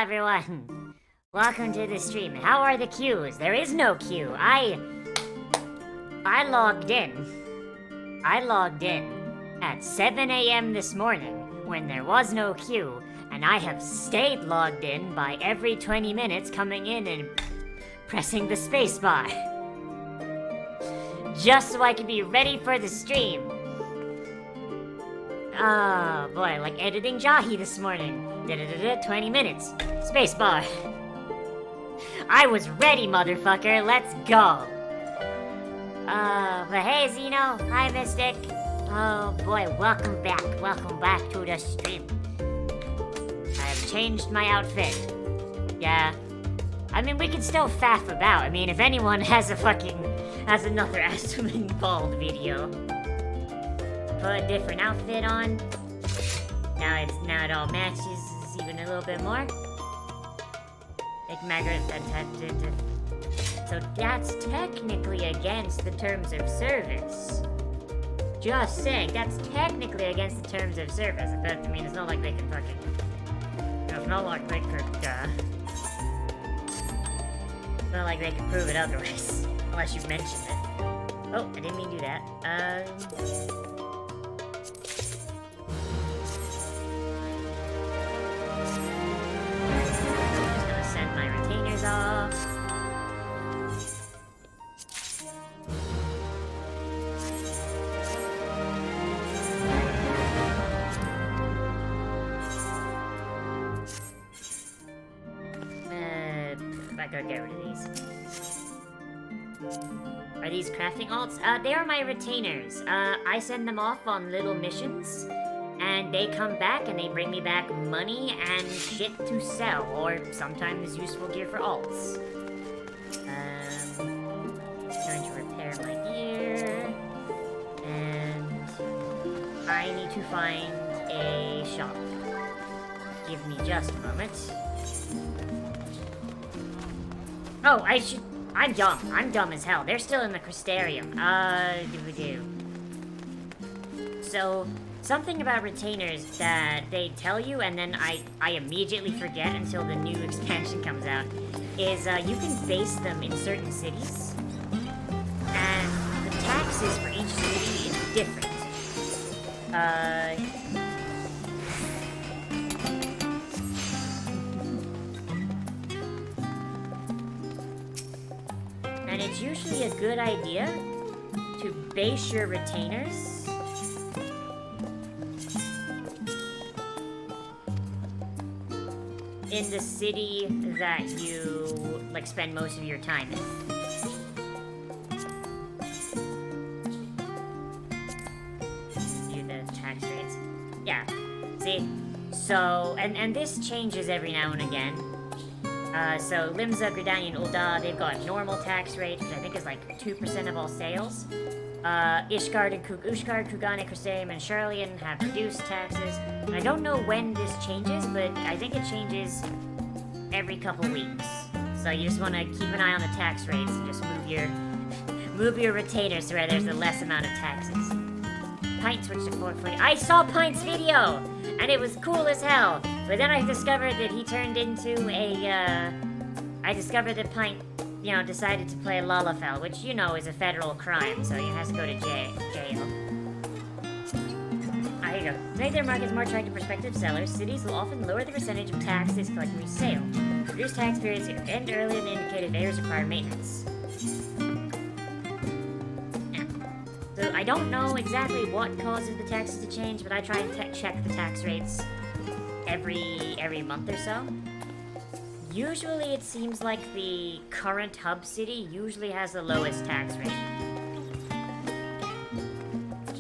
everyone! Welcome to the stream. How are the queues? There is no queue. I logged in. I logged in at 7 a.m. this morning when there was no queue, and I have stayed logged in by every 20 minutes coming in and pressing the spacebar. Just so I can be ready for the stream. Oh boy, like editing Jahi this morning. 20 minutes. Spacebar. I was ready, motherfucker. Let's go. But hey, Zeno. Hi, Mystic. Oh boy, welcome back. Welcome back to the stream. I've changed my outfit. Yeah. I mean, we can still faff about. I mean, if anyone has another Astroman Bald video. Put a different outfit on. Now it all matches even a little bit more. Make Margaret so that's technically against the terms of service. Just saying, that's technically against the terms of service. But I mean, it's not like they can fucking. It's not like they could. It's not like they can prove it otherwise, unless you mention it. Oh, I didn't mean to do that. Send my retainers off. I gotta get rid of these. Are these crafting alts? They are my retainers. I send them off on little missions. And they come back and they bring me back money and shit to sell, or sometimes useful gear for alts. Trying to repair my gear, and I need to find a shop. Give me just a moment. Oh, I'm dumb. I'm dumb as hell. They're still in the Crystarium. So, something about retainers that they tell you and then I immediately forget until the new expansion comes out is you can base them in certain cities, and the taxes for each city is different. And it's usually a good idea to base your retainers in the city that you, like, spend most of your time in. Do the tax rates. Yeah. See? So, and this changes every now and again. So Limsa, Gridanian, Ul'dah, they've got normal tax rate, which I think is like 2% of all sales. Ishgard, Kugane, Crystarium, and Sharlayan have reduced taxes. And I don't know when this changes, but I think it changes every couple weeks. So you just want to keep an eye on the tax rates and just move your retainers to where there's a less amount of taxes. Pint switched to 440. I saw Pint's video, and it was cool as hell. But then I discovered that he turned into I discovered that Pint, decided to play Lalafell, which, is a federal crime, so he has to go to jail. Here you go. To make their markets more attractive to prospective sellers, cities will often lower the percentage of tax they collect from each sale. Reduce tax periods here. End early than indicated areas require maintenance. Yeah. So I don't know exactly what causes the taxes to change, but I try and check the tax rates every month or so. Usually it seems like the current hub city usually has the lowest tax rate.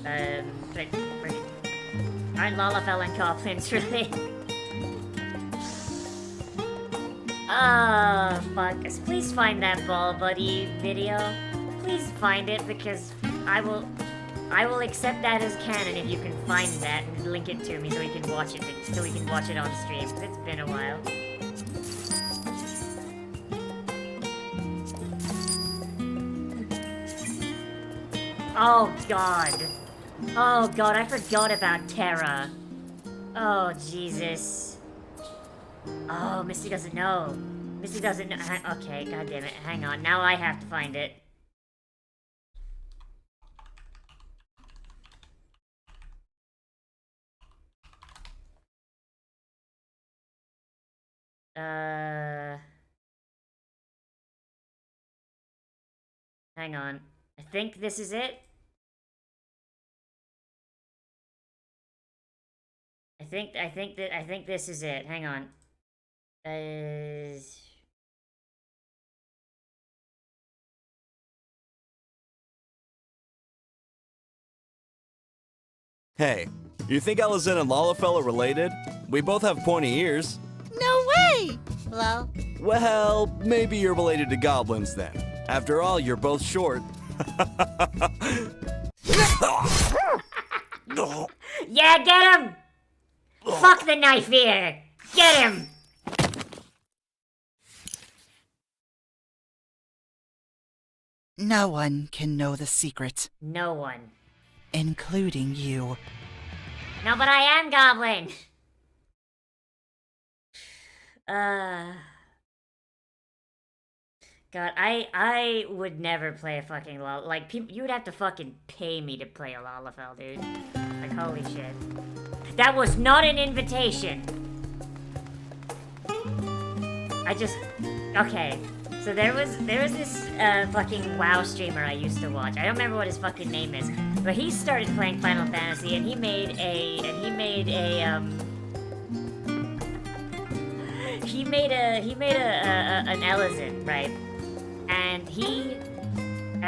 But aren't Lalafell and Goblins really? Oh, fuck. Please find that Ball Buddy video. Please find it, because I will accept that as canon if you can find that and link it to me so we can watch it on stream. It's been a while. Oh god. Oh god, I forgot about Terra. Oh Jesus. Oh, Misty doesn't know. Misty doesn't know. Okay, god damn it. Hang on. Now I have to find it. Hang on. I think this is it. I think this is it. Hang on. Hey, you think Alizin and Lalafell are related? We both have pointy ears. No way! Hello? Well, maybe you're related to goblins then. After all, you're both short. Yeah, get him! Fuck the knife here! Get him! No one can know the secret, No one. including you. No, but I am Goblin! God, I would never play a fucking like, people, you would have to fucking pay me to play a Lalafell, dude. Like, holy shit. That was not an invitation! Okay. So there was this fucking WoW streamer I used to watch. I don't remember what his fucking name is, but he started playing Final Fantasy and he made an Alizin, right? And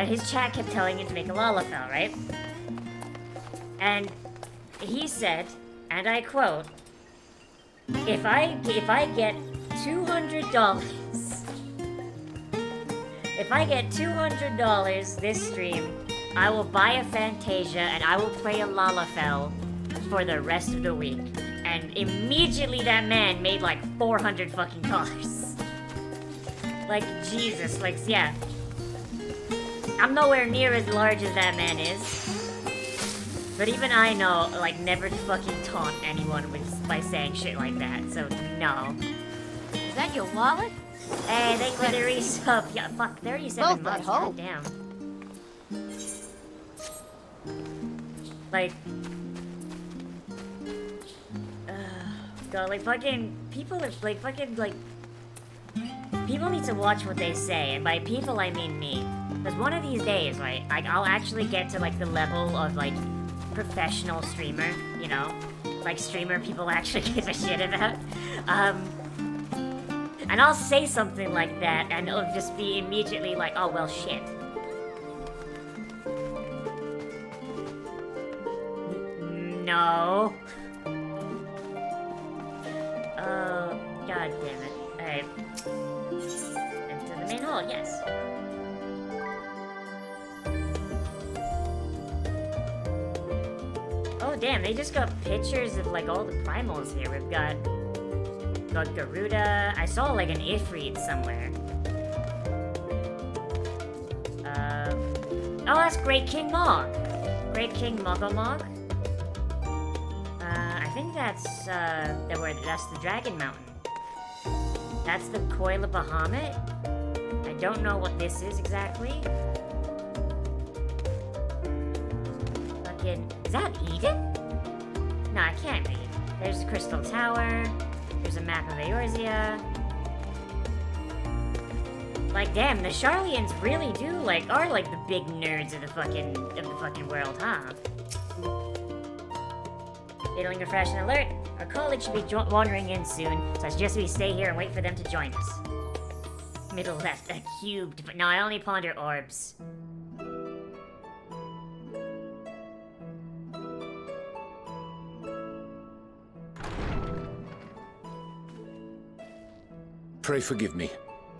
his chat kept telling him to make a Lalafell, right? And he said, and I quote, if I get $200, if I get $200 this stream, I will buy a Fantasia and I will play a Lalafell for the rest of the week. And immediately that man made like 400 fucking dollars. Like, Jesus, like, yeah. I'm nowhere near as large as that man is. But even I know, like, never to fucking taunt anyone by saying shit like that, so no. Is that your wallet? Hey, thank you for the resub. Yeah, fuck, 37 Both at months, home. goddamn. Like... God, like, fucking... People are, like, fucking, like... People need to watch what they say, and by people, I mean me. Because one of these days, right, I'll actually get to, like, the level of, like, professional streamer, you know? Like, streamer people actually give a shit about. And I'll say something like that, and it'll just be immediately like, oh, well, shit. No. Oh, god damn it. Alright. Enter the main hall, yes. Oh, damn, they just got pictures of, like, all the primals here. We've got Garuda. I saw like an Ifrit somewhere. Oh, that's Great King Mog. Great King Mogomog. I think that's the Dragon Mountain. That's the Coil of Bahamut. I don't know what this is exactly. Fucking, is that Eden? No, I can't read. There's the Crystal Tower. There's a map of Eorzea. Like, damn, the Sharlayans really are like the big nerds of the fucking world, huh? Feeling refreshed and alert. Our colleagues should be wandering in soon, so I suggest we stay here and wait for them to join us. Middle left, a cubed, but no, I only ponder orbs. Pray forgive me.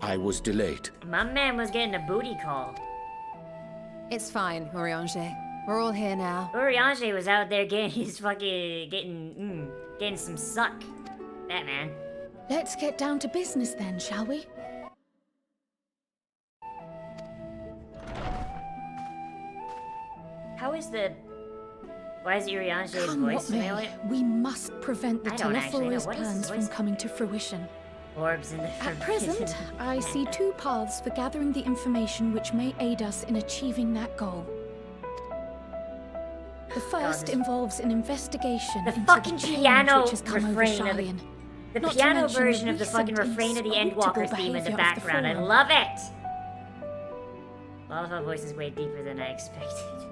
I was delayed. My man was getting a booty call. It's fine, Urianger. We're all here now. Urianger was out there getting his fucking... getting some suck. That man. Let's get down to business then, shall we? How is the... Why is Uriange's Come what may, voicemail? we must prevent the I don't actually know. Telephor's What is his plans from voice? coming to fruition. Orbs in the At present, I see two paths for gathering the information which may aid us in achieving that goal. The first this- involves an investigation The into fucking the change piano which has come over refrain of the- Sharlayan. The Not to piano mention version the of the fucking recent refrain of the Endwalker inscrutable theme in the behaviour of the background. I Forum. love it! Lalafell voice is way deeper than I expected.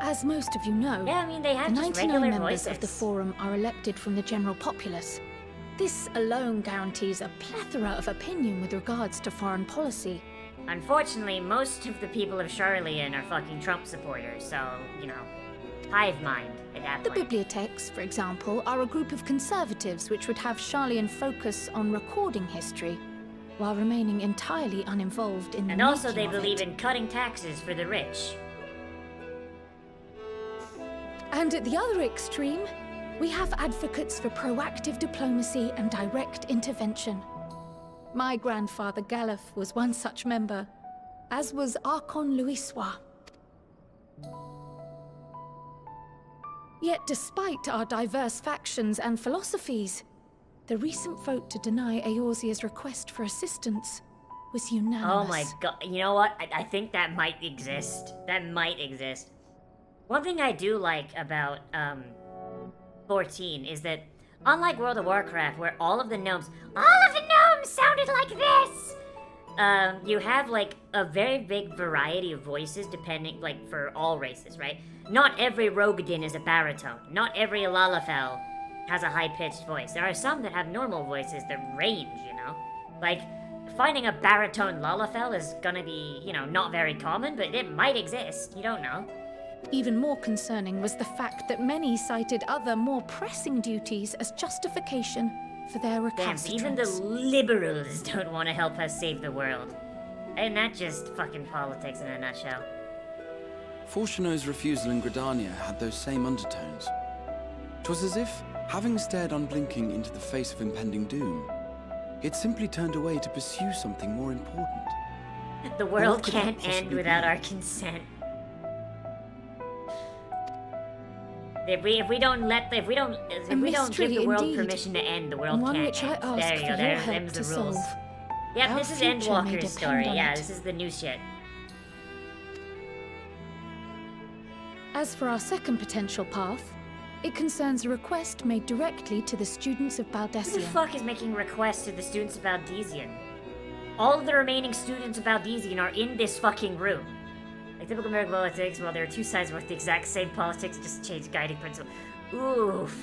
As most of you know, Yeah, I mean, they have the just 99 regular members voices. of the Forum are elected from the general populace. This alone guarantees a plethora of opinion with regards to foreign policy. Unfortunately, most of the people of Sharlayan are fucking Trump supporters, so, you know, hive mind at that The point. bibliotheques, for example, are a group of conservatives which would have Sharlayan focus on recording history, while remaining entirely uninvolved in the And also they making of believe it. in cutting taxes for the rich. And at the other extreme, we have advocates for proactive diplomacy and direct intervention. My grandfather Galef was one such member, as was Archon Louisois. Yet despite our diverse factions and philosophies, the recent vote to deny Eorzea's request for assistance was unanimous. Oh my god, you know what? I think that might exist. That might exist. One thing I do like about, 14 is that, unlike World of Warcraft, where all of the gnomes sounded like this! You have, like, a very big variety of voices depending, like, for all races, right? Not every Rogadin is a baritone. Not every Lalafell has a high-pitched voice. There are some that have normal voices that range, you know? Like, finding a baritone Lalafell is gonna be, you know, not very common, but it might exist. You don't know. Even more concerning was the fact that many cited other, more pressing duties as justification for their Damn, recalcitrance. even the liberals don't want to help us save the world. And that's just fucking politics in a nutshell. Fortuno's refusal in Gridania had those same undertones. 'Twas as if, having stared unblinking into the face of impending doom, it simply turned away to pursue something more important. The world What could that can't end possibly without be? our consent. If we don't give mystery the world indeed, permission to end, the world and one can't which I end. ask There you for go. your There, help them's to the rules. solve. Yep, Our this is future may Endwalker's depend story. on Yeah, it. this is the new shit. As for our second potential path, it concerns a request made directly to the students of Who the Baldesion. fuck is making requests to the students of Baldesian? All of the remaining students of Baldesian are in this fucking room. Like typical American politics, well, there are two sides with the exact same politics, just change guiding principle. Oof.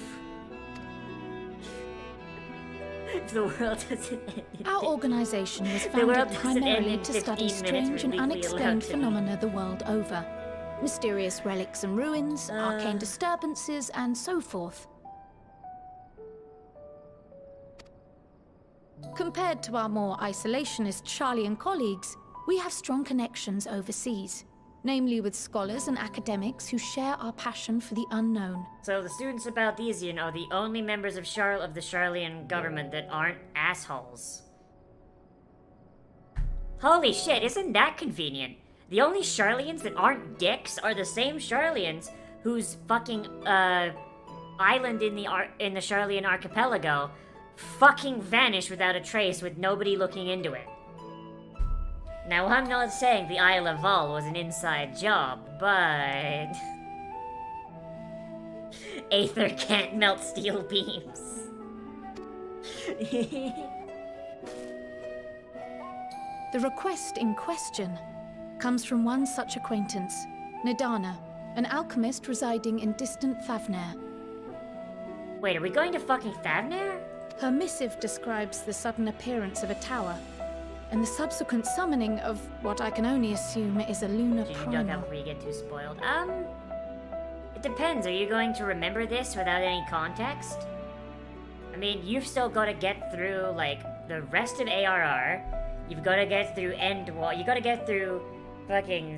If the world doesn't end in Our organization was The world founded doesn't end primarily in to 15 study minutes, strange and we're legally allowed unexplained to. phenomena the world over. Mysterious relics and ruins, arcane disturbances, and so forth. Compared to our more isolationist Sharlayan colleagues, we have strong connections overseas, namely with scholars and academics who share our passion for the unknown. So the students of Baldesian are the only members of the Sharlayan government that aren't assholes. Holy shit, isn't that convenient? The only Sharlayans that aren't dicks are the same Sharlayans whose fucking island in the Sharlayan archipelago fucking vanished without a trace with nobody looking into it. Now, I'm not saying the Isle of Val was an inside job, but Aether can't melt steel beams. The request in question comes from one such acquaintance, Nadana, an alchemist residing in distant Thavnair. Wait, are we going to fucking Thavnair? Her missive describes the sudden appearance of a tower, and the subsequent summoning of what I can only assume is a lunar Should you duck primal. out before you get too spoiled? It depends. Are you going to remember this without any context? I mean, you've still got to get through, like, the rest of ARR. You've got to get through Endwall. You got to get through fucking,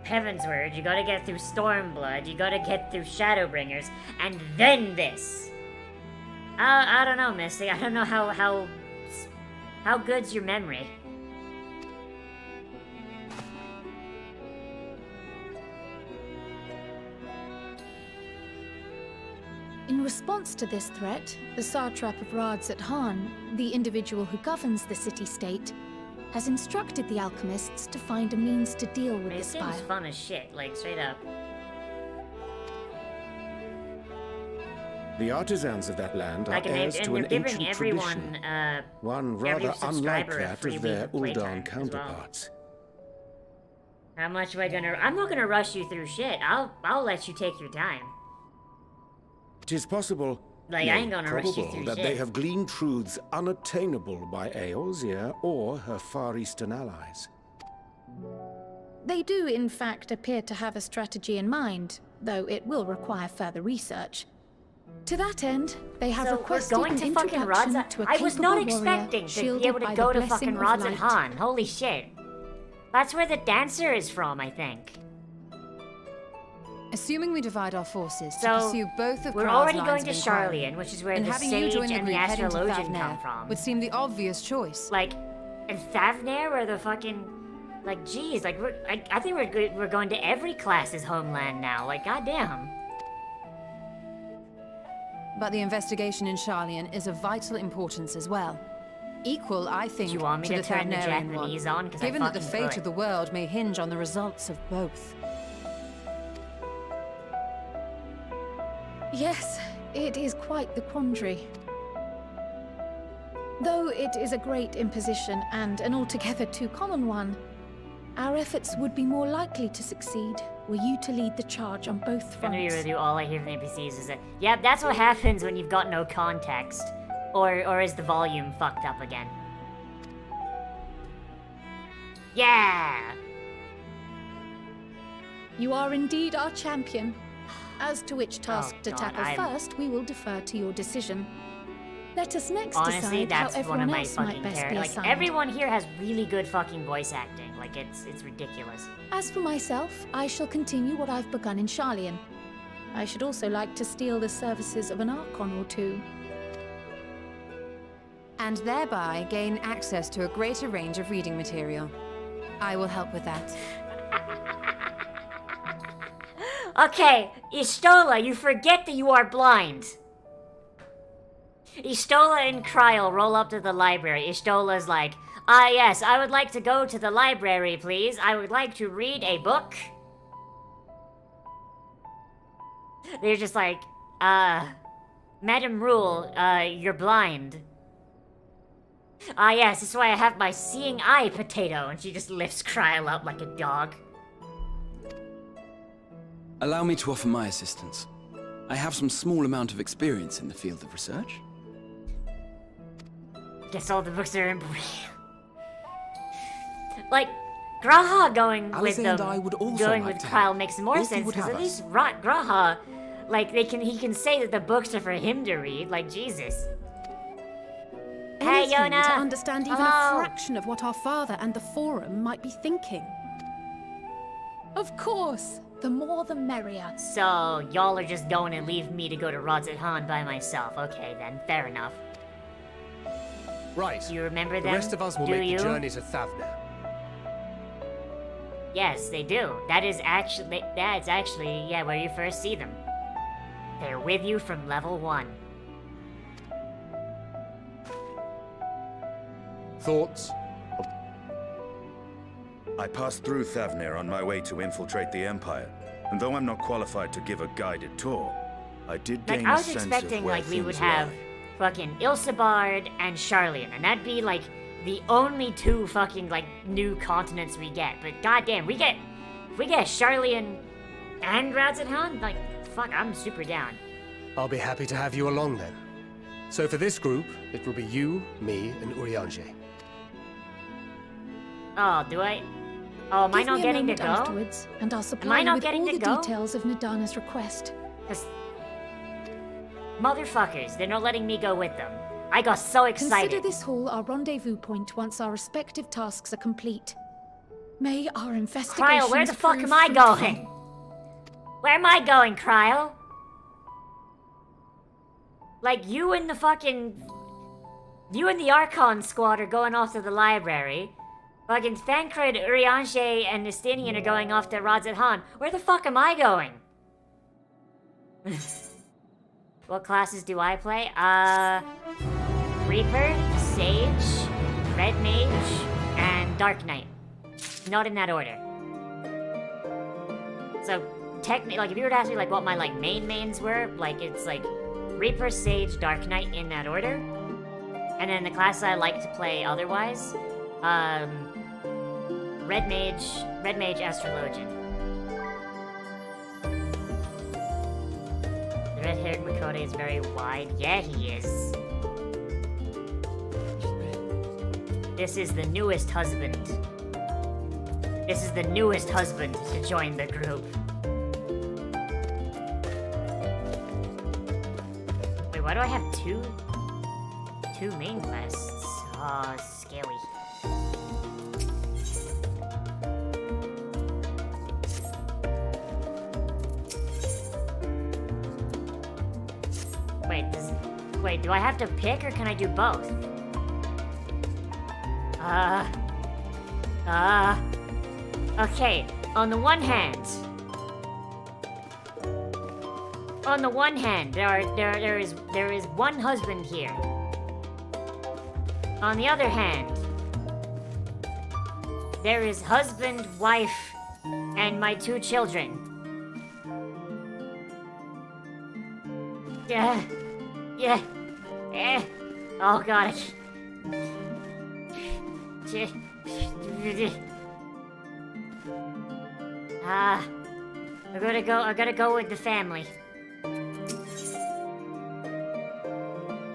Heavensward. You got to get through Stormblood. You got to get through Shadowbringers. And then this. I don't know, Misty. I don't know how good's your memory? response to this threat, the satrap of Radzat Han, the individual who governs the city-state, has instructed the alchemists to find a means to deal with It the seems spire. fun as shit, like, straight up. The artisans of that land are Like, and heirs they're to an giving ancient everyone, tradition, one every rather unlike subscriber a that free of week their of playtime Uldan as well. counterparts. How much am I gonna... I'm not gonna rush you through shit. I'll let you take your time. It is possible, Like, nay, I ain't gonna rush you probable, through that shit. they have gleaned truths unattainable by Eorzea or her Far Eastern allies. They do, in fact, appear to have a strategy in mind, though it will require further research. To that end, they have So requested we're going an to fucking introduction Radzat... to a I was not capable warrior expecting to be shielded able to by go the to fucking blessing of Radzat light. Han. Holy shit. That's where the dancer is from, I think. Assuming we divide our forces So, to pursue both of we're Kral's already lines going of to inquiry, Sharlayan, which is where and the having you Sage join the and the group heading to Astrologian Thavnair come from. would seem the obvious choice. Like, and Thavnair, where the fucking... Like, geez, like, I think we're going to every class's homeland now. Like, goddamn. But the investigation in Sharlayan is of vital importance as well. Equal, I think, Do you want me to to the turn the Thavnarian Japanese one, on? 'Cause I given that the fucking fate could. of the world may hinge on the results of both. Yes, it is quite the quandary. Though it is a great imposition and an altogether too common one, our efforts would be more likely to succeed were you to lead the charge on both Gonna be fronts. with you, all I hear from the NPCs is that, yep, that's what happens when you've got no context. Or is the volume fucked up again? Yeah! You are indeed our champion. As to which task to God, tackle I'm- first, we will defer to your decision. Let us next Honestly, decide how that's one everyone of my else might fucking best be characters. Like, assigned. everyone here has really good fucking voice acting. Like, it's ridiculous. As for myself, I shall continue what I've begun in Sharlayan. I should also like to steal the services of an Archon or two. And thereby gain access to a greater range of reading material. I will help with that. Okay, Istola, you forget that you are blind. Istola and Kryl roll up to the library. Istola's like, ah yes, I would like to go to the library, please. I would like to read a book. They're just like, Madam Rule, you're blind. Ah yes, that's why I have my seeing eye potato. And she just lifts Kryl up like a dog. Allow me to offer my assistance. I have some small amount of experience in the field of research. Guess all the books are in Like, Graha going with Alize them, and I would also going like with to Kyle help, makes more if you sense, would because have at us. least Graha, like, he can say that the books are for him to read, like, Jesus. Hey, Anything Yona! to understand even Hello. a fraction of what our father and the Forum might be thinking. Of course, the more the merrier. So, y'all are just going to leave me to go to Radzat Han by myself. Okay, then, fair enough. Right. Do you remember The them? rest of us will Do make you? the journey to Thavnair. Yes, they do. That's actually, yeah, where you first see them. They're with you from level 1. Thoughts? I passed through Thavnair on my way to infiltrate the Empire, and though I'm not qualified to give a guided tour, I did Like, gain I a was sense expecting, of where like, we would things have lie. fucking Ilsabard and Sharlayan, and that'd be, like, the only two fucking, like, new continents we get. But goddamn, we get Sharlayan and Radzat Han? Like, fuck, I'm super down. I'll be happy to have you along then. So for this group, it will be you, me, and Urianger. Oh, do I? Oh, am I Give not me a getting to moment go? afterwards, and I'll supply I you not with getting all to the go? details of Nadana's request. 'Cause motherfuckers, they're not letting me go with them. I got so excited. Consider this hall our rendezvous point once our respective tasks are complete. May our investigations Kryl, where the fuck prove am I fruitful. going? Where am I going, Kryl? Like, you and the Archon squad are going off to the library. Fucking Thancred, Urianger, and Estinian are going off to Radzat Han. Where the fuck am I going? What classes do I play? Reaper, Sage, Red Mage, and Dark Knight. Not in that order. So, technically, like, if you were to ask me, like, what my, like, mains were, like, it's, like, Reaper, Sage, Dark Knight in that order. And then the classes I like to play otherwise, Red Mage, Astrologian. The red-haired Makode is very wide. Yeah, he is. This is the newest husband. This is the newest husband to join the group. Wait, why do I have two main quests? Oh, scary. Wait, do I have to pick or can I do both? Okay, on the one hand, there is one husband here. On the other hand, there is husband, wife, and my 2 children. Yeah. Oh god. I gotta go with the family.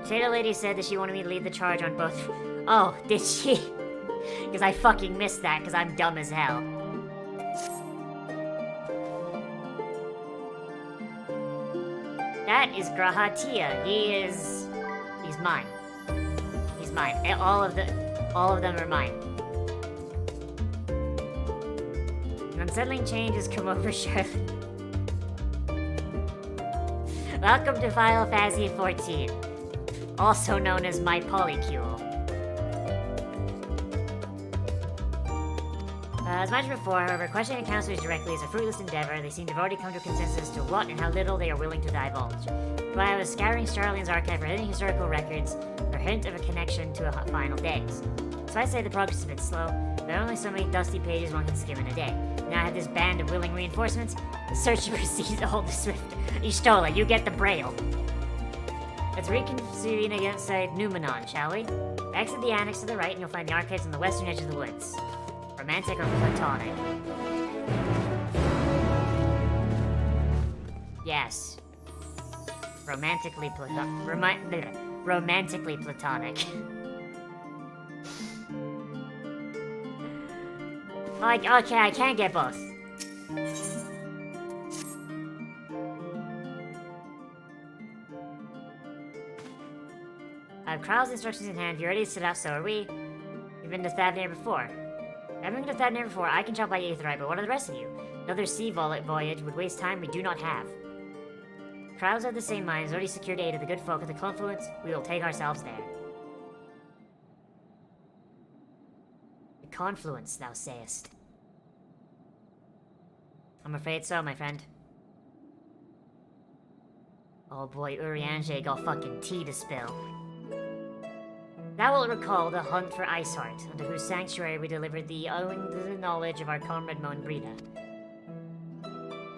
Potato Lady said that she wanted me to lead the charge on both. Oh, did she? Because I fucking missed that, because I'm dumb as hell. That is Grahatia. He's mine. He's mine. All of them are mine. An unsettling change has come over Charlotte. Welcome to Final Fantasy XIV, also known as my polycule. As mentioned before, however, questioning counselors directly is a fruitless endeavor. They seem to have already come to a consensus as to what and how little they are willing to divulge. But I was scouring Sharlayan's archive for any historical records or hint of a connection to final days. So I'd say the progress has been slow. There are only so many dusty pages one can skim in a day. Now I have this band of willing reinforcements. The search proceeds all the swifter. Ishtola, you get the braille. Let's reconvene against Numenon, shall we? Exit the annex to the right and you'll find the archives on the western edge of the woods. Romantic or platonic? Yes. Romantically platonic. Okay, I can't get both. I have Krau's instructions in hand. If you're ready to set out, so are we. You've been to Thavnir before. I haven't been to Thavnir before. I can travel by Aetheryte, but what are the rest of you? Another sea voyage would waste time we do not have. Crowds of the same minds already secured aid of the good folk at the confluence. We will take ourselves there. The confluence, thou sayest. I'm afraid so, my friend. Oh boy, Urianger got fucking tea to spill. Thou wilt recall the hunt for Iceheart, under whose sanctuary we delivered thee owing to the knowledge of our comrade Moenbrida.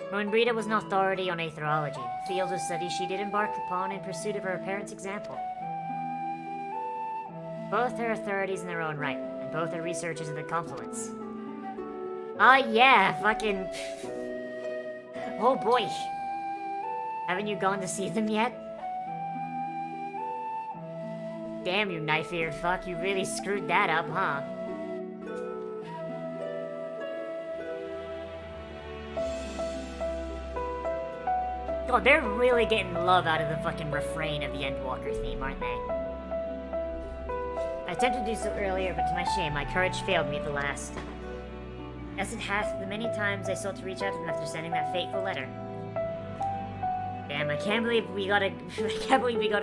Moenbrida was an authority on aetherology, a field of study she did embark upon in pursuit of her parents' example. Both are authorities in their own right, and both are researchers at the confluence. Yeah, fucking... Oh boy. Haven't you gone to see them yet? Damn you, knife-eared fuck, you really screwed that up, huh? God, they're really getting love out of the fucking refrain of the Endwalker theme, aren't they? I attempted to do so earlier, but to my shame, my courage failed me at the last. As it hath, the many times I sought to reach out to them after sending that fateful letter. Damn, I can't believe we gotta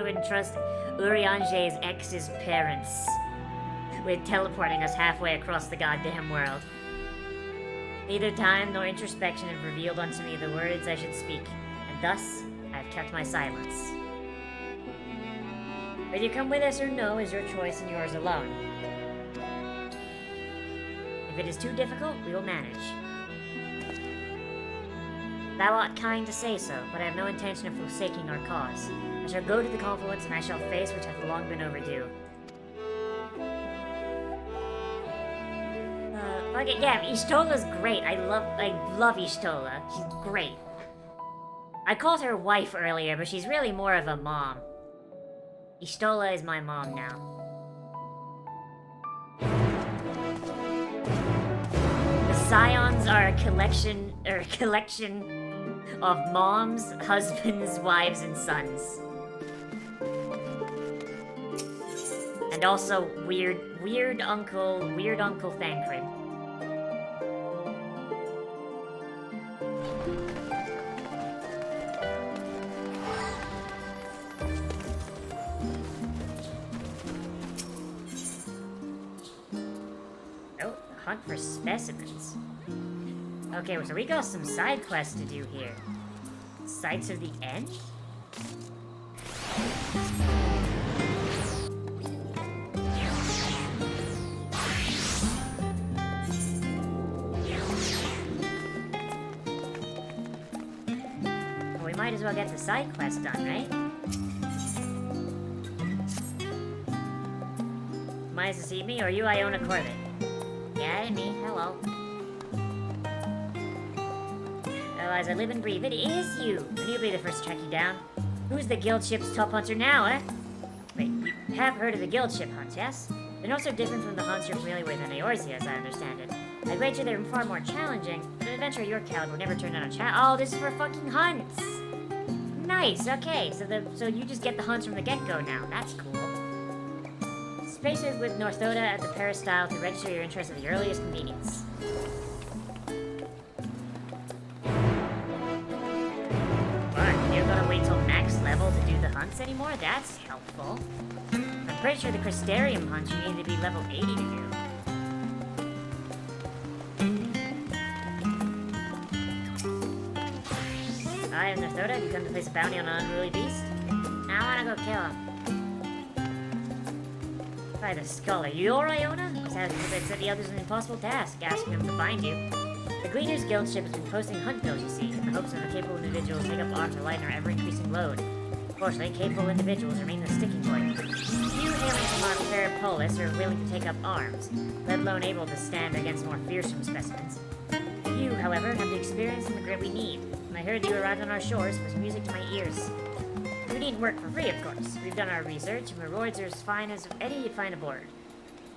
entrust Urianger's ex's parents with teleporting us halfway across the goddamn world. Neither time nor introspection have revealed unto me the words I should speak, and thus I have kept my silence. Whether you come with us or no is your choice and yours alone. If it is too difficult, we will manage. Thou art kind to say so, but I have no intention of forsaking our cause. I shall go to the confluence, and I shall face which hath long been overdue. Fuck it, yeah, Ishtola's great. I love Ishtola. She's great. I called her wife earlier, but she's really more of a mom. Ishtola is my mom now. The Scions are a collection of moms, husbands, wives, and sons. And also weird Uncle Thancred. Hunt for specimens. Okay, so we got some side quests to do here. Sights of the End? Well, we might as well get the side quest done, right? Might as well see me, or you Iona Corbett? Yeah, me. Hello. Well, as I live and breathe, it is you. And you'll be the first to track you down. Who's the guild ship's top hunter now, eh? Wait, you have heard of the guild ship hunts, yes? They're not so different from the hunts you're familiar with in Eorzea, as I understand it. I'd wager they're far more challenging, but an adventure of your caliber will never turn down a Oh, this is for fucking hunts! Nice, okay, so you just get the hunts from the get-go now. That's cool. Spaces with Northoda at the peristyle to register your interest at the earliest convenience. What, you're gonna wait till max level to do the hunts anymore? That's helpful. I'm pretty sure the Crystarium hunts you need to be level 80 to do. I am Northoda. Have you come to place a bounty on an unruly beast? I wanna go kill him. By the skull, are you Iona? Sadly, I said the others an impossible task, asking them to find you. The Gleaners Guild ship has been posting hunt bills, you see, in the hopes of the capable individuals take up arms to lighten our ever-increasing load. Fortunately, capable individuals remain the sticking point. Few hailing from our fair polis are willing to take up arms, let alone able to stand against more fearsome specimens. You, however, have the experience and the grit we need, and I heard you arrived on our shores was music to my ears. We need work for free, of course. We've done our research, and rewards are as fine as any you'd find aboard.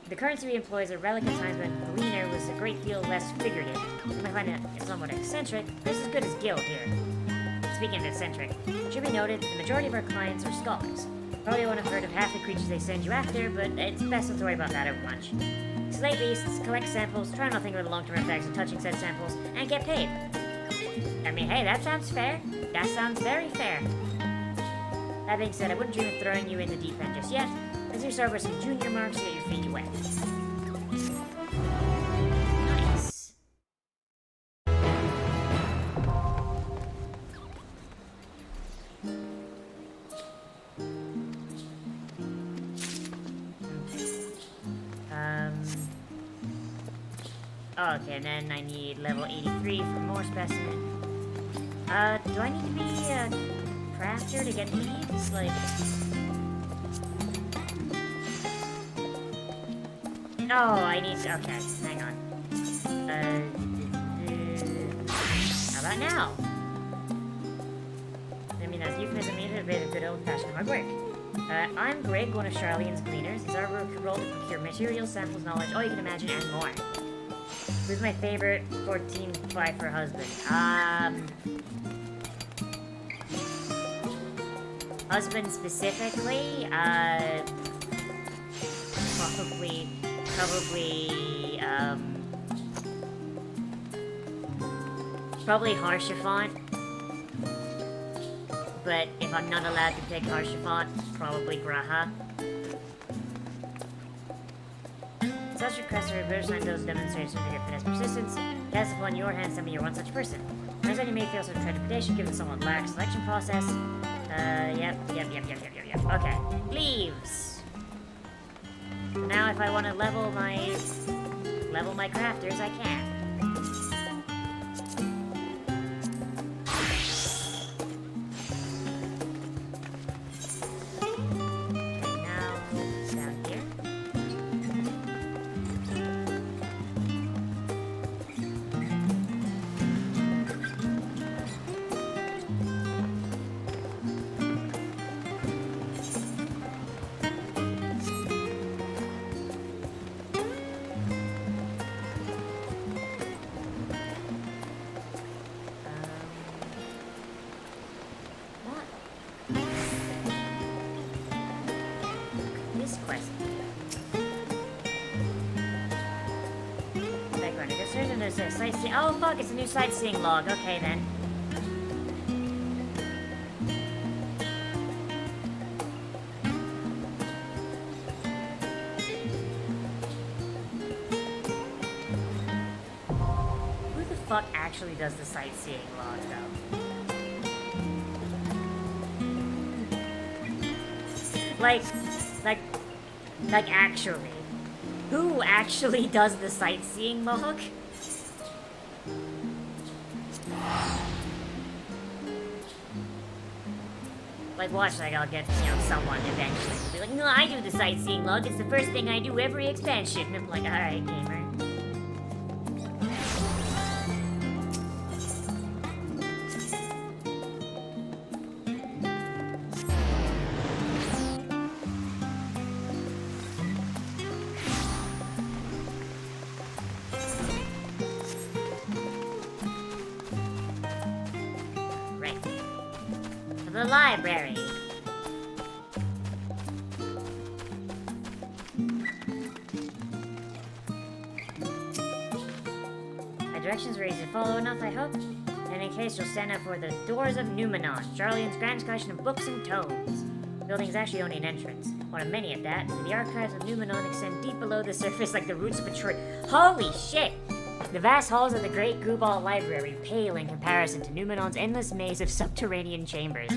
The currency we employ is a relic of times when Gleaner was a great deal less figurative. You might find it somewhat eccentric, but it's as good as guild here. Speaking of eccentric, it should be noted the majority of our clients are scholars. Probably won't have heard of half the creatures they send you after, but it's best not to worry about that over much. Slay beasts, collect samples, try not to think about the long-term effects of touching said samples, and get paid. I mean, hey, that sounds fair. That sounds very fair. That being said, I wouldn't dream of throwing you in the deep end just yet. Let's do start with some junior marks to get your feet wet. Nice. Okay, and then I need level 83 for more specimen. Do I need to be a crafter to get needs? Like... Oh, I need to... Okay, hang on. How about now? I mean, that's euphemism needed a bit of good old-fashioned hard work. I'm Greg, one of Sharlayan's gleaners. It's our role to procure materials, samples, knowledge, all you can imagine, and more. Who's my favorite 14-5 for husband? Husband specifically, probably Harshaphant. But if I'm not allowed to pick Harshaphant, probably Graha. Such requests are reverse sign those demonstrations of your fitness persistence. Cast upon your hand some of your one such person. Turns out you may feel some trepidation given the somewhat lax selection process. Yep. we go. Okay. Leaves. Now if I want to level my crafters, I can. Okay, now down here. This quest. Background. There's a sightseeing. Oh fuck! It's a new sightseeing log. Okay then. Who the fuck actually does the sightseeing log though? Like actually. Who actually does the sightseeing log? Like, watch, like, I'll get, someone eventually to be like, no, I do the sightseeing log. It's the first thing I do every expansion. And I'm like, alright, gamer. The library. My directions were easy to follow enough, I hope. And in case you'll stand up for the Doors of Numenon, Sharlayan's grand collection of books and tomes. The building is actually only an entrance. One of many at that, so the archives of Numenon extend deep below the surface like the roots of a tree. Holy shit! The vast halls of the Great Goobal Library pale in comparison to Numenon's endless maze of subterranean chambers.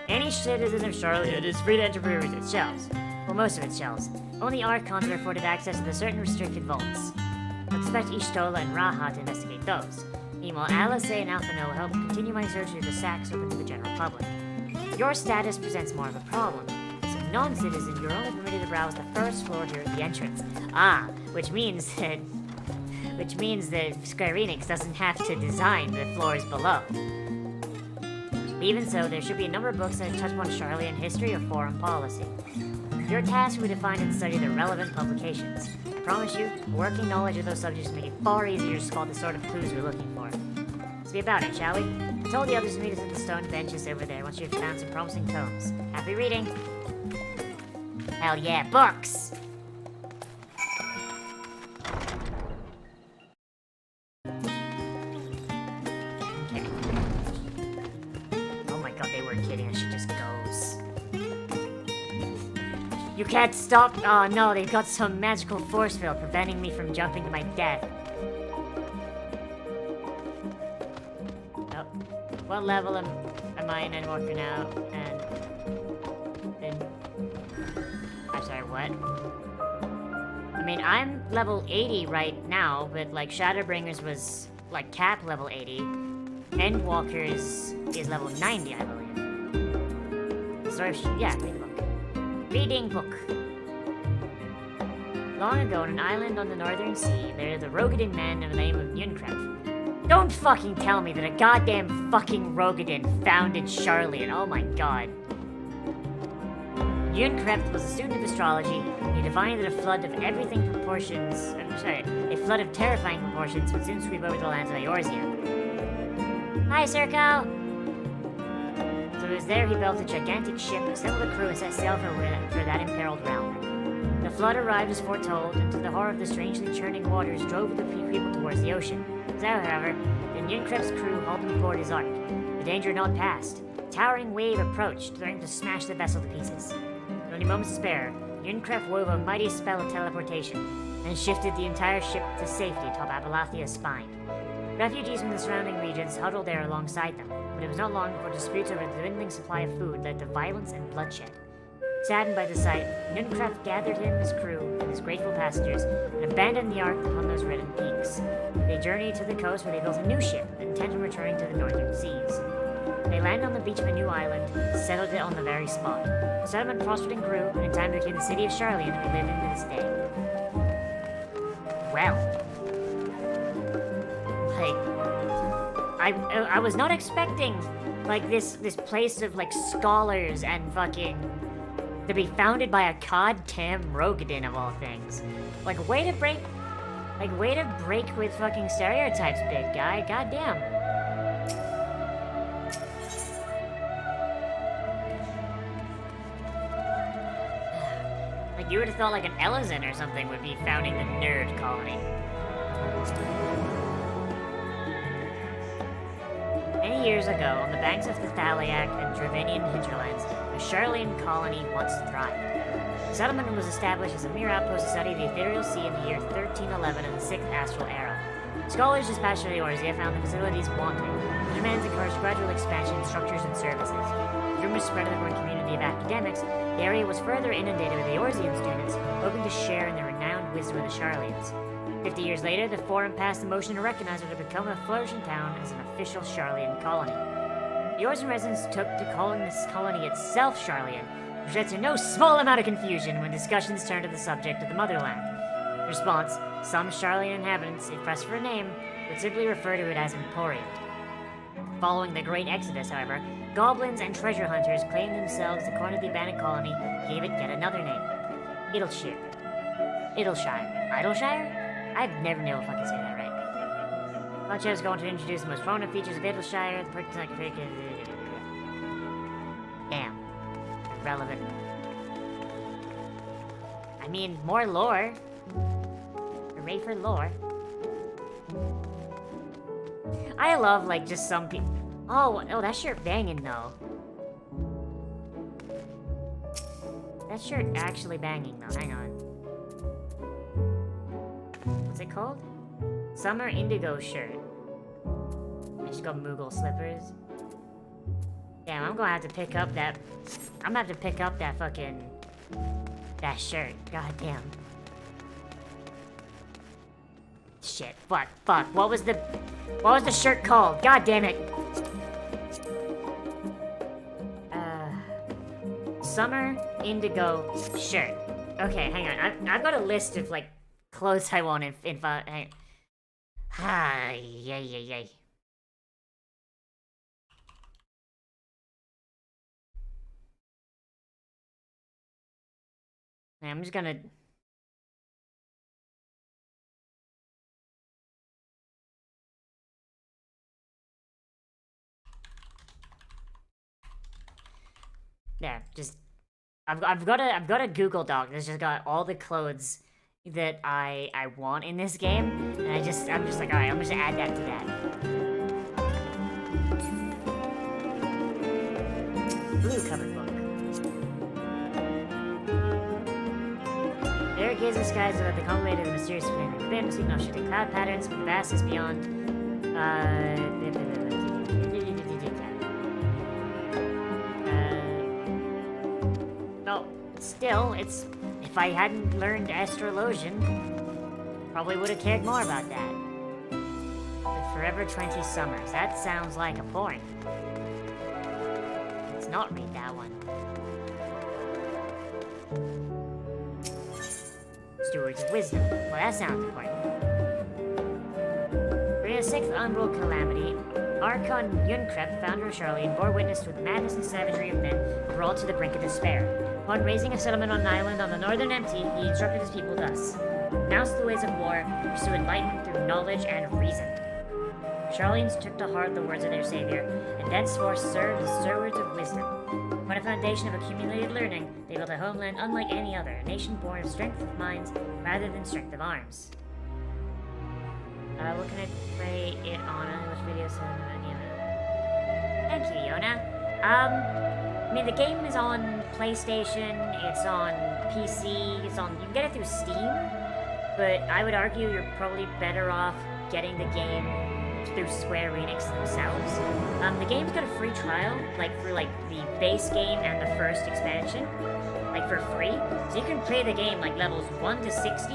Any citizen of Sharlayan is free to enter peruse its shelves. Well, most of its shelves. Only Archons are afforded access to the certain restricted vaults. Expect Ishtola and Raha to investigate those. Meanwhile, Alice and Alphino will help continue my search through the sacks open to the general public. Your status presents more of a problem. As a non-citizen, you're only permitted to browse the first floor here at the entrance. Which means that Square Enix doesn't have to design the floors below. Even so, there should be a number of books that touch upon Sharlayan history or foreign policy. Your task will be to find and study the relevant publications. I promise you, a working knowledge of those subjects will make it far easier to spot the sort of clues we're looking for. Let's be about it, shall we? I told the others to meet us at the stone benches over there once you've found some promising tomes. Happy reading! Hell yeah, books! You can't stop. Oh no, they've got some magical force field preventing me from jumping to my death. Oh. What level am I in Endwalker now? And I'm sorry, what? I mean, I'm level 80 right now, but like Shadowbringers was like cap level 80. Endwalkers is level 90, I believe. Sorry, yeah, read the book. Reading book. Long ago, on an island on the northern sea, there lived a Rogadin man of the name of Unkrep. Don't fucking tell me that a goddamn fucking Rogadin founded Sharlayan. Oh my god. Unkrep was a student of astrology. He divined that a flood of everything proportions. A flood of terrifying proportions would soon sweep over the lands of Eorzea. Hi, Circo! So it was there he built a gigantic ship, assembled a crew, and set sail for that imperiled realm. The flood arrived as foretold, and to the horror of the strangely churning waters, drove the people towards the ocean. So, however, the Unkrep's crew hauled him aboard his ark. The danger had not passed. A towering wave approached, threatening to smash the vessel to pieces. In only moments to spare, Unkrep wove a mighty spell of teleportation, and shifted the entire ship to safety atop Abalathia's spine. Refugees from the surrounding regions huddled there alongside them, but it was not long before disputes over the dwindling supply of food led to violence and bloodshed. Saddened by the sight, Untitled gathered him, his crew, and his grateful passengers, and abandoned the Ark upon those reddened peaks. They journeyed to the coast where they built a new ship, intent on returning to the northern seas. They landed on the beach of a new island, settled it on the very spot. The settlement prospered and grew, and in time became the city of Sharlayan that we live in to this day. Well, I was not expecting, like, this place of, like, scholars and fucking to be founded by a goddamn Rogadin of all things. Like, way to break with fucking stereotypes, big guy. Goddamn. Like, you would have thought like an Elizin or something would be founding the nerd colony. Many years ago, on the banks of the Thaliac and Dravanian hinterlands, a Sharlayan colony once thrived. The settlement was established as a mere outpost to study the ethereal sea in the year 1311 of the 6th Astral Era. Scholars dispatched to the Eorzea found the facilities wanting. The demands encouraged gradual expansion in structures and services. Rumors spread of the growing community of academics. The area was further inundated with Eorzean students, hoping to share in the renowned wisdom of the Sharlayans. 50 years later, the Forum passed the motion to recognize her to become a flourishing town as an official Sharlayan colony. The Eorzean residents took to calling this colony itself Sharlayan, which led to no small amount of confusion when discussions turned to the subject of the motherland. In response, some Sharlayan inhabitants, if pressed for a name, would simply refer to it as Emporium. Following the Great Exodus, however, goblins and treasure hunters claimed themselves to corner the abandoned colony and gave it yet another name. Idleshire. Idleshire? I've never known if I can say that right. Funcho is going to introduce the most prominent features of Idleshire, the perks like damn. Relevant. I mean, more lore. Hooray for lore. I love, like, just some people. Oh, that shirt banging, though. That shirt actually banging, though. Hang on. What's it called? Summer Indigo shirt. I just got Moogle slippers. Damn, I'm gonna have to pick up that. I'm gonna have to pick up that fucking. That shirt. God damn. Shit. Fuck. What was the shirt called? God damn it. Summer Indigo shirt. Okay, hang on. I've got a list of, like, clothes I want in yay. I'm just gonna... Yeah, just... I've got a Google Doc that's just got all the clothes that I want in this game, and I'm just like, alright, I'm just gonna add that to that. Blue covered book. There it gives the skies about the contemplated the mysterious flame within, seeing no shifting cloud patterns, but vastness beyond. No, still, it's. If I hadn't learned astrologian, probably would have cared more about that. But forever 20 summers. That sounds like a porn. Let's not read that one. Stewards of Wisdom. Well, that sounds important. During the 6th Umbral Calamity, Archon Yunkrep, founder of Sharlayan, bore witness to the madness and savagery of men brought to the brink of despair. Upon raising a settlement on an island on the northern empty, he instructed his people thus: renounce the ways of war, pursue enlightenment through knowledge and reason. Sharlayans took to heart the words of their savior, and thenceforth served as stewards of wisdom. Upon a foundation of accumulated learning, they built a homeland unlike any other, a nation born of strength of minds rather than strength of arms. What can I play it on? Which videos have Thank you, Yona. I mean, the game is on PlayStation, it's on PC, you can get it through Steam, but I would argue you're probably better off getting the game through Square Enix themselves. The game's got a free trial, like, for, like, the base game and the first expansion, like for free. So you can play the game like levels 1 to 60,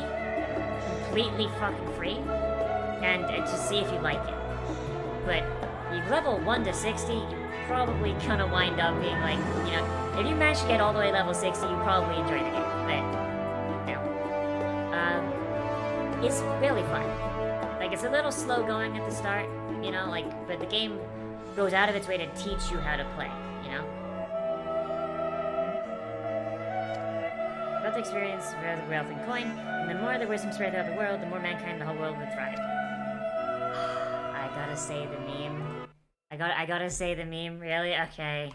completely fucking free, and to see if you like it. But you level 1 to 60, you're probably gonna wind up being like, you know, if you manage to get all the way to level 60, you probably enjoy the game. But, you know, it's really fun. Like, it's a little slow going at the start, you know, like, but the game goes out of its way to teach you how to play, you know? About the experience, wealth and coin, and the more the wisdom spread throughout the world, the more mankind, the whole world would thrive. I gotta say the meme. I gotta say the meme, really? Okay.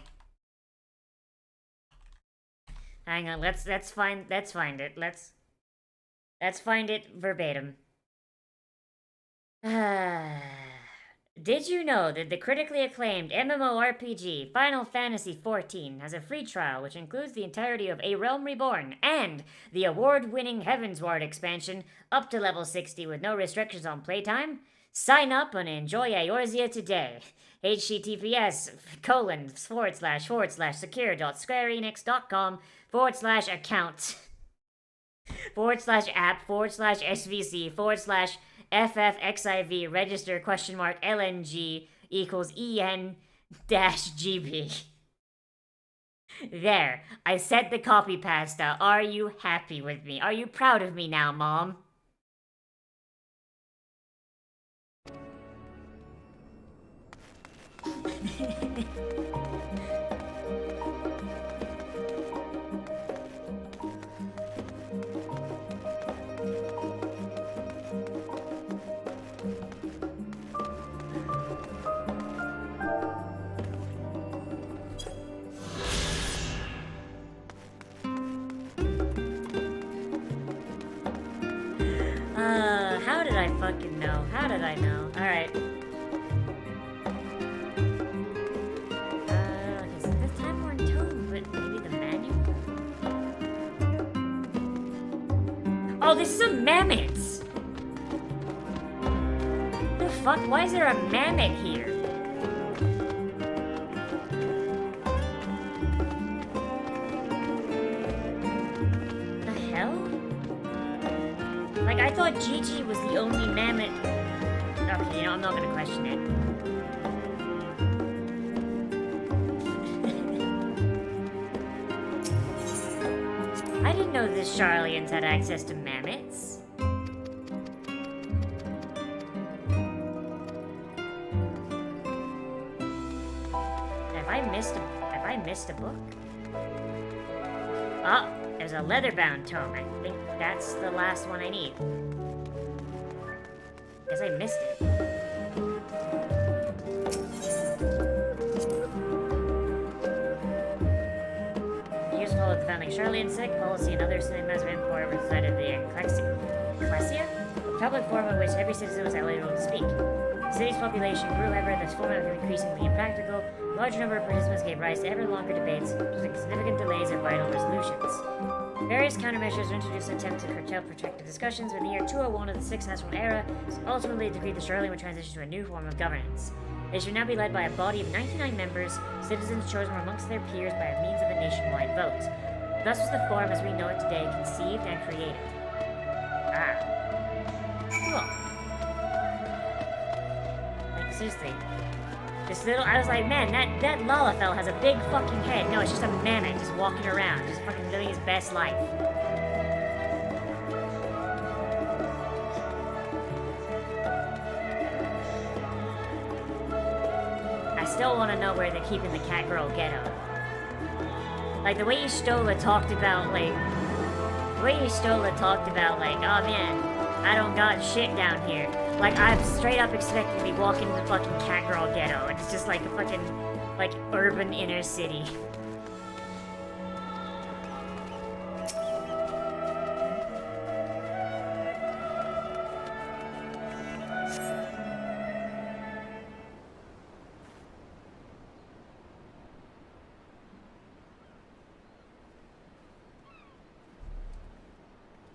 Hang on, let's find it. Let's find it verbatim. Did you know that the critically acclaimed MMORPG Final Fantasy XIV has a free trial which includes the entirety of A Realm Reborn and the award-winning Heavensward expansion up to level 60 with no restrictions on playtime? Sign up and enjoy Eorzea today. https://squareenix.com/account/app/svc/FFXIV register $LNG equals EN-GB. There, I set the copy pasta. Are you happy with me? Are you proud of me now, Mom? How did I fucking know? How did I know? Alright. Okay, so this time we're in tone, but maybe the manual? Oh, this is a mammoth! The fuck? Why is there a mammoth here? The hell? Like, I thought Gigi was the only mammoth. Okay, you know, I'm not gonna question it. I didn't know the Sharlayans had access to mammoths. Have I missed a book? Oh, there's a leather-bound tome. I think that's the last one I need. Guess I missed it. Years followed the founding Sharlayan civic policy and other cinemas of import resided the Ecclesia, a public forum in which every citizen was eligible to speak. The city's population grew, however, this format became increasingly impractical. A large number of participants gave rise to ever longer debates, resulting in significant delays in vital resolutions. Various countermeasures were introduced in an attempt to curtail protracted discussions, but in the year 201 of the Sixth National Era ultimately decreed the Sharlayan would transition to a new form of governance. They should now be led by a body of 99 members, citizens chosen from amongst their peers by a means of a nationwide vote. Thus was the forum as we know it today conceived and created. Ah. Cool. Like, seriously. This little, I was like, man, that Lalafell has a big fucking head. No, it's just a mammoth just walking around, just fucking living his best life. I still want to know where they're keeping the catgirl ghetto. Like, the way Y'shtola talked about, oh man, I don't got shit down here. Like, I'm straight up expecting to be walking to the fucking catgirl ghetto, and it's just like a fucking, like, urban inner city.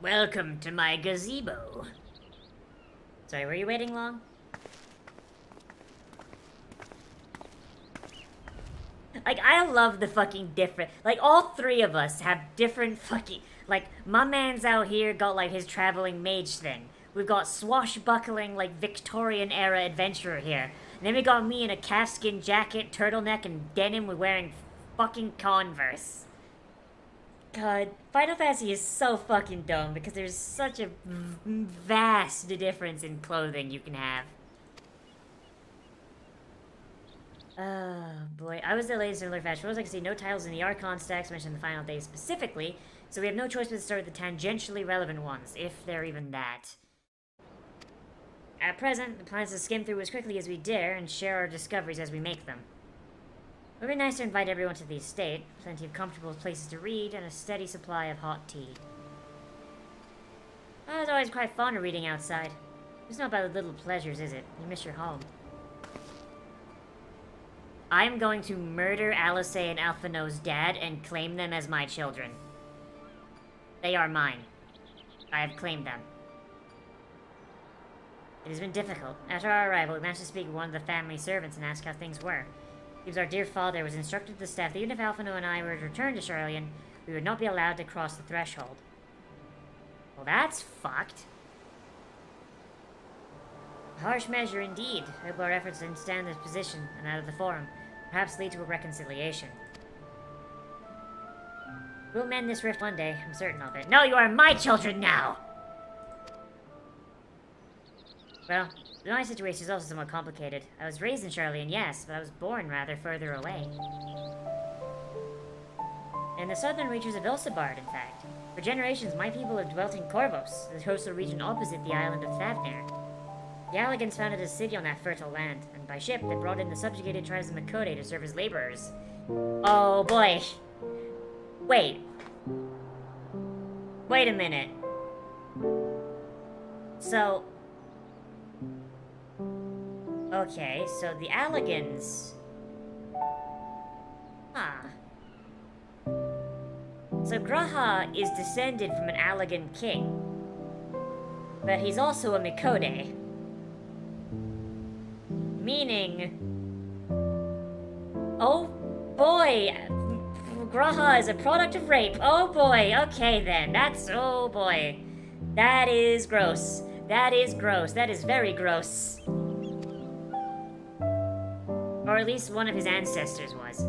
Welcome to my gazebo. Sorry, were you waiting long? Like, I love the fucking different... Like, all three of us have different fucking... Like, my man's out here got, like, his traveling mage thing. We've got swashbuckling, like, Victorian-era adventurer here. And then we got me in a calfskin jacket, turtleneck, and denim with wearing fucking Converse. God, Final Fantasy is so fucking dumb because there's such a vast difference in clothing you can have. Oh boy, I was delayed in similar fashion. I can see no titles in the Archon stacks mentioned in the final days specifically, so we have no choice but to start with the tangentially relevant ones, if they're even that. At present, the plan is to skim through as quickly as we dare and share our discoveries as we make them. It would be nice to invite everyone to the estate, plenty of comfortable places to read, and a steady supply of hot tea. I was always quite fond of reading outside. It's not about the little pleasures, is it? You miss your home. I'm going to murder Alice and Alphino's dad and claim them as my children. They are mine. I have claimed them. It has been difficult. After our arrival, we managed to speak with one of the family servants and ask how things were. He was our dear father, was instructed to the staff that even if Alphino and I were to return to Sharlayan, we would not be allowed to cross the threshold. Well, that's fucked. A harsh measure indeed. I hope our efforts to stand this position and out of the forum perhaps lead to a reconciliation. We'll mend this rift one day, I'm certain of it. No, you are my children now! Well, my situation is also somewhat complicated. I was raised in Sharlayan, yes, but I was born rather further away. In the southern reaches of Ilsabard, in fact. For generations, my people have dwelt in Corvos, the coastal region opposite the island of Thavnair. The Alligans founded a city on that fertile land, and by ship they brought in the subjugated tribes of Makode to serve as laborers. Oh boy. Wait a minute. So... Okay, so the Alligans... Huh. So Graha is descended from an Allagan king. But he's also a Makode. Meaning... Oh boy! Graha is a product of rape. Oh boy, okay then. That's... Oh boy. That is gross. That is gross. That is very gross. Or at least one of his ancestors was.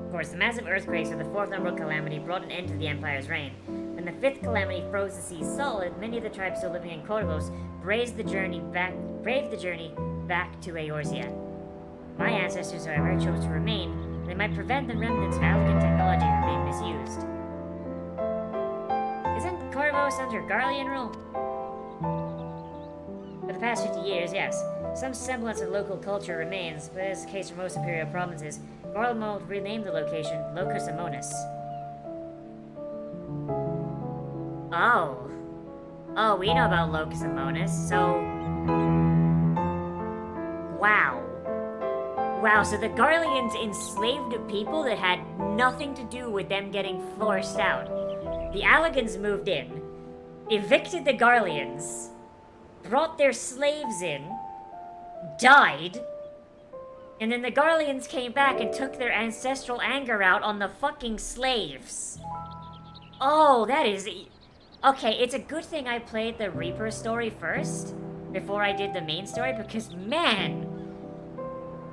Of course, the massive earthquakes of the fourth number calamity brought an end to the Empire's reign. When the fifth calamity froze the seas solid, many of the tribes still living in Corvos braved the journey back to Eorzea. My ancestors, however, chose to remain. They might prevent the remnants of Allagan technology from being misused. Isn't Corvos under Garlean rule? For the past 50 years, yes. Some semblance of local culture remains, but as is the case for most imperial provinces, Garlemald renamed the location Locus Amonis. Oh. Oh, we know about Locus Amonis, so... Wow. Wow, so the Garleans enslaved people that had nothing to do with them getting forced out. The Alligans moved in, evicted the Garleans, brought their slaves in, died, and then the Garleans came back and took their ancestral anger out on the fucking slaves. Oh, that is... Okay, it's a good thing I played the Reaper story first, before I did the main story, because man,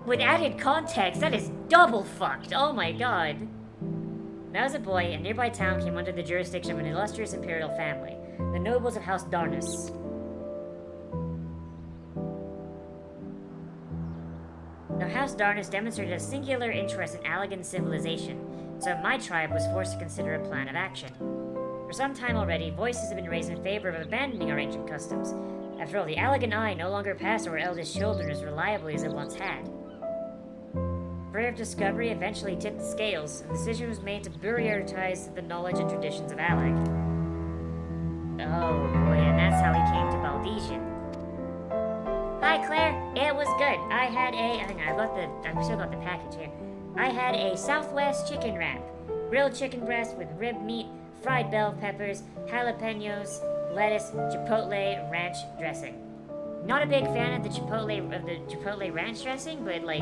with added context, that is double fucked. Oh my god. When I was a boy, a nearby town came under the jurisdiction of an illustrious imperial family, the nobles of House Darnus. Now, House Darnus demonstrated a singular interest in Allagan civilization, so my tribe was forced to consider a plan of action. For some time already, voices have been raised in favor of abandoning our ancient customs. After all, the Allagan Eye no longer pass our eldest children as reliably as it once had. Brave discovery eventually tipped the scales, and the decision was made to prioritize the knowledge and traditions of Allag. Oh boy, and that's how he came to Baldesian. Hi Claire, it was good. I had a, I've still got the package here. I had a Southwest chicken wrap. Grilled chicken breast with rib meat, fried bell peppers, jalapenos, lettuce, chipotle ranch dressing. Not a big fan of the chipotle ranch dressing, but like,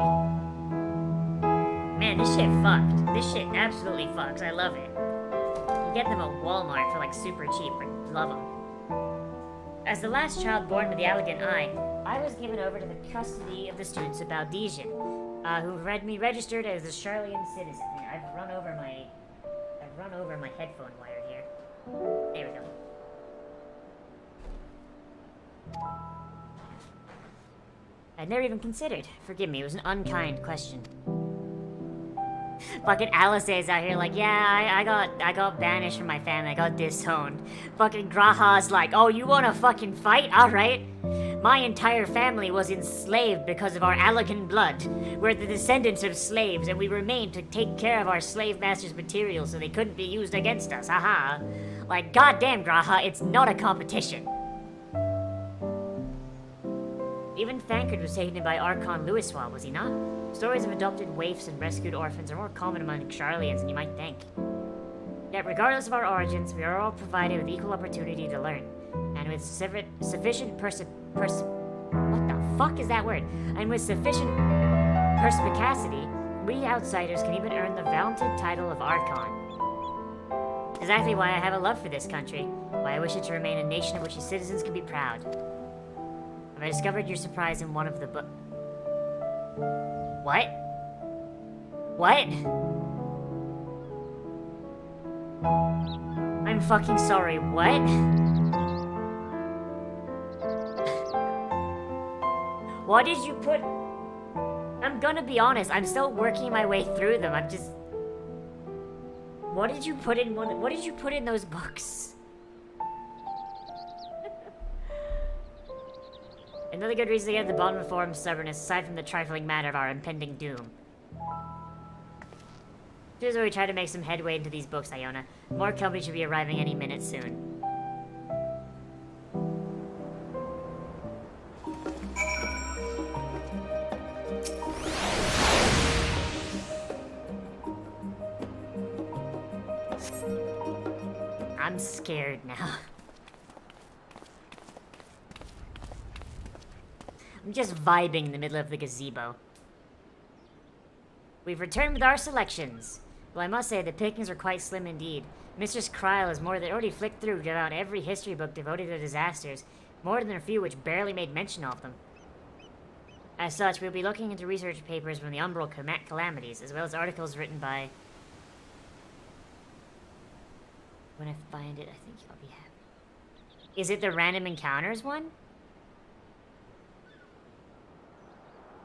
man, Man, this shit fucked. This shit absolutely fucks. I love it. You get them at Walmart for like super cheap. I love them. As the last child born with the elegant eye, I was given over to the custody of the students of Baldesian, who read me registered as a Sharlayan citizen. Here, I've run over my headphone wire here. There we go. I'd never even considered. Forgive me, it was an unkind question. Fucking Alice is out here like, yeah, I got banished from my family, I got disowned. Fucking Graha's like, oh, you wanna fucking fight? Alright. My entire family was enslaved because of our Allegan blood. We're the descendants of slaves, and we remain to take care of our slave masters' materials so they couldn't be used against us. Haha. Like, goddamn, Graha, it's not a competition. Even Thancred was taken in by Archon Louiswa, was he not? Stories of adopted waifs and rescued orphans are more common among Sharlayans than you might think. Yet regardless of our origins, we are all provided with equal opportunity to learn. And with sufficient what the fuck is that word? And with sufficient perspicacity, we outsiders can even earn the vaunted title of Archon. Exactly why I have a love for this country, why I wish it to remain a nation of which its citizens can be proud. Have I discovered your surprise in one of the What? What? I'm fucking sorry, what? What did you put? I'm gonna be honest, I'm still working my way through them. I'm just... What did you put in what did you put in those books? Another good reason to get at the bottom of Forum's stubbornness, aside from the trifling matter of our impending doom. Here's where we try to make some headway into these books, Iona. More company should be arriving any minute soon. I'm scared now. I'm just vibing in the middle of the gazebo. We've returned with our selections. Well, I must say the pickings are quite slim indeed. Mistress Kryl has already flicked through around every history book devoted to disasters, more than a few which barely made mention of them. As such, we'll be looking into research papers from the Umbral calamities, as well as articles written by... When I find it, I think I'll be happy. Is it the Random Encounters one?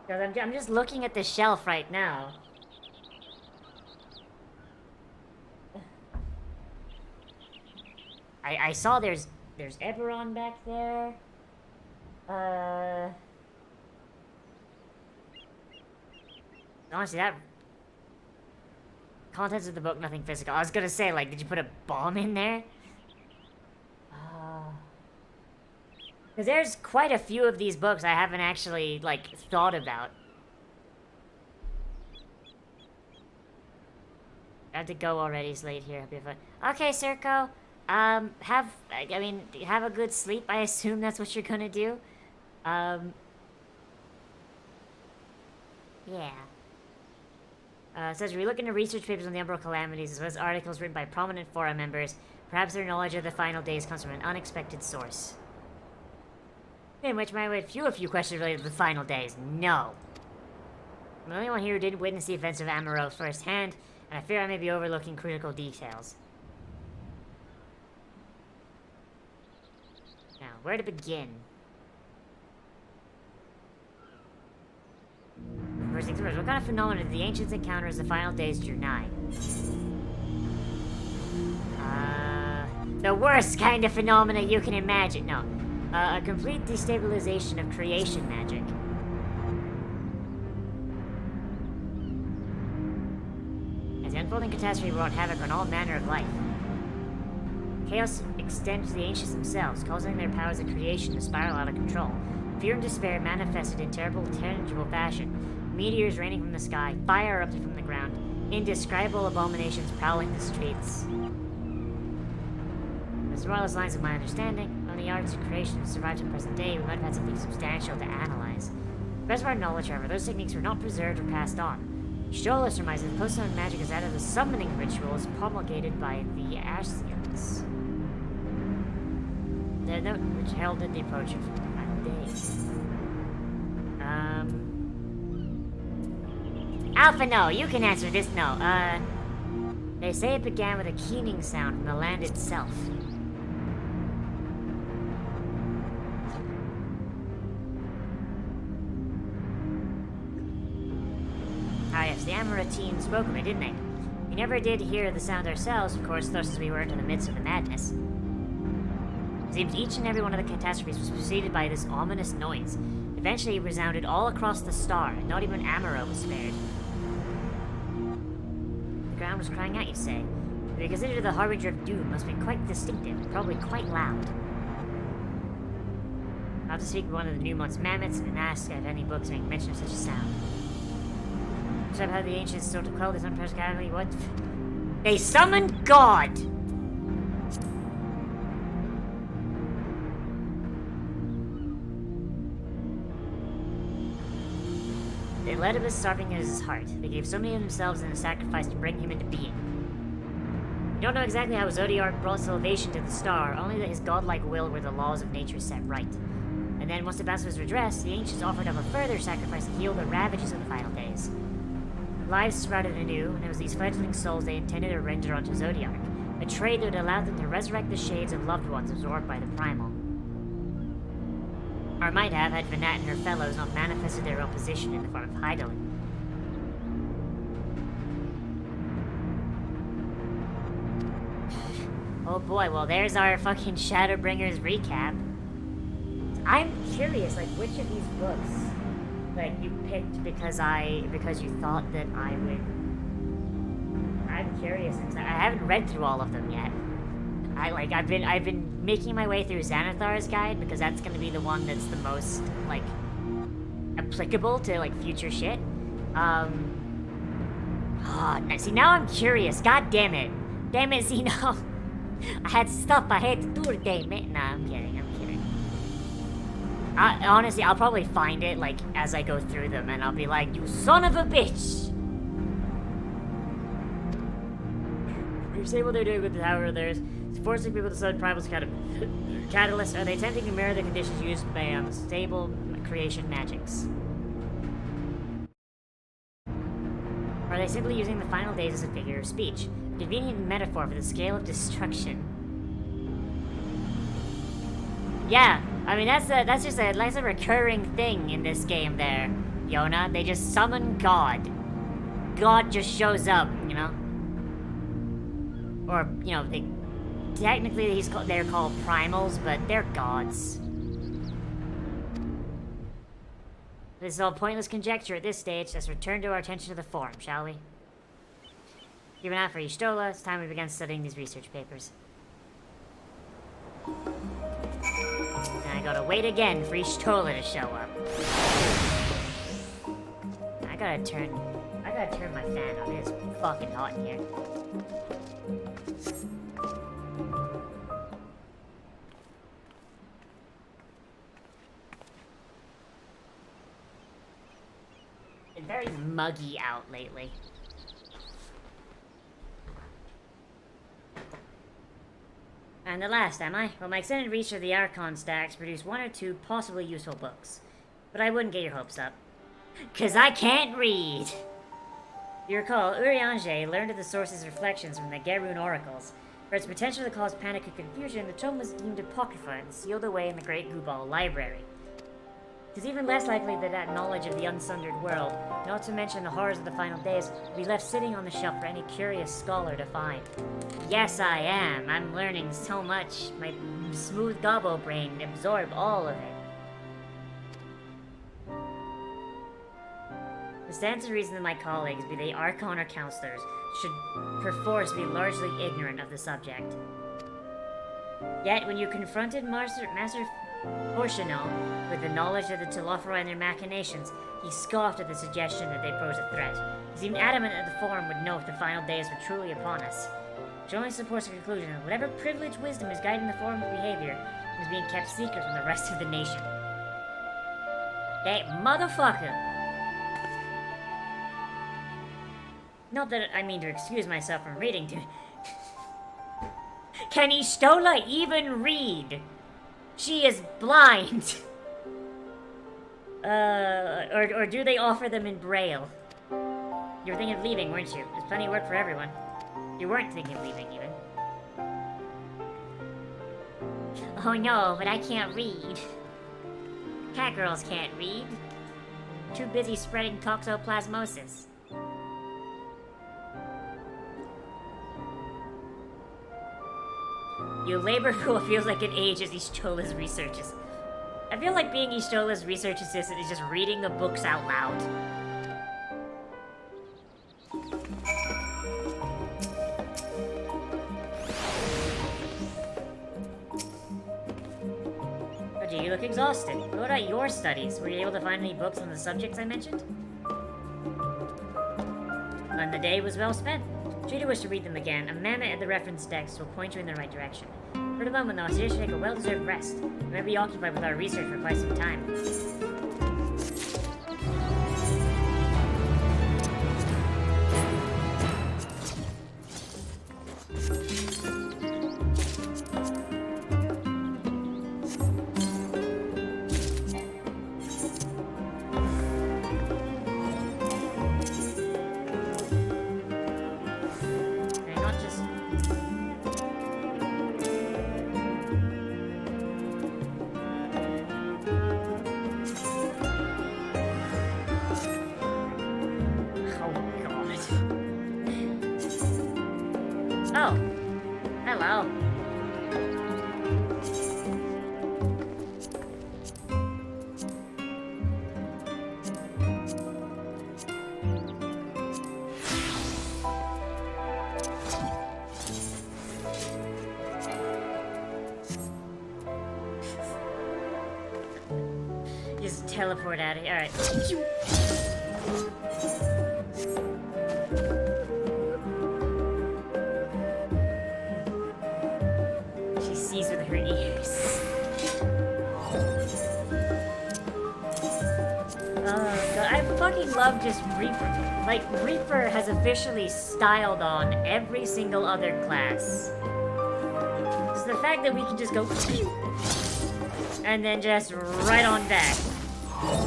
Because I'm just looking at the shelf right now. I saw there's Eberron back there. Honestly, that... Contents of the book, nothing physical. I was gonna say, like, did you put a bomb in there? Because there's quite a few of these books I haven't actually, like, thought about. I have to go already, it's late here. Okay, Circo. Have a good sleep. I assume that's what you're gonna do. Yeah. Says we look into research papers on the Umbral calamities, as well as articles written by prominent forum members. Perhaps their knowledge of the final days comes from an unexpected source. In which might have a few questions related to the final days. No. I'm the only one here who didn't witness the events of Amaro firsthand, and I fear I may be overlooking critical details. Now, where to begin? First things first, what kind of phenomena did the ancients encounter as the final days drew nigh? The worst kind of phenomena you can imagine. No. A complete destabilization of creation magic. As the unfolding catastrophe wrought havoc on all manner of life. Chaos extended to the ancients themselves, causing their powers of creation to spiral out of control. Fear and despair manifested in terrible, tangible fashion. Meteors raining from the sky, fire erupted from the ground, indescribable abominations prowling the streets. As well as lines of my understanding, on the arts of creation have survived to the present day, we might have had something substantial to analyze. The rest of our knowledge, however, those techniques were not preserved or passed on. Sharlayan surmises that post-summon magic is out of the summoning rituals promulgated by the Ascians. The note which heralded the approach of final days. Alpha, no, you can answer this. No, they say it began with a keening sound from the land itself. Ah, yes, the Amaratine spoke of it, didn't they? We never did hear the sound ourselves, of course, thrust as we were into the midst of the madness. It seems each and every one of the catastrophes was preceded by this ominous noise. Eventually, it resounded all across the star, and not even Amara was spared. The ground was crying out, you say? To be considered the harbinger of doom must be quite distinctive, and probably quite loud. I'll have to speak with one of the Newmont's mammoths and ask if any books make mention of such a sound. Describe how the ancients sought to quell this unpressed calamity. What? They summoned God! They led him as starving as his heart. They gave so many of themselves in a sacrifice to bring him into being. We don't know exactly how Zodiark brought salvation to the star, only that his godlike will were the laws of nature set right. And then, once the battle was redressed, the ancients offered up a further sacrifice to heal the ravages of the final days. Lives sprouted anew, and it was these fledgling souls they intended to render onto Zodiark, a trade that would allow them to resurrect the shades of loved ones absorbed by the primal. Or might have, had Vanat and her fellows not manifested their opposition in the form of Hydaelyn. Oh boy, well there's our fucking Shadowbringers recap. I'm curious, like, which of these books, like, you picked because you thought that I would... I'm curious, I haven't read through all of them yet. I've been making my way through Xanathar's guide because that's gonna be the one that's the most, like, applicable to, like, future shit. See, now I'm curious, god damn it. Damn it, see, no. I had stuff I had to do today, man. Nah, I'm kidding. Honestly, I'll probably find it, like, as I go through them, and I'll be like, you son of a bitch! You say what they're doing with the tower of theirs. It's forcing people to study Primal's catalyst. Are they attempting to mirror the conditions used by stable creation magics? Or are they simply using the final days as a figure of speech? A convenient metaphor for the scale of destruction. Yeah, I mean that's just a recurring thing in this game there, Yona. They just summon God. God just shows up, you know? Or, you know, technically they're called primals, but they're gods. This is all pointless conjecture at this stage. Let's return to our attention to the Forum, shall we? Given out for Y'shtola, it's time we began studying these research papers. And I gotta wait again for Y'shtola to show up. I gotta turn my fan on. It's fucking hot in here. Been very muggy out lately. And the last, am I? Well, my extended reach of the Archon stacks produced one or two possibly useful books. But I wouldn't get your hopes up. 'Cause I can't read! You recall, Urianger learned of the source's reflections from the Gerun oracles. For its potential to cause panic and confusion, the tome was deemed apocrypha and sealed away in the Great Gubal Library. It is even less likely that knowledge of the unsundered world, not to mention the horrors of the final days, will be left sitting on the shelf for any curious scholar to find. Yes, I am. I'm learning so much. My smooth gobbo brain absorbed all of it. It stands to reason that my colleagues, be they Archon or counselors, should perforce be largely ignorant of the subject. Yet, when you confronted Master Fortuno with the knowledge of the Telophora and their machinations, he scoffed at the suggestion that they pose a threat. He seemed adamant that the Forum would know if the final days were truly upon us. Which only supports the conclusion that whatever privileged wisdom is guiding the Forum's behavior is being kept secret from the rest of the nation. That motherfucker! Not that I mean to excuse myself from reading to... Can Y'shtola even read? She is blind. Or do they offer them in Braille? You were thinking of leaving, weren't you? There's plenty of work for everyone. You weren't thinking of leaving, even. Oh no, but I can't read. Catgirls can't read. Too busy spreading toxoplasmosis. You labor for what feels like an age as Y'shtola's researches. I feel like being Y'shtola's research assistant is just reading the books out loud. You look exhausted. What about your studies? Were you able to find any books on the subjects I mentioned? And the day was well spent. Should you wish to read them again, a mammoth at the reference text will point you in the right direction. For the moment, though, I suggest you take a well-deserved rest. We may be occupied with our research for quite some time. Oh, hello. Just teleport out of here. Alright. With her ears. Oh god, I fucking love just Reaper. Like, Reaper has officially styled on every single other class. So the fact that we can just go and then just right on back.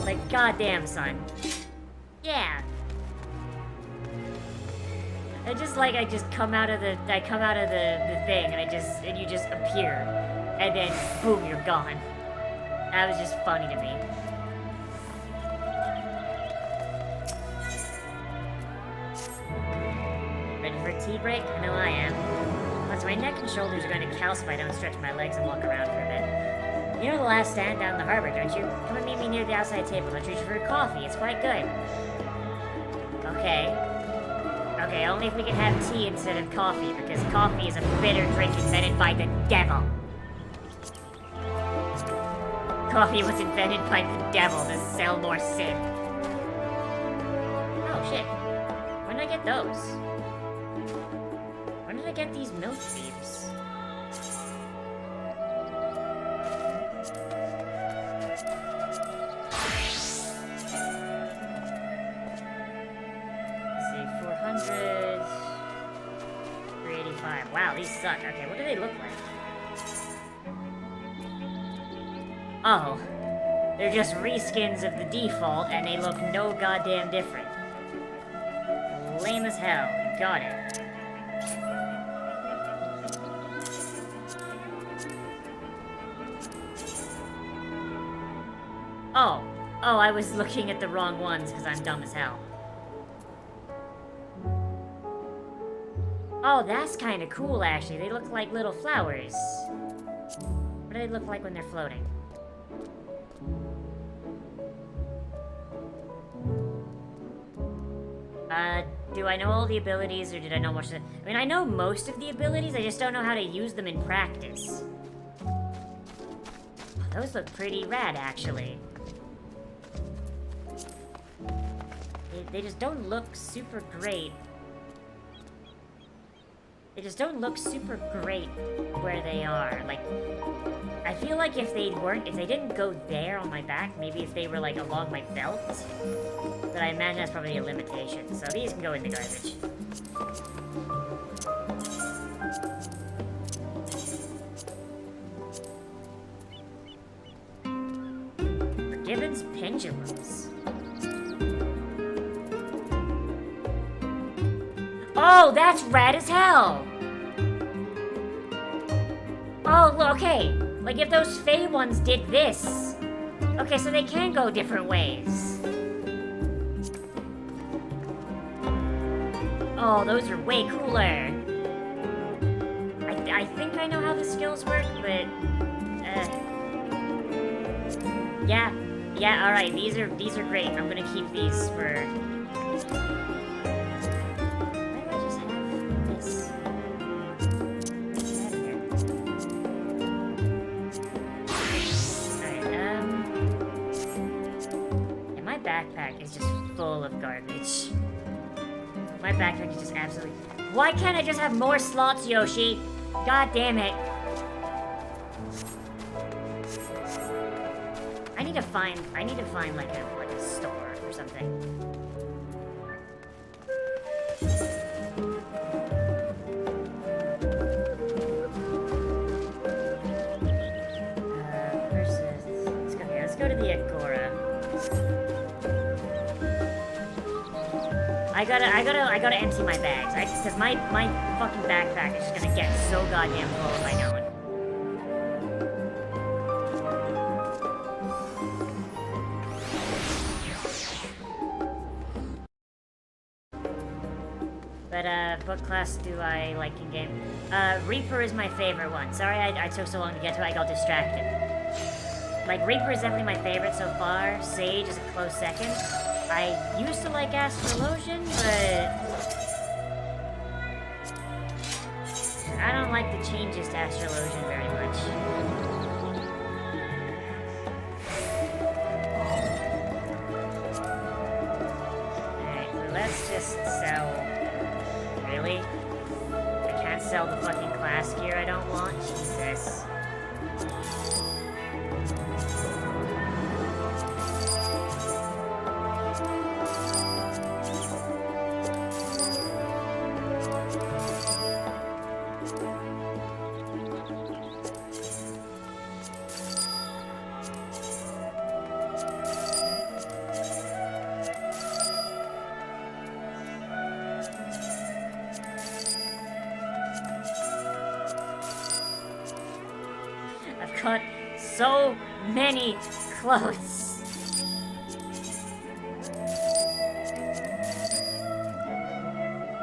Like, goddamn, son. Yeah. I just come out of the thing and you just appear. And then boom, you're gone. That was just funny to me. Ready for a tea break? I know I am. Plus my neck and shoulders are going to calcify if I don't stretch my legs and walk around for a bit. You know the last stand down the harbor, don't you? Come and meet me near the outside table. I'll treat you for a coffee. It's quite good. Okay. Okay, only if we can have tea instead of coffee, because coffee is a bitter drink invented by the devil. Coffee was invented by the devil to sell more sin. Oh, shit. When did I get those? When did I get these milk beads? Wow, these suck. Okay, what do they look like? Oh. They're just reskins of the default, and they look no goddamn different. Lame as hell. Got it. Oh. Oh, I was looking at the wrong ones, because I'm dumb as hell. Oh, that's kind of cool, actually. They look like little flowers. What do they look like when they're floating? Do I know all the abilities, or did I know most of the... I mean, I know most of the abilities, I just don't know how to use them in practice. Oh, those look pretty rad, actually. They just don't look super great. They just don't look super great where they are. Like, I feel like if they didn't go there on my back, maybe if they were like along my belt, but I imagine that's probably a limitation. So these can go in the garbage. Forgiven's pendulums. Oh, that's rad as hell! Oh, okay. Like if those Fey ones did this. Okay, so they can go different ways. Oh, those are way cooler. I think I know how the skills work, but yeah, all right. These are great. I'm gonna keep these for. Why do I just have this? Alright, and my backpack is just full of garbage. My backpack is just absolutely. Why can't I just have more slots, Yoshi? God damn it. I need to find like a store or something. Let's go to the Agora. I gotta empty my bags. Because my fucking backpack is just gonna get so goddamn full if I don't. But, what class do I like in game? Reaper is my favorite one. Sorry I took so long to get to it, I got distracted. Like, Reaper is definitely my favorite so far. Sage is a close second. I used to like Astrologian, but I don't like the changes to Astrologian very much. Alright, so let's just sell. Really? I can't sell the fucking class gear I don't want? Jesus. Got so many clothes.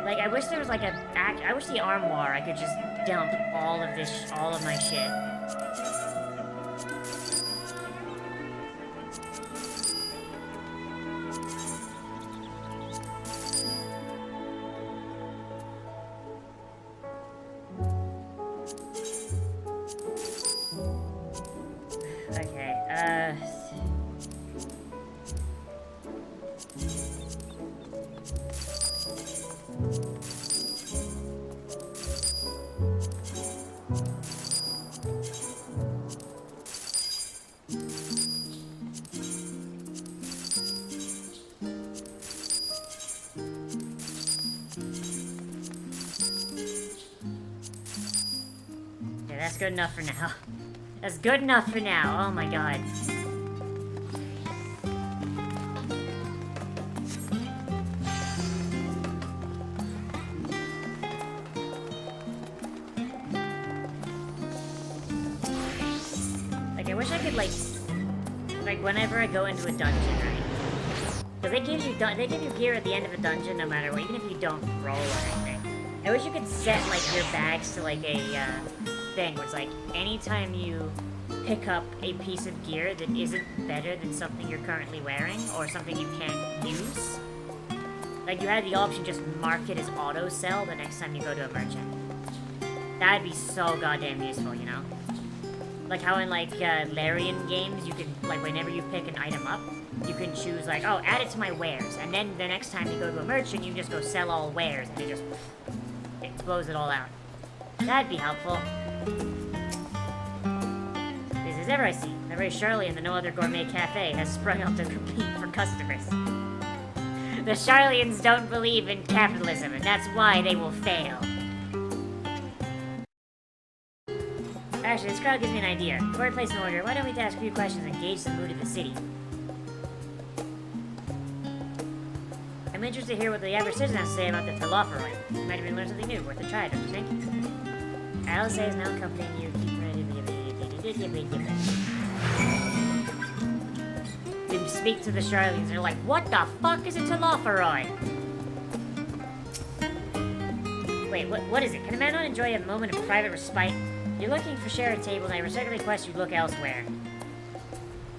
Like, I wish there was like I wish the armoire I could just dump all of my shit. That's good enough for now. That's good enough for now. Oh my god. Like, I wish I could, like whenever I go into a dungeon, right? Because they give you gear at the end of a dungeon no matter what, even if you don't roll or anything. I wish you could set, like, your bags to, like, a, thing where it's like, anytime you pick up a piece of gear that isn't better than something you're currently wearing, or something you can't use, like, you had the option just mark it as auto-sell the next time you go to a merchant. That'd be so goddamn useful, you know? Like how in, like, Larian games, you can, like, whenever you pick an item up, you can choose, like, oh, add it to my wares, and then the next time you go to a merchant, you just go sell all wares, and it just blows it all out. That'd be helpful. This is ever I see. Every Sharlayan and no other gourmet cafe has sprung up to compete for customers. The Sharlayans don't believe in capitalism, and that's why they will fail. Actually, this crowd gives me an idea. Before I place an order, why don't we ask a few questions and gauge the mood of the city? I'm interested to hear what the average citizen has to say about the Telophoroi. You might even learn something new, worth a try, don't you think? Alice is now accompanying you. They speak to the Sharlayans and they're like, what the fuck is a Telophoroi? Wait, what is it? Can a man not enjoy a moment of private respite? You're looking for share a table and I respectfully request you look elsewhere.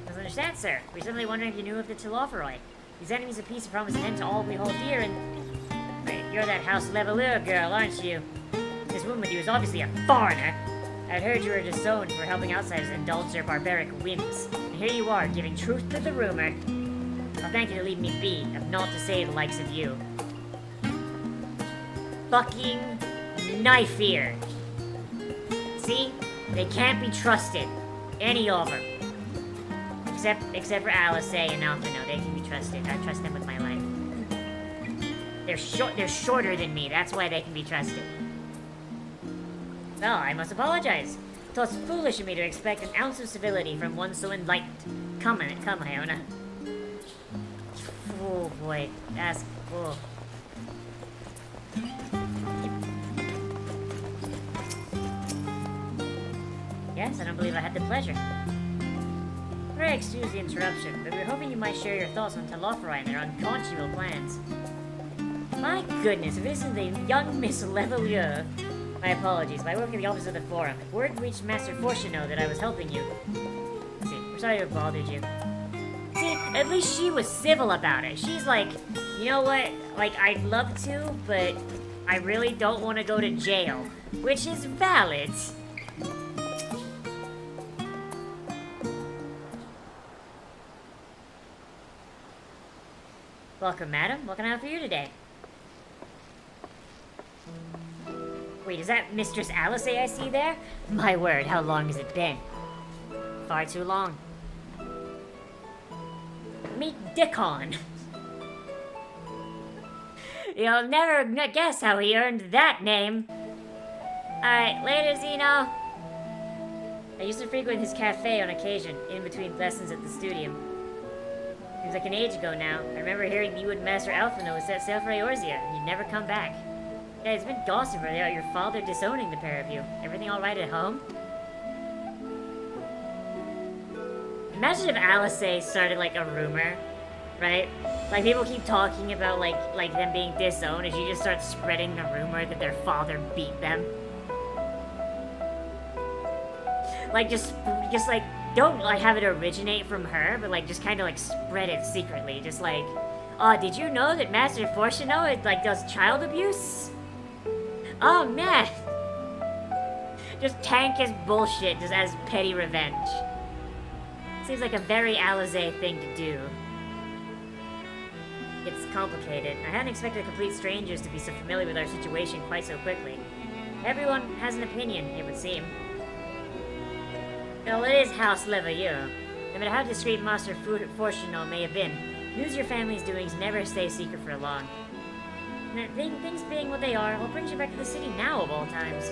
Doesn't understand, sir. We're simply wondering if you knew of the Telophoroi. These enemies of peace promise an end to all we hold dear and... Wait, you're that House Levelure girl, aren't you? This woman with you is obviously a foreigner. I'd heard you were disowned for helping outsiders indulge their barbaric whims. And here you are, giving truth to the rumor. I'll thank you to leave me be, if not to say the likes of you. Fucking knife ear. See? They can't be trusted. Any of them. Except for Alice and Alpha, no, they can be trusted. I trust them with my life. They're shorter than me, that's why they can be trusted. Well, I must apologize. 'Twas foolish of me to expect an ounce of civility from one so enlightened. Come, Iona. Oh boy, that's cool. Yes, I don't believe I had the pleasure. Pray excuse the interruption, but we were hoping you might share your thoughts on Telophoroi and their unconscionable plans. My goodness, if it isn't the young Miss Levelure. My apologies, but I work at the office of the Forum. If word reached Master Fortuno that I was helping you... Let's see, we're sorry to have bothered you. See, at least she was civil about it. She's like, you know what? Like, I'd love to, but I really don't want to go to jail. Which is valid. Welcome, madam. What can I help for you today? Wait, is that Mistress Alice I see there? My word, how long has it been? Far too long. Meet Dickon. You'll never guess how he earned that name. Alright, later, Zeno. I used to frequent his cafe on occasion, in between lessons at the studium. Seems like an age ago now. I remember hearing you and Master Alphino set sail for Eorzea, and you'd never come back. Yeah, it's been gossip about your father disowning the pair of you. Everything alright at home? Imagine if Alice started like a rumor, right? Like people keep talking about like them being disowned, and she just starts spreading the rumor that their father beat them. Like just like don't like have it originate from her, but like just kind of like spread it secretly. Just like, oh, did you know that Master Fortuno like does child abuse? Oh man! Just tank his bullshit just as petty revenge. Seems like a very Alize thing to do. It's complicated. I hadn't expected complete strangers to be so familiar with our situation quite so quickly. Everyone has an opinion, it would seem. Well, it is House Levelure. No matter how discreet Master Fortuno may have been, news of your family's doings never stay secret for long. Things being what they are, what brings you back to the city now of all times?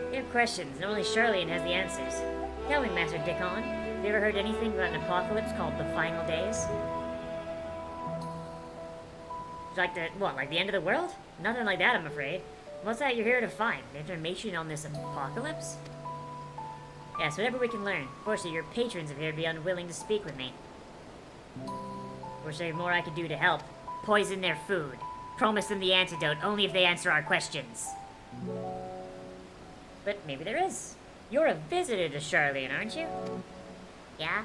You have questions, and only Sharlayan has the answers. Tell me, Master Dickon, have you ever heard anything about an apocalypse called the Final Days? Like the end of the world? Nothing like that, I'm afraid. What's that you're here to find? Information on this apocalypse? Yes, whatever we can learn. Fortunately, your patrons appear to be unwilling to speak with me. Wish there were more I could do to help. Poison their food. Promise them the antidote only if they answer our questions. But maybe there is. You're a visitor to Sharlayan, aren't you? Yeah?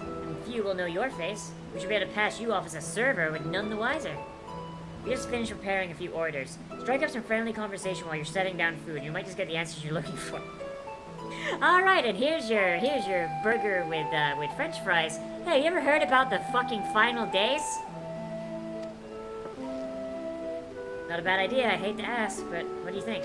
And few will know your face. We should be able to pass you off as a server with none the wiser. We just finished preparing a few orders. Strike up some friendly conversation while you're setting down food. You might just get the answers you're looking for. Alright, and here's your burger with French fries. Hey, you ever heard about the fucking Final Days? Not a bad idea, I hate to ask, but what do you think?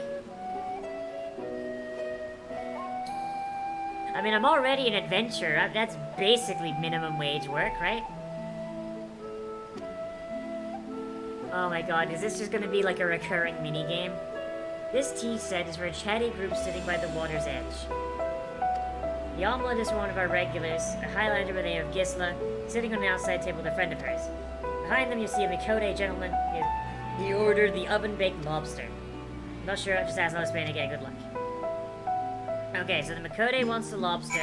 I mean, I'm already an adventurer. That's basically minimum wage work, right? Oh my god, is this just gonna be like a recurring minigame? This tea set is for a chatty group sitting by the water's edge. The omelet is for one of our regulars, a Highlander by the name of Gisla, sitting on the outside table with a friend of hers. Behind them you see a Mikode gentleman. He ordered the oven-baked lobster. Not sure, just ask Spain again, good luck. Okay, so the Mikode wants the lobster.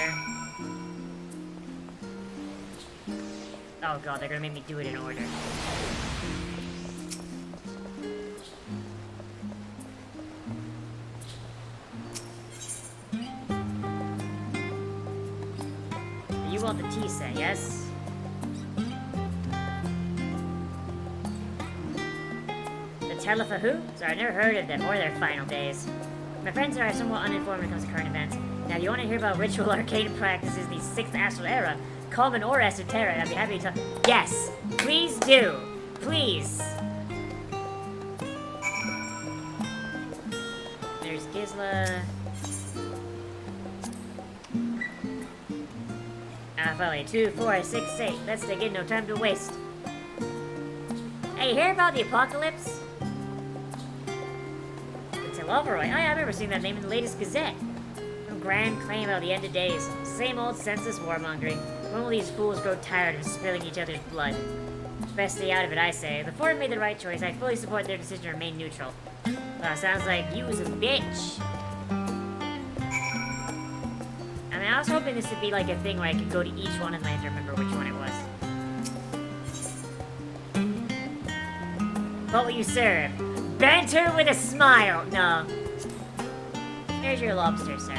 Oh god, they're gonna make me do it in order. You want the tea set, yes? The Telefa who? Sorry, I've never heard of them or their final days. My friends are somewhat uninformed when it comes to current events. Now, if you want to hear about ritual arcane practices in the 6th Astral Era, common or esoteric, I'd be happy to tell. Yes! Please do! Please! There's Gisla. Alpha 2, 4, 6, 8. Let's dig in, no time to waste. Hey, you hear about the apocalypse? Loveroy. I remember seeing that name in the latest Gazette. Some grand claim about the end of days. Same old senseless warmongering. When will these fools grow tired of spilling each other's blood? Best stay out of it, I say. The Forum made the right choice. I fully support their decision to remain neutral. Sounds like you was a bitch. I mean, I was hoping this would be like a thing where I could go to each one and I have to remember which one it was. What will you serve? Banter with a smile! No. Here's your lobster, sir.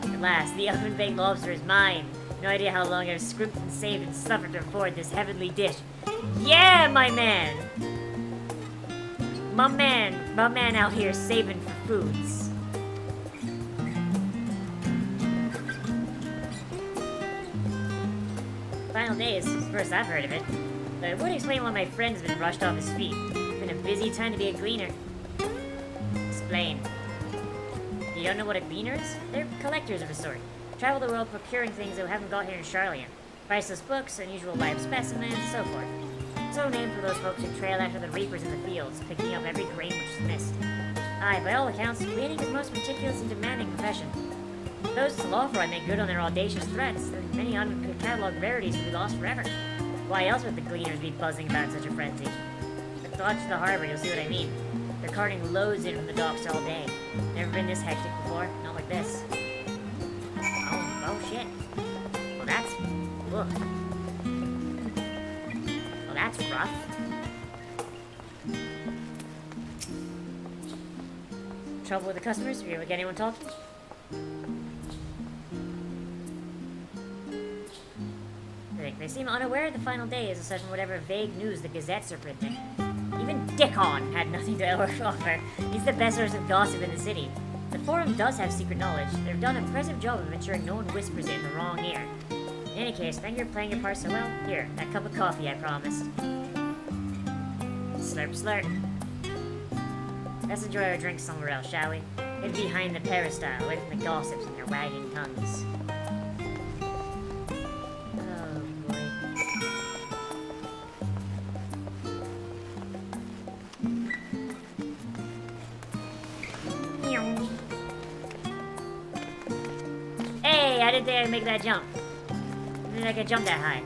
At last, the oven-baked lobster is mine. No idea how long I've scrimped and saved and suffered to afford this heavenly dish. Yeah, my man! My man out here saving for foods. Final days, first I've heard of it. But it would explain why my friend's been rushed off his feet. A busy time to be a gleaner. Explain. You don't know what a gleaner is? They're collectors of a sort. Travel the world procuring things that we haven't got here in Sharlayan. Priceless books, unusual live specimens, so forth. So named for those folks who trail after the reapers in the fields, picking up every grain which is missed. Aye, by all accounts, gleaning is the most meticulous and demanding profession. Those to Lofroy make good on their audacious threats, and many uncatalogued rarities will be lost forever. Why else would the gleaners be buzzing about such a frenzy? Dodge to the harbor, you'll see what I mean. They're carting loads in from the docks all day. Never been this hectic before, not like this. Oh shit. Well, that's... Ugh. Well, that's rough. Trouble with the customers? Have you ever get anyone talking? They seem unaware of the final days, aside from whatever vague news the gazettes are printing. Even Dickon had nothing to offer. He's the best source of gossip in the city. The Forum does have secret knowledge. They've done an impressive job of ensuring no one whispers it in the wrong ear. In any case, thank you for playing your part so well. Here, that cup of coffee I promised. Slurp, slurp. Let's enjoy our drinks somewhere else, shall we? Get behind the peristyle, away from the gossips and their wagging tongues. I didn't think I could make that jump. I didn't think I could jump that high.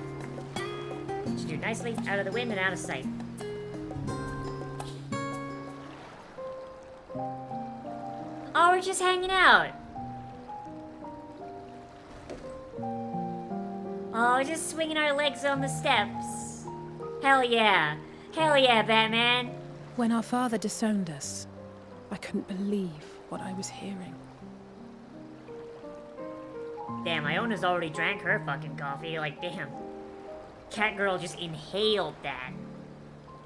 Just do nicely, out of the wind and out of sight. Oh, we're just hanging out. Oh, just swinging our legs on the steps. Hell yeah. Hell yeah, Batman. When our father disowned us, I couldn't believe what I was hearing. Damn, Iona's already drank her fucking coffee. Like, damn. Catgirl just inhaled that.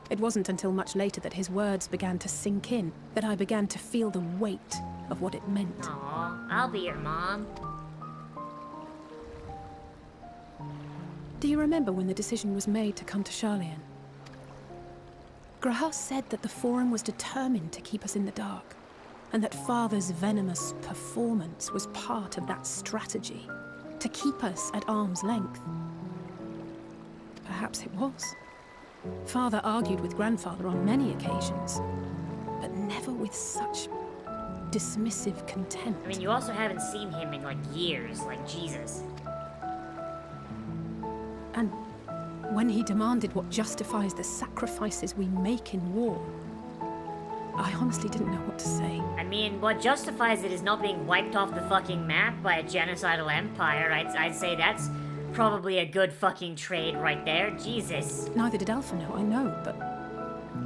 It wasn't until much later that his words began to sink in, that I began to feel the weight of what it meant. Aw, I'll be your mom. Do you remember when the decision was made to come to Sharlayan? Graham said that the Forum was determined to keep us in the dark. and that Father's venomous performance was part of that strategy, to keep us at arm's length. Perhaps it was. Father argued with Grandfather on many occasions, but never with such dismissive contempt. I mean, you also haven't seen him in, like, years, like Jesus. And when he demanded what justifies the sacrifices we make in war, I honestly didn't know what to say. I mean, what justifies it is not being wiped off the fucking map by a genocidal empire. I'd say that's probably a good fucking trade right there. Jesus. Neither did Alpha know, I know, but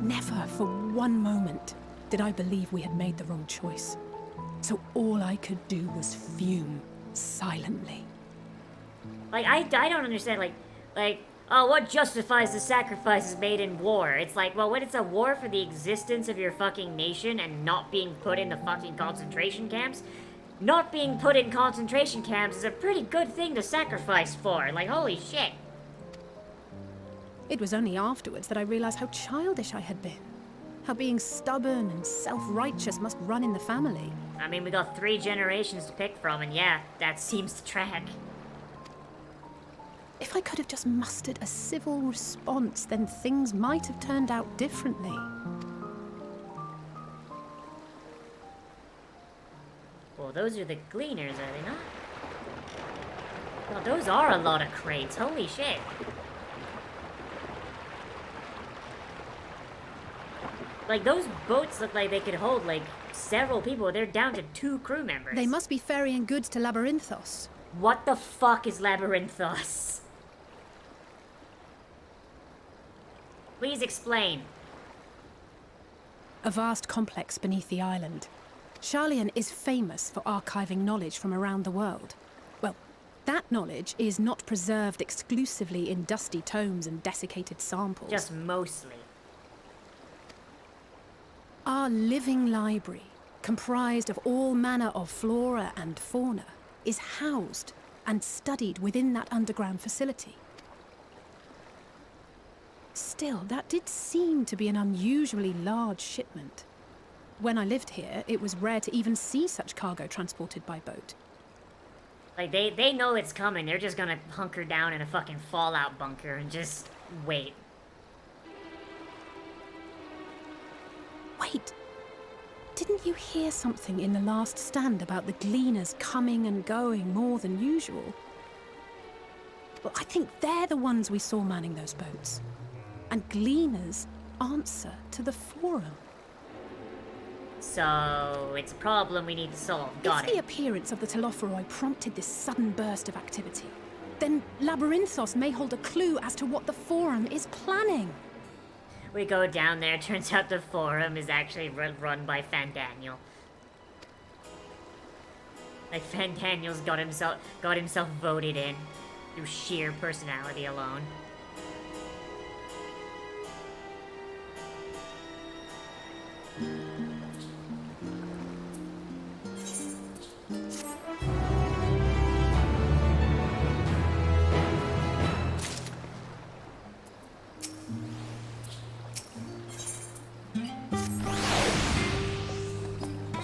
never for one moment did I believe we had made the wrong choice. So all I could do was fume silently. Like, I don't understand, like, oh, what justifies the sacrifices made in war? It's like, well, when it's a war for the existence of your fucking nation and not being put in the fucking concentration camps, not being put in concentration camps is a pretty good thing to sacrifice for. Like, holy shit. It was only afterwards that I realized how childish I had been. How being stubborn and self-righteous must run in the family. I mean, we got 3 generations to pick from, and yeah, that seems to track. If I could have just mustered a civil response, then things might have turned out differently. Well, those are the gleaners, are they not? Well, those are a lot of crates. Holy shit. Like, those boats look like they could hold, like, several people. They're down to 2 crew members. They must be ferrying goods to Labyrinthos. What the fuck is Labyrinthos? Please explain. A vast complex beneath the island. Sharlayan is famous for archiving knowledge from around the world. Well, that knowledge is not preserved exclusively in dusty tomes and desiccated samples. Just mostly. Our living library, comprised of all manner of flora and fauna, is housed and studied within that underground facility. Still, that did seem to be an unusually large shipment. When I lived here, it was rare to even see such cargo transported by boat. Like, they know it's coming. They're just gonna hunker down in a fucking fallout bunker and just wait. Wait! Didn't you hear something in the last stand about the gleaners coming and going more than usual? Well, I think they're the ones we saw manning those boats. And gleaners answer to the forum. So, it's a problem we need to solve. Got If the appearance of the Telophoroi prompted this sudden burst of activity, then Labyrinthos may hold a clue as to what the forum is planning. We go down there, turns out the forum is actually run by Fandaniel. Like, Fandaniel's got himself voted in through sheer personality alone.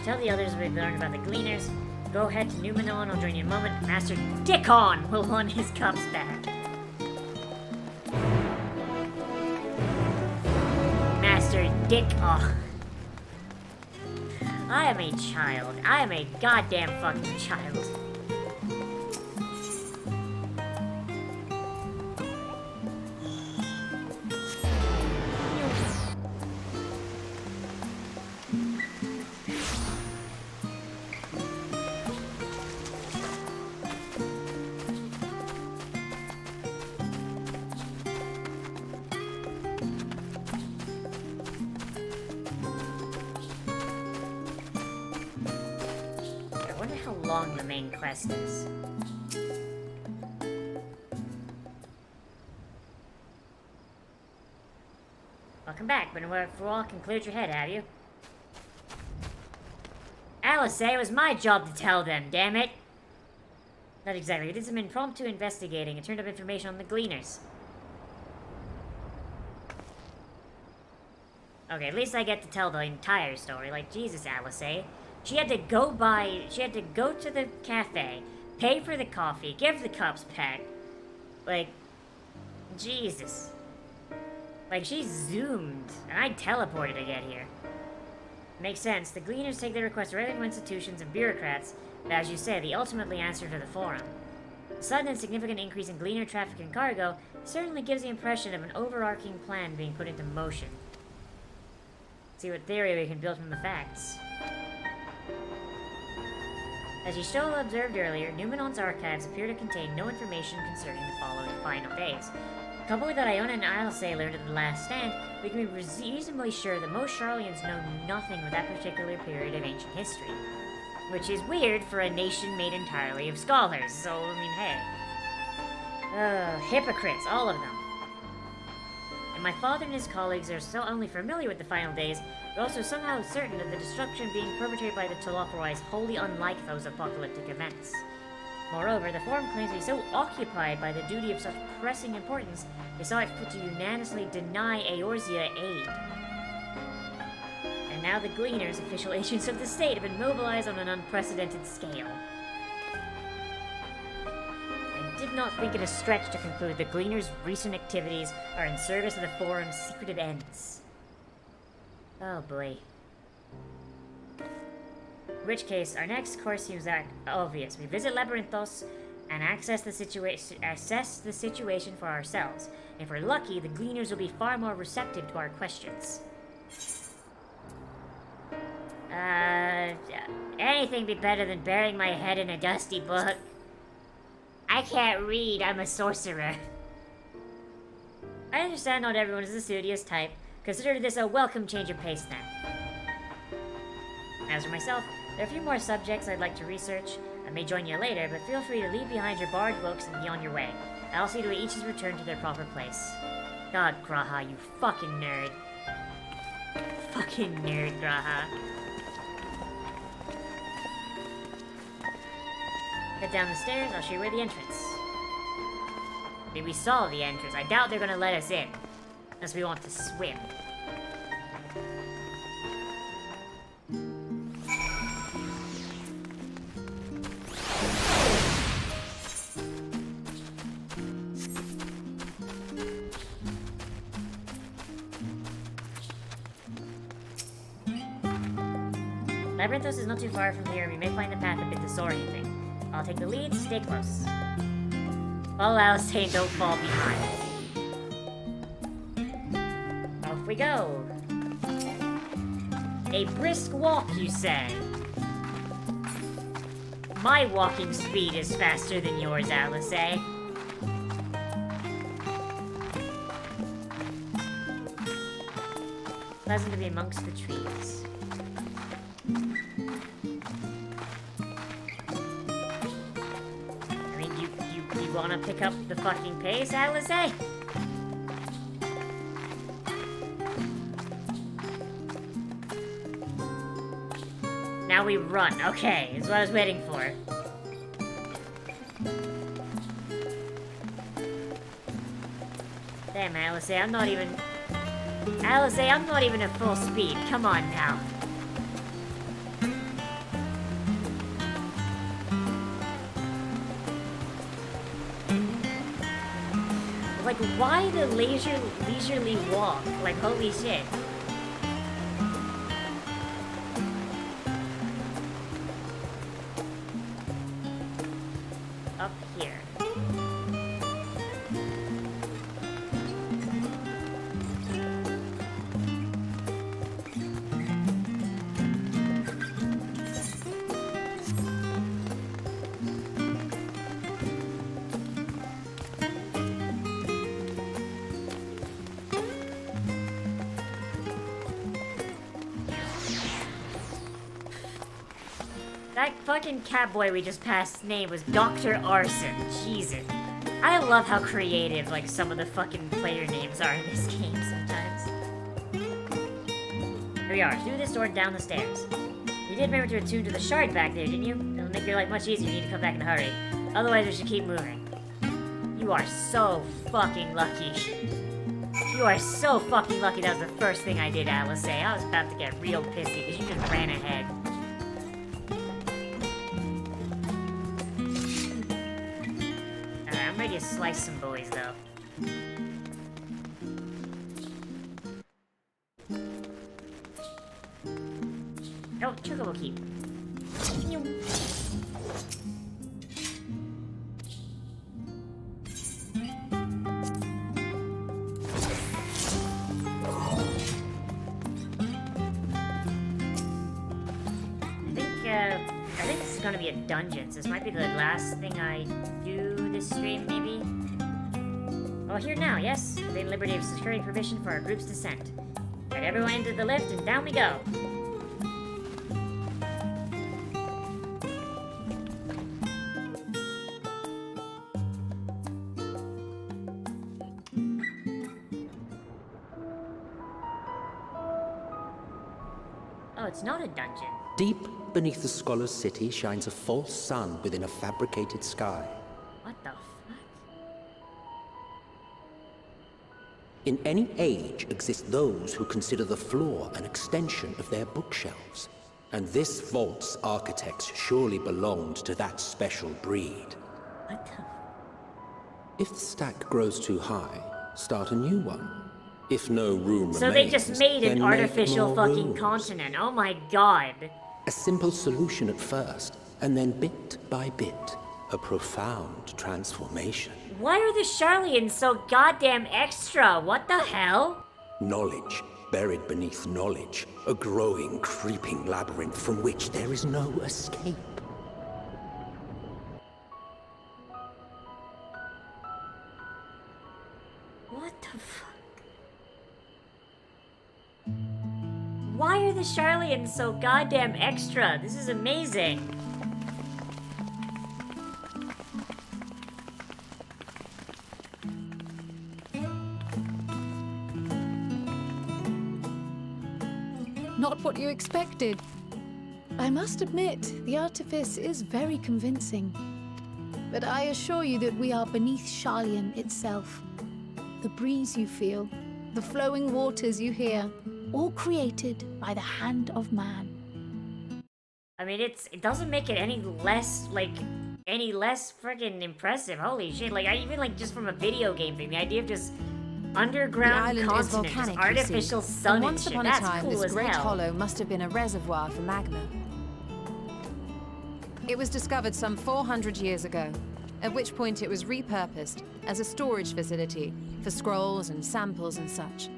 Tell the others we've learned about the Gleaners. Go ahead to Numenor and I'll join you in a moment. Master Dickon will want his cups back. Master Dick... Oh. I am a child. I am a goddamn fucking child. The main quest is. Welcome back, but for all can cleared your head, have you? Alice, it was my job to tell them, damn it! Not exactly, we did some impromptu investigating and turned up information on the Gleaners. Okay, at least I get to tell the entire story, like Jesus, Alice, She had to go to the cafe, pay for the coffee, give the cups back. Like, Jesus. Like, she zoomed, and I teleported to get here. Makes sense. The Gleaners take their requests directly from institutions and bureaucrats, but as you say, they ultimately answer to the Forum. The sudden and significant increase in Gleaner traffic and cargo certainly gives the impression of an overarching plan being put into motion. See what theory we can build from the facts. As Y'shtola observed earlier, Numenon's archives appear to contain no information concerning the following final days. Coupled with what Iona and Alisaie learned at the last stand, we can be reasonably sure that most Sharlayans know nothing of that particular period of ancient history. Which is weird for a nation made entirely of scholars, so, I mean, hey. Hypocrites, all of them. And my father and his colleagues are so only familiar with the final days, but also somehow certain that the destruction being perpetrated by the Telophori is wholly unlike those apocalyptic events. Moreover, the Forum claims to be so occupied by the duty of such pressing importance, they saw it fit to unanimously deny Eorzea aid. And now the Gleaners, official agents of the state, have been mobilized on an unprecedented scale. I did not think it a stretch to conclude the Gleaners' recent activities are in service of the Forum's secretive ends. Oh boy. In which case, our next course seems obvious. We visit Labyrinthos and assess the situation for ourselves. And if we're lucky, the Gleaners will be far more receptive to our questions. Anything be better than burying my head in a dusty book. I can't read, I'm a sorcerer. I understand not everyone is the studious type. Consider this a welcome change of pace then. As for myself, there are a few more subjects I'd like to research. I may join you later, but feel free to leave behind your barred books and be on your way. I'll see to it each is returned to their proper place. God, Graha, you fucking nerd. Fucking nerd, Graha. Head down the stairs, I'll show you where the entrance. Maybe we saw the entrance. I doubt they're gonna let us in. Unless we want to swim. Labyrinthos is not too far from here, and we may find the path a bit disorienting. I'll take the lead, stay close. Follow Alisaie and don't fall behind. Off we go. A brisk walk, you say? My walking speed is faster than yours, Alisaie. Pleasant to be amongst the trees. I mean, you wanna pick up the fucking pace, Alisaie? Now we run. Okay, is what I was waiting for. Damn, Alisaie, I'm not even... Alisaie, I'm not even at full speed. Come on now. Like, why the leisurely walk? Like, holy shit. Up here. That fucking catboy we just passed name was Dr. Arson. Jesus. I love how creative, like, some of the fucking player names are in this game sometimes. Here we are, through this door and down the stairs. You did remember to attune to the shard back there, didn't you? It'll make your life much easier if you need to come back in a hurry. Otherwise, we should keep moving. You are so fucking lucky. You are so fucking lucky that was the first thing I did, Alisaie. I was about to get real pissy because you just ran ahead. slice some boys, though. Oh, Chocobo Keep. I think this is gonna be a dungeon, so this might be the last thing I do this stream, maybe? Oh, here now, yes. Within liberty of securing permission for our group's descent. Get everyone into the lift, and down we go. Oh, it's not a dungeon. Deep beneath the scholar's city shines a false sun within a fabricated sky. What the fuck? In any age exist those who consider the floor an extension of their bookshelves. And this vault's architects surely belonged to that special breed. What the? If the stack grows too high, start a new one. If no room So remains, they just made an then make artificial more fucking rooms. continent. Oh my god. A simple solution at first, and then bit by bit, a profound transformation. Why are the Sharlayans so goddamn extra? What the hell? Knowledge, buried beneath knowledge, a growing, creeping labyrinth from which there is no escape. What the fuck? Why are the Sharlayans so goddamn extra? This is amazing. Not what you expected. I must admit, the artifice is very convincing. But I assure you that we are beneath Sharlayan itself. The breeze you feel, the flowing waters you hear, all created by the hand of man. I mean, it doesn't make it any less friggin' impressive. Holy shit! Like, even just from a video game thing, the idea of just underground The island is continent, just volcanic, artificial you see. sun And and once shit. upon a That's time, cool this as great hell. hollow must have been a reservoir for magma. It was discovered some 400 years ago, at which point it was repurposed as a storage facility for scrolls and samples and such.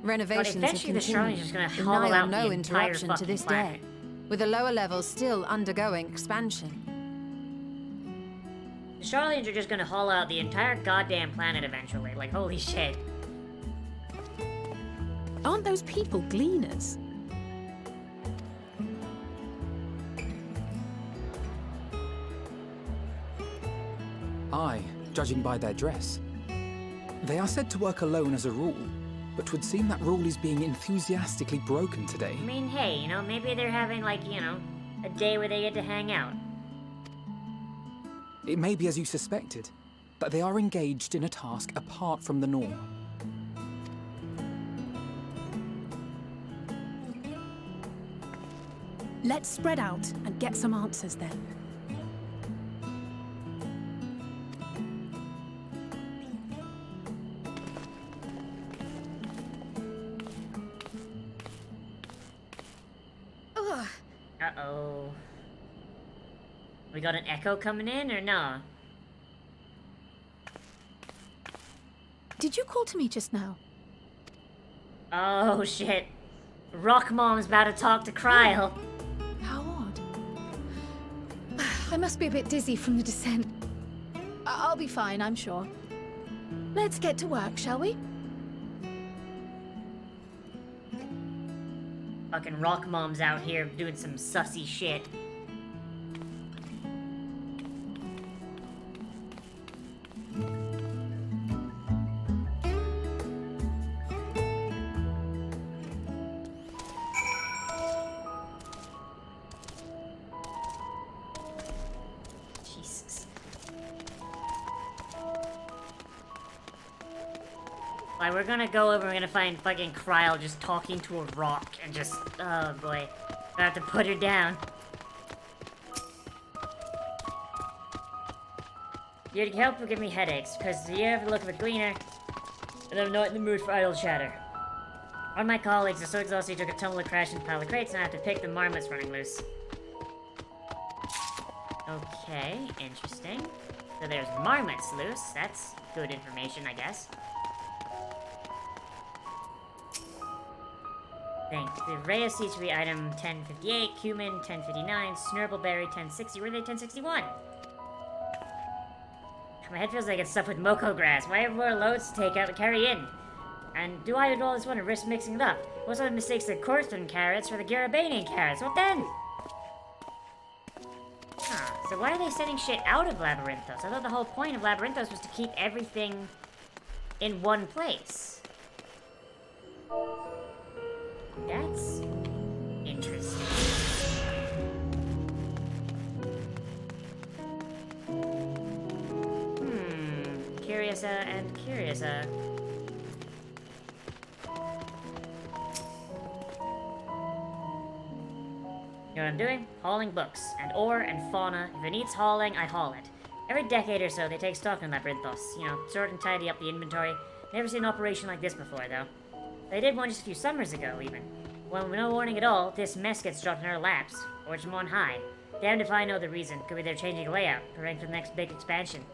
Renovations have eventually the continued, Sharlayans are just gonna with hollow nigh out on the no entire interruption to fucking this planet. day, with the lower levels still undergoing expansion. The Sharlayans are just gonna hollow out the entire goddamn planet eventually. Like, holy shit. Aren't those people gleaners? Aye, judging by their dress. They are said to work alone as a rule, but 'twould seem that rule is being enthusiastically broken today. I mean, hey, maybe they're having, a day where they get to hang out. It may be as you suspected, but they are engaged in a task apart from the norm. Let's spread out and get some answers then. Uh-oh. We got an echo coming in, or no? Did you call to me just now? Oh, shit. Rock Mom's about to talk to Kryl. How odd. I must be a bit dizzy from the descent. I'll be fine, I'm sure. Let's get to work, shall we? Fucking Rock Mom's out here doing some sussy shit. Jesus. Like, we're gonna go over, we're gonna find fucking Kryl just talking to a rock and just, oh boy. I have to put her down. Your help will give me headaches, because you have a look of a gleaner, and I'm not in the mood for idle chatter. One of my colleagues is so exhausted he took a tumble and crashed into a pile of crates, and I have to pick the marmots running loose. Okay, interesting. So there's marmots loose. That's good information, I guess. Thanks. The Rhea C3 item 1058, cumin 1059, snurpleberry 1060. Where are they 1061? My head feels like it's stuffed with moko grass. Why have more loads to take out and carry in? And do I do all this one and risk mixing it up? What's all the mistakes the Corthon carrots for the Garabanian carrots? What then? Huh, so why are they sending shit out of Labyrinthos? I thought the whole point of Labyrinthos was to keep everything in one place. That's interesting. Curiouser and curiouser. You know what I'm doing? Hauling books, and ore, and fauna. If it needs hauling, I haul it. Every decade or so, they take stock in Labyrinthos. You know, sort and tidy up the inventory. Never seen an operation like this before, though. They did one just a few summers ago, even. When with no warning at all, this mess gets dropped in our laps. Or it's on high. Damned if I know the reason. Could be they're changing layout, preparing for the next big expansion.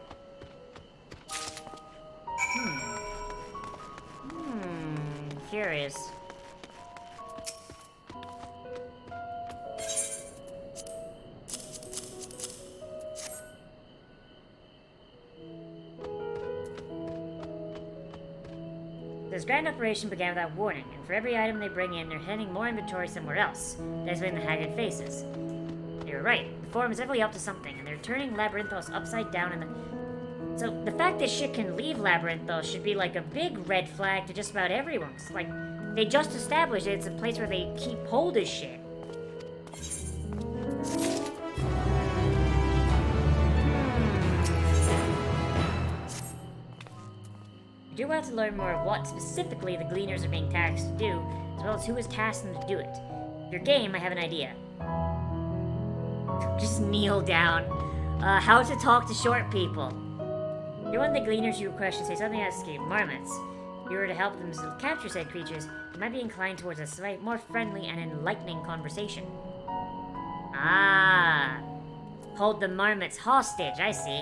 Curious. This grand operation began without warning, and for every item they bring in, they're handing more inventory somewhere else, designating the haggard faces. You're right, the Forum is definitely up to something, and they're turning Labyrinthos upside down in the... So, the fact this shit can leave Labyrinthos should be like a big red flag to just about everyone. It's like, they just established it's a place where they keep hold of shit. I do want to learn more of what specifically the Gleaners are being tasked to do, as well as who is tasked them to do it. Your game, I have an idea. Just kneel down. How to talk to short people. You're one of the Gleaners you request should say something that escape marmots. If you were to help them capture said creatures, you might be inclined towards a slight, more friendly and enlightening conversation. Ah, hold the marmots hostage, I see.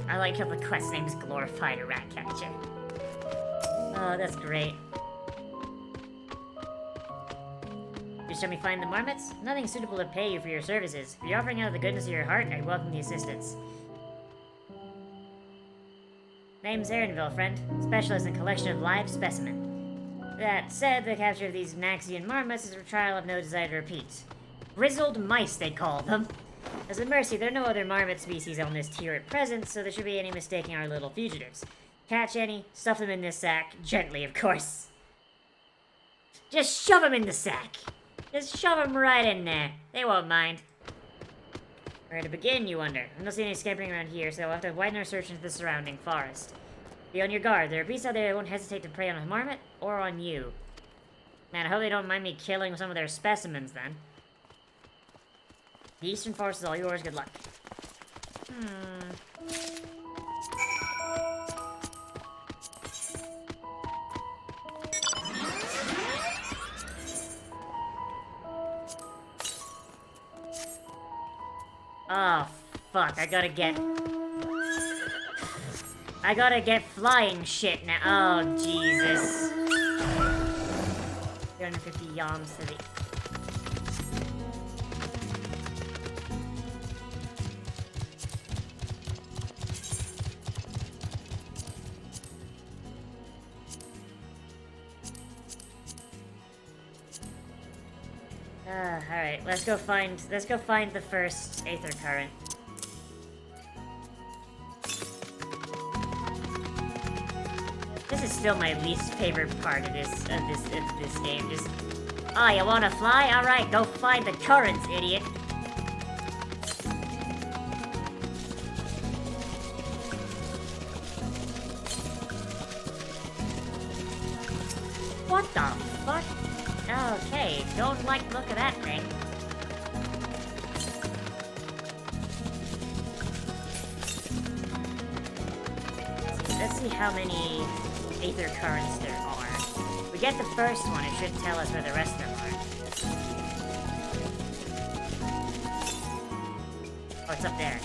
I like how the quest name is Glorified Ratcatcher. Oh, that's great. You show me find the marmots? Nothing suitable to pay you for your services. If you're offering out of the goodness of your heart, I welcome the assistance. Name's Erinville, friend. Specialist in collection of live specimen. That said, the capture of these Naxian marmots is a trial I've no desire to repeat. Grizzled mice, they call them. As a mercy, there are no other marmot species on this tier at present, so there should be any mistaking our little fugitives. Catch any, stuff them in this sack, gently, of course. Just shove them in the sack. Just shove them right in there. They won't mind. Where to begin, you wonder? I don't see any scampering around here, so we'll have to widen our search into the surrounding forest. Be on your guard. There are beasts out there that won't hesitate to prey on a marmot, or on you. Man, I hope they don't mind me killing some of their specimens, then. The eastern forest is all yours. Good luck. Oh, fuck. I gotta get flying shit now. Oh, Jesus. 350 yams to the... Alright, let's go find the first Aether Current. This is still my least favorite part of this game. Just, oh, you wanna fly? Alright, go find the currents, idiot. What the fuck? Okay, don't like the look of that thing. Let's see how many Aether Currents there are. If we get the first one, it should tell us where the rest of them are. Oh, it's up there.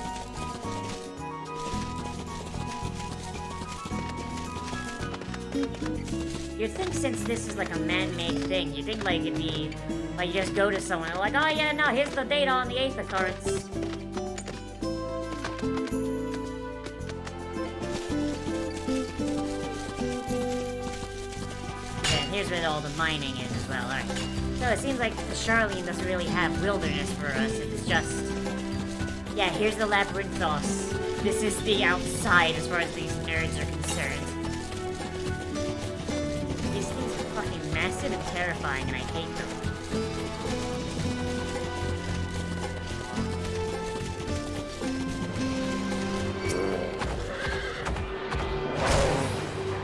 You'd think since this is like a man-made thing, you'd think like it'd be... like you just go to someone and like, oh yeah, no, here's the data on the Aether Currents. Here's where all the mining is as well, alright. So it seems like the Sharlayan doesn't really have wilderness for us, it's just... yeah, here's the Labyrinthos. This is the outside as far as these nerds are concerned. These things are fucking massive and terrifying, and I hate them.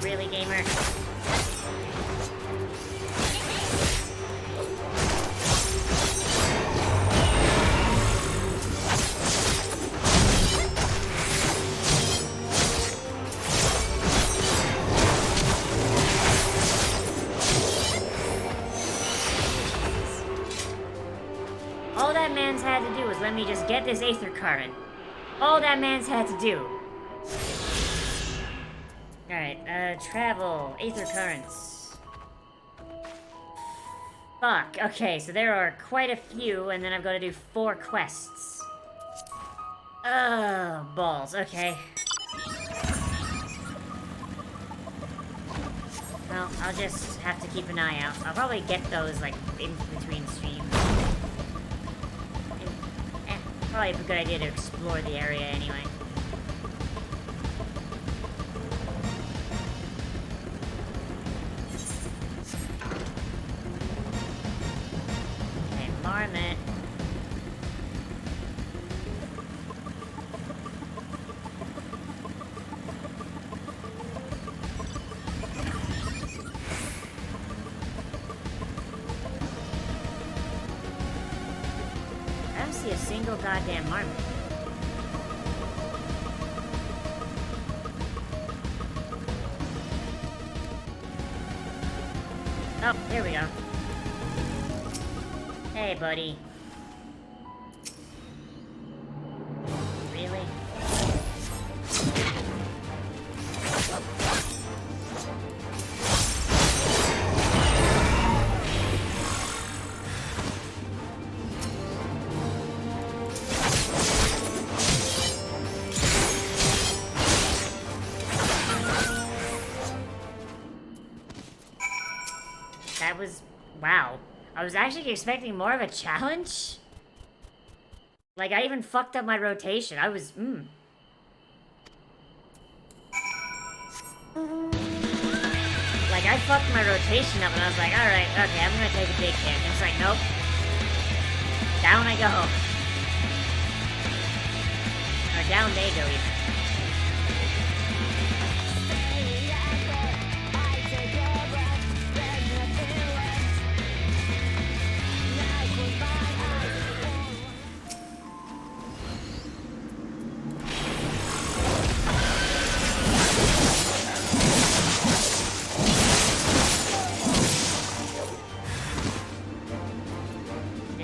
Really, gamer? All that man's had to do was let me just get this Aether Current. All that man's had to do. Alright, travel. Aether Currents. Fuck, okay, so there are quite a few, and then I've got to do 4 quests. Oh, balls, okay. Well, I'll just have to keep an eye out. I'll probably get those, like, in between streams. Probably a good idea to explore the area anyway. Okay, Marmot. I don't see a single goddamn marmot. Oh, here we go. Hey, buddy. Really? That was... wow. I was actually expecting more of a challenge? Like, I even fucked up my rotation. I was... Like, I fucked my rotation up and I was like, alright, okay, I'm gonna take a big hit. And it's like, nope. Down I go. Or down they go, even.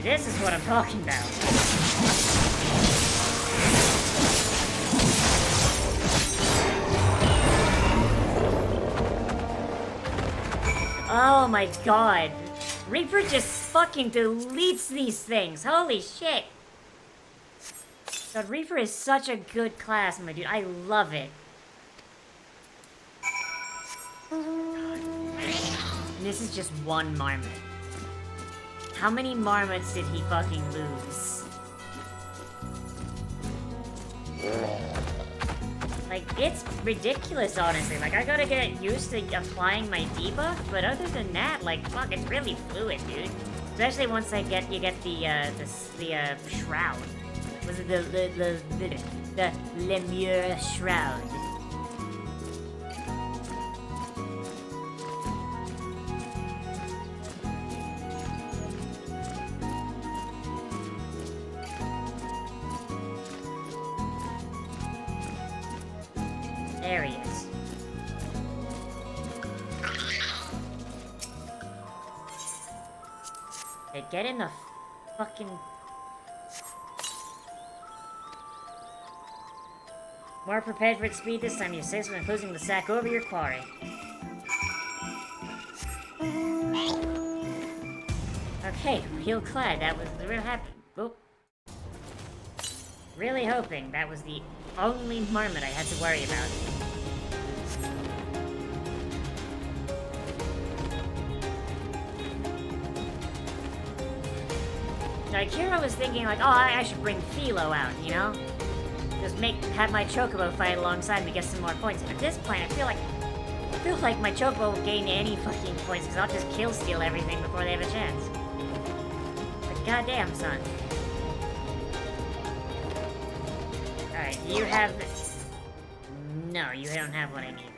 This is what I'm talking about. Oh my god. Reaper just fucking deletes these things. Holy shit. God, Reaper is such a good class, my dude. I love it. And this is just one marmot. How many marmots did he fucking lose? Like, it's ridiculous, honestly. Like, I gotta get used to applying my debuff, but other than that, like, fuck, it's really fluid, dude. Especially once you get the shroud. Was it the Lemure shroud? areas. Hey, get in the fucking... More prepared for its speed this time, you sis, when closing the sack over your quarry. Okay, real glad that was real happy. Oop. Really hoping that was the only marmot I had to worry about. Like, here I was thinking, like, oh, I should bring Philo out, you know? Just have my Chocobo fight alongside me, get some more points. But at this point, I feel like my Chocobo won't gain any fucking points, because I'll just kill steal everything before they have a chance. But goddamn, son. Alright, you have... No, you don't have what I need.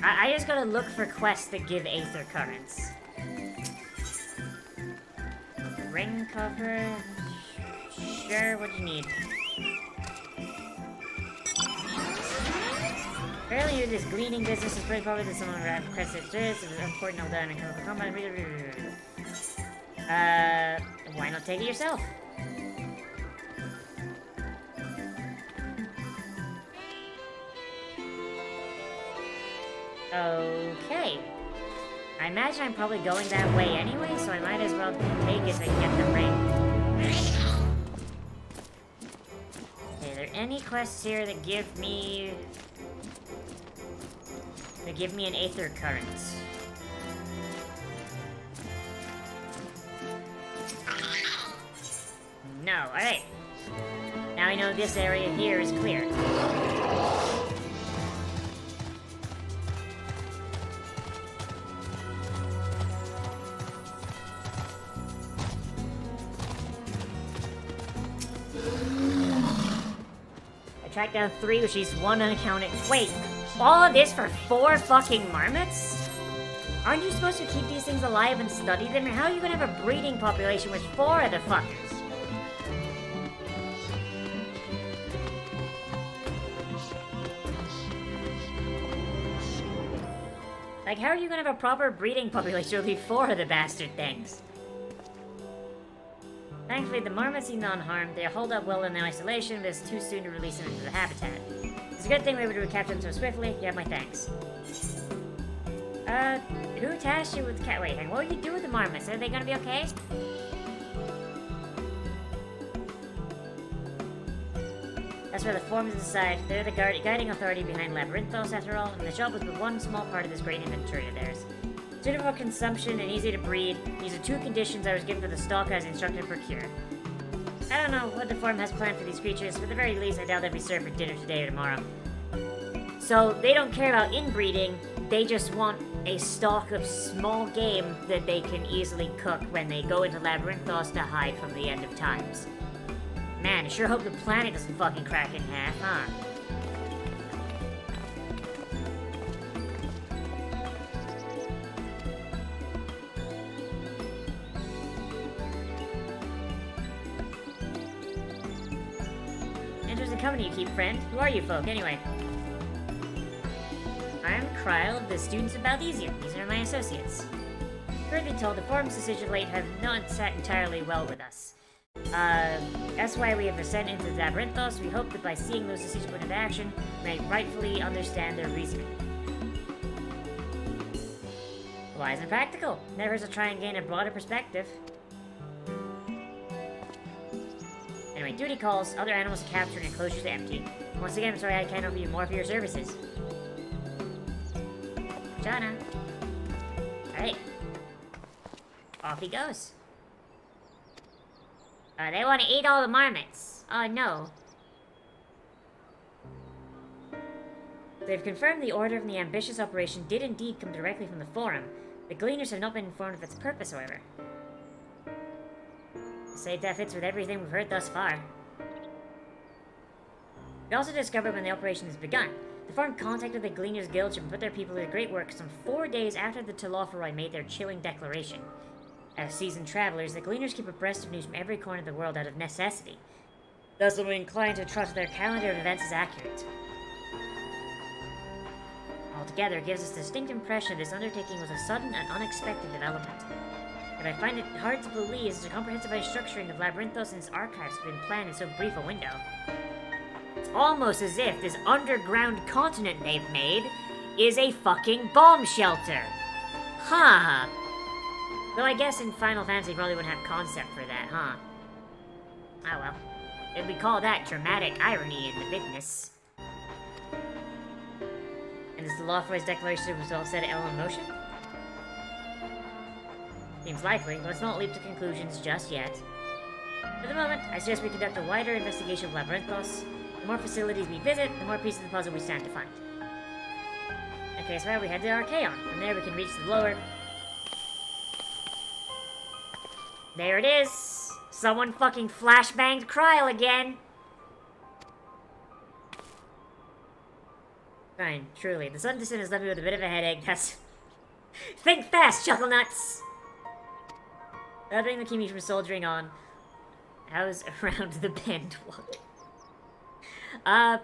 I just gotta look for quests that give Aether Currents. Ring cover... Sure, what do you need? Apparently you do this gleaning business is pretty popular that someone would request it this. It was important all done in chemical combat. Why not take it yourself? Okay. I imagine I'm probably going that way anyway, so I might as well take it and get the ring. Okay, are there any quests here that give me... an Aether Current? No, alright. Now I know this area here is clear. I tracked down 3, which is 1 unaccounted. Wait! All of this for 4 fucking marmots? Aren't you supposed to keep these things alive and study them? Or how are you gonna have a breeding population with 4 of the fuckers? Like, how are you gonna have a proper breeding population with only 4 of the bastard things? Thankfully, the marmots seem unharmed. They hold up well in their isolation, but it's too soon to release them into the habitat. It's a good thing we were able to capture them so swiftly. You have my thanks. Who tasked you with cat? Wait, what will you do with the marmots? Are they gonna be okay? That's where the forms decide. They're the guiding authority behind Labyrinthos, after all, and the job was but one small part of this great inventory of theirs. Suitable for consumption and easy to breed. These are 2 conditions I was given for the stock I was instructed to procure. I don't know what the form has planned for these creatures, but at the very least, I doubt they'll be served for dinner today or tomorrow. So, they don't care about inbreeding, they just want a stock of small game that they can easily cook when they go into Labyrinthos to hide from the end of times. Man, I sure hope the planet doesn't fucking crack in half, huh? Interesting company you keep, friend. Who are you folk, anyway? I'm Kryle, the students of Baldesia. These are my associates. Truth be told, the forum's decision late have not sat entirely well with us. That's why we have sent into Labyrinthos. We hope that by seeing those decisions put into action, we may rightfully understand their reasoning. Wise and practical. Never hurts to try and gain a broader perspective. Anyway, duty calls. Other animals captured and enclosures empty. Once again, I'm sorry I can't offer you more for your services. Jana. Alright. Off he goes. They want to eat all the marmots. Oh no. They've confirmed the order from the ambitious operation did indeed come directly from the Forum. The Gleaners have not been informed of its purpose, however. Say that fits with everything we've heard thus far. We also discovered when the operation has begun. The Forum contacted the Gleaners Guild to put their people to great work some 4 days after the Telophoroi made their chilling declaration. As seasoned travelers, the Gleaners keep abreast of news from every corner of the world out of necessity. Thus, we're inclined to trust their calendar of events is accurate. together gives us a distinct impression this undertaking was a sudden and unexpected development. But I find it hard to believe such a comprehensive restructuring of Labyrinthos and its archives has been planned in so brief a window. It's almost as if this underground continent they've made is a fucking bomb shelter. Huh. Though I guess in Final Fantasy probably wouldn't have concept for that, huh? Ah well. And we call that dramatic irony in the bigness. And is the Lawful's declaration was all set in motion? Seems likely, but let's not leap to conclusions just yet. For the moment, I suggest we conduct a wider investigation of Labyrinthos. The more facilities we visit, the more pieces of the puzzle we stand to find. Okay, so we head to Archaon. From there we can reach the lower... There it is! Someone fucking flashbanged Kryl again! Fine, truly. The sudden descent has left me with a bit of a headache. That's... Think fast, chuckle nuts! Helping to keep me from soldiering on. How's around the bend walk?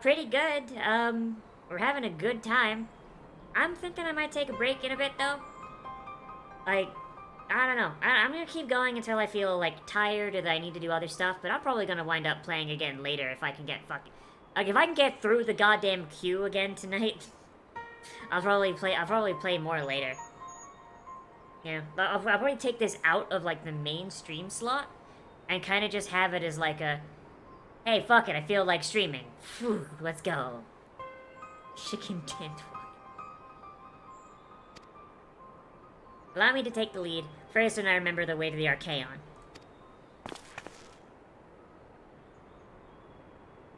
Pretty good. We're having a good time. I'm thinking I might take a break in a bit, though. Like, I don't know. I'm gonna keep going until I feel, like, tired or that I need to do other stuff, but I'm probably gonna wind up playing again later if I can get fucking... Like, if I can get through the goddamn queue again tonight, I'll probably play more later. Yeah, but I'll probably take this out of, like, the main stream slot and kind of just have it as, like, a... Hey, fuck it, I feel like streaming. Phew, let's go. Chicken tent. Allow me to take the lead. First, when I remember the way to the Archaon.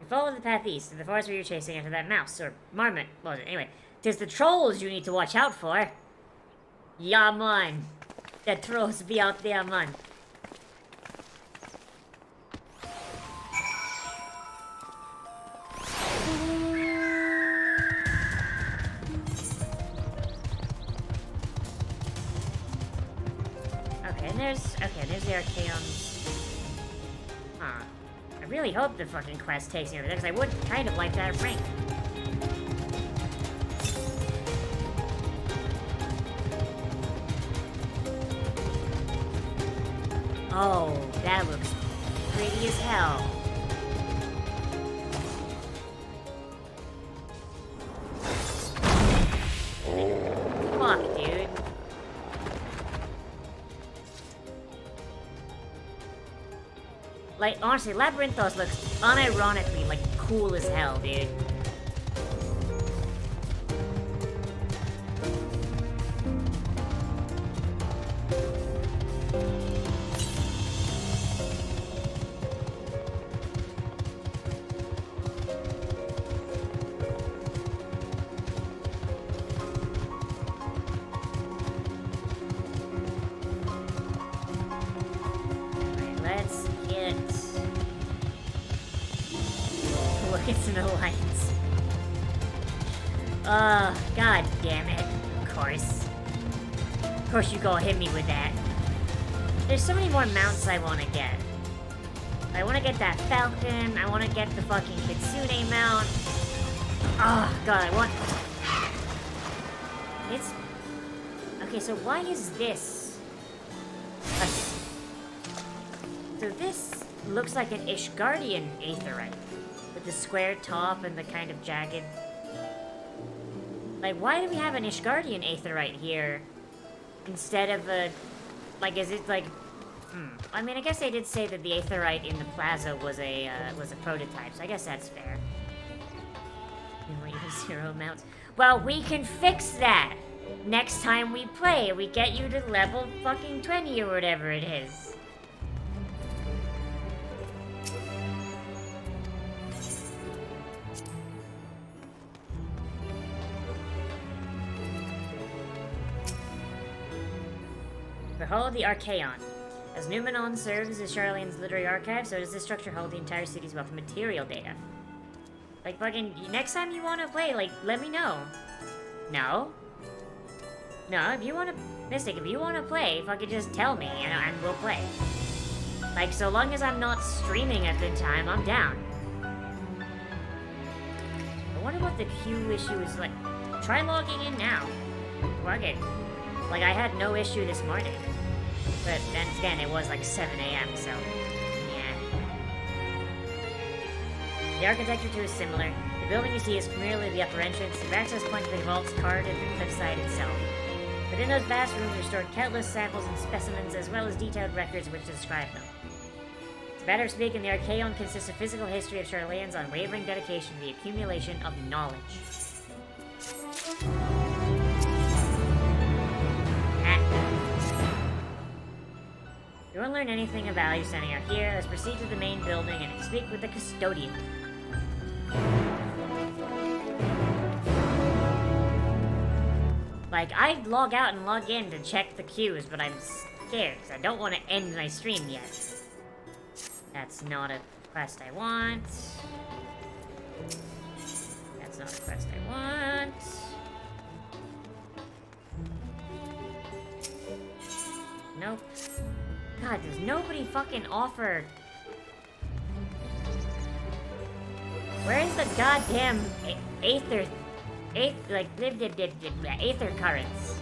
You follow the path east, to the forest where you're chasing after that mouse, or marmot, what was it? Anyway, 'tis the trolls you need to watch out for. Yeah, man. The trolls be out there, man. There's the Archaons. Huh. I really hope the fucking quest takes me over there, because I would kind of like that ring. Oh, that looks pretty as hell. Fuck, dude. Like, honestly, Labyrinthos looks unironically, like, cool as hell, dude. God damn it. Of course you gonna hit me with that. There's so many more mounts I wanna get. I wanna get that falcon, I wanna get the fucking Kitsune mount. Oh, God, I want... It's... Okay, so why is this... So this looks like an Ishgardian Aetherite. With the square top and the kind of jagged... Like, why do we have an Ishgardian Aetherite here instead of a... Like, is it like... I mean, I guess they did say that the Aetherite in the plaza was a prototype, so I guess that's fair. Zero mounts. Well, we can fix that! Next time we play, we get you to level fucking 20 or whatever it is. Behold the Archaon. As Numenon serves as Sharlayan's literary archive, so does this structure hold the entire city's wealth of material data. Like, fucking, next time you want to play, like, let me know. No? No, if you want to... Mystic, if you want to play, fucking just tell me, and we'll play. Like, so long as I'm not streaming at the time, I'm down. I wonder what the queue issue is like. Try logging in now. Fuck it. Like, I had no issue this morning. But then again, it was like 7 a.m., so... yeah. The architecture too is similar. The building you see is merely the upper entrance. The access point to the vault's carved in the cliffside itself. Within those vast rooms are stored countless samples and specimens, as well as detailed records which describe them. To better speak, the Archaeon consists of physical history of Sharlayan's unwavering dedication to the accumulation of knowledge. If you want to learn anything of value standing out here, let's proceed to the main building and speak with the custodian. Like, I'd log out and log in to check the queues, but I'm scared, because I don't want to end my stream yet. That's not a quest I want. That's not a quest I want. Nope. God, does nobody fucking offer... Where's the goddamn Aether currents?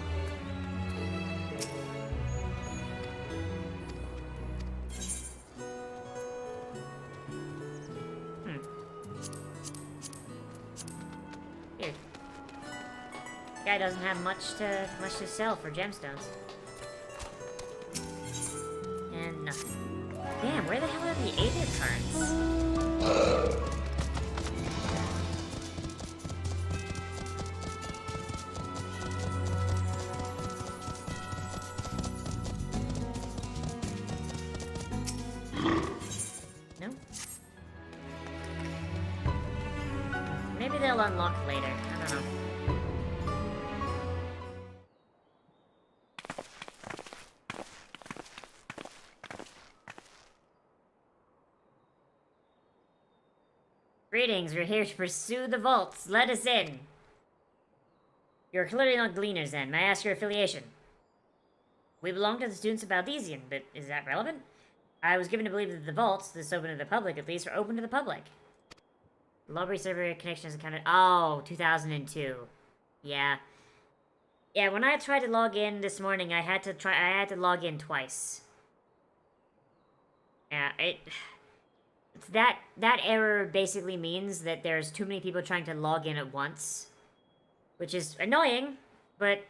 Here. Guy doesn't have much to sell for gemstones. And nothing. Damn, where the hell are the Aether currents? No? Maybe they'll unlock later. I don't know. Greetings, we're here to pursue the vaults. Let us in. You're clearly not gleaners then. May I ask your affiliation? We belong to the students of Baldesian, but is that relevant? I was given to believe that the vaults, this open to the public at least, are open to the public. Library server connection is accounted. Oh, 2002. Yeah. Yeah, when I tried to log in this morning, I had to log in twice. Yeah, that error basically means that there's too many people trying to log in at once, which is annoying, but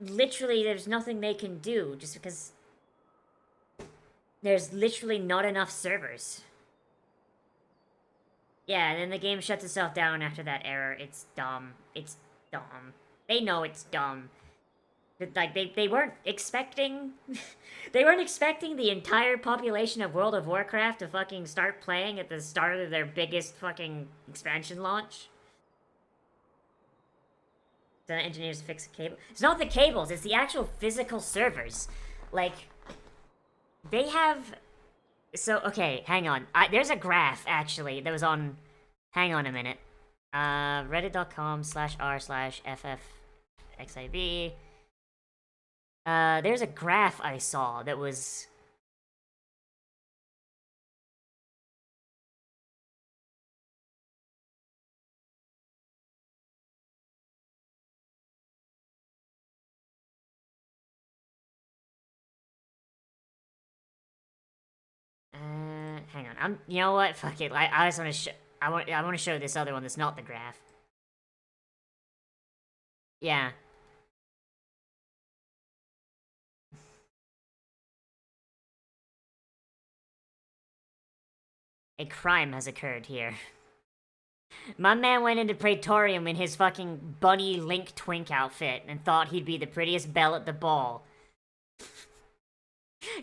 literally there's nothing they can do just because there's literally not enough servers. Yeah, and then the game shuts itself down after that error. It's dumb. It's dumb. They know it's dumb. Like, they weren't expecting... they weren't expecting the entire population of World of Warcraft to fucking start playing at the start of their biggest fucking expansion launch. The engineers fix the cable. It's not the cables, it's the actual physical servers. Like, they have... So, okay, hang on. There's a graph, actually, that was on... Hang on a minute. Reddit.com/r/FFXIV. There's a graph I saw that was... hang on. You know what? Fuck it. I just want to I want to show this other one that's not the graph. Yeah. A crime has occurred here. My man went into Praetorium in his fucking bunny Link Twink outfit and thought he'd be the prettiest belle at the ball.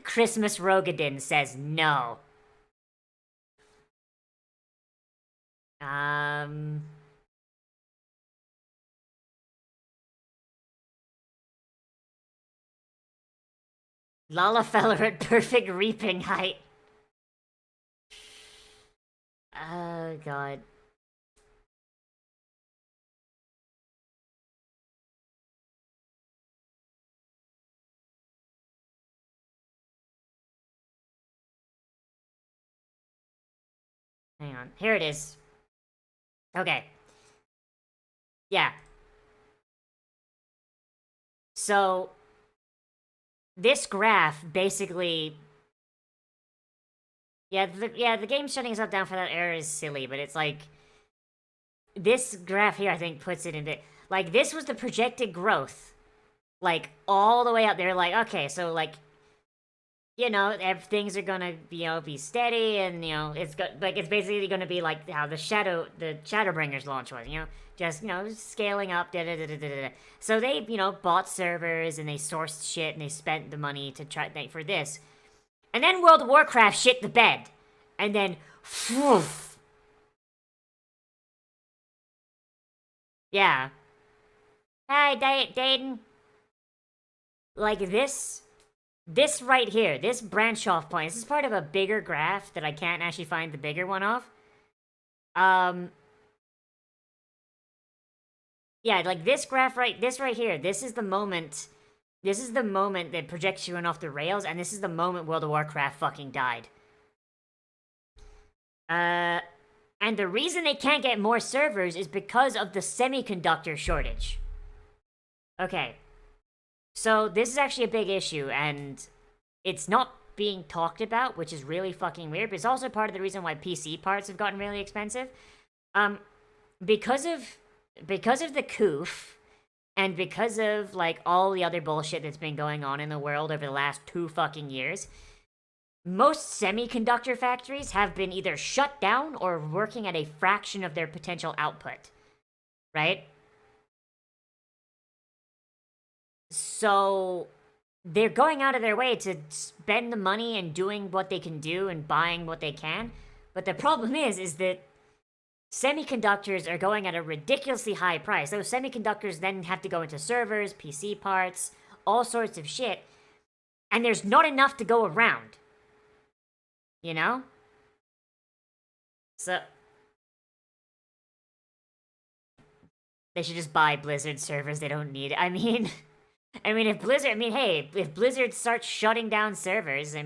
Christmas Rogadin says no. Lalafeller at perfect reaping height. Oh, God. Hang on. Here it is. Okay. Yeah. So, this graph basically... Yeah, the game shutting itself down for that error is silly, but it's like... This graph here, I think, puts it into... Like, this was the projected growth. Like, all the way up there, like, okay, so, like... You know, things are gonna, you know, be steady, and, you know, it's basically gonna be like how the Shadowbringers launch was, you know? Just, you know, scaling up, da-da-da-da-da-da. So they, you know, bought servers, and they sourced shit, and they spent the money to try for this. And then World of Warcraft shit the bed. And then, woof. Yeah. Hi, Dayton. Like this right here, this branch off point, this is part of a bigger graph that I can't actually find the bigger one of. Yeah, like this graph this right here, this is the moment that projects you went off the rails, and this is the moment World of Warcraft fucking died. And the reason they can't get more servers is because of the semiconductor shortage. Okay. So, this is actually a big issue, and it's not being talked about, which is really fucking weird, but it's also part of the reason why PC parts have gotten really expensive. Because of the coof, and because of, like, all the other bullshit that's been going on in the world over the last 2 fucking years, most semiconductor factories have been either shut down or working at a fraction of their potential output. Right? So, they're going out of their way to spend the money and doing what they can do and buying what they can. But the problem is that semiconductors are going at a ridiculously high price. Those semiconductors then have to go into servers, PC parts, all sorts of shit. And there's not enough to go around. You know? So... They should just buy Blizzard servers, they don't need it. I mean, if Blizzard starts shutting down servers, but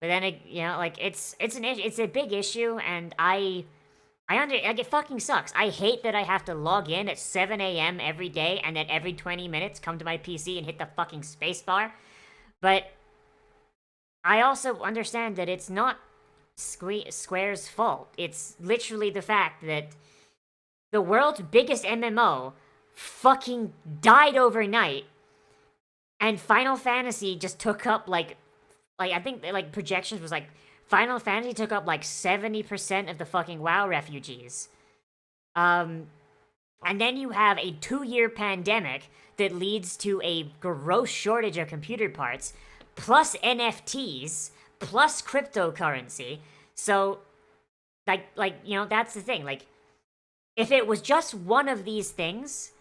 then, you know, like, it's a big issue, and it fucking sucks. I hate that I have to log in at 7 a.m. every day, and then every 20 minutes come to my PC and hit the fucking spacebar. But I also understand that it's not Square's fault. It's literally the fact that the world's biggest MMO fucking died overnight, and Final Fantasy just took up, like I think, like, projections was, like, Final Fantasy took up, like, 70% of the fucking WoW refugees. And then you have a 2-year pandemic that leads to a gross shortage of computer parts, plus NFTs, plus cryptocurrency. So, like, you know, that's the thing, like, if it was just one of these things,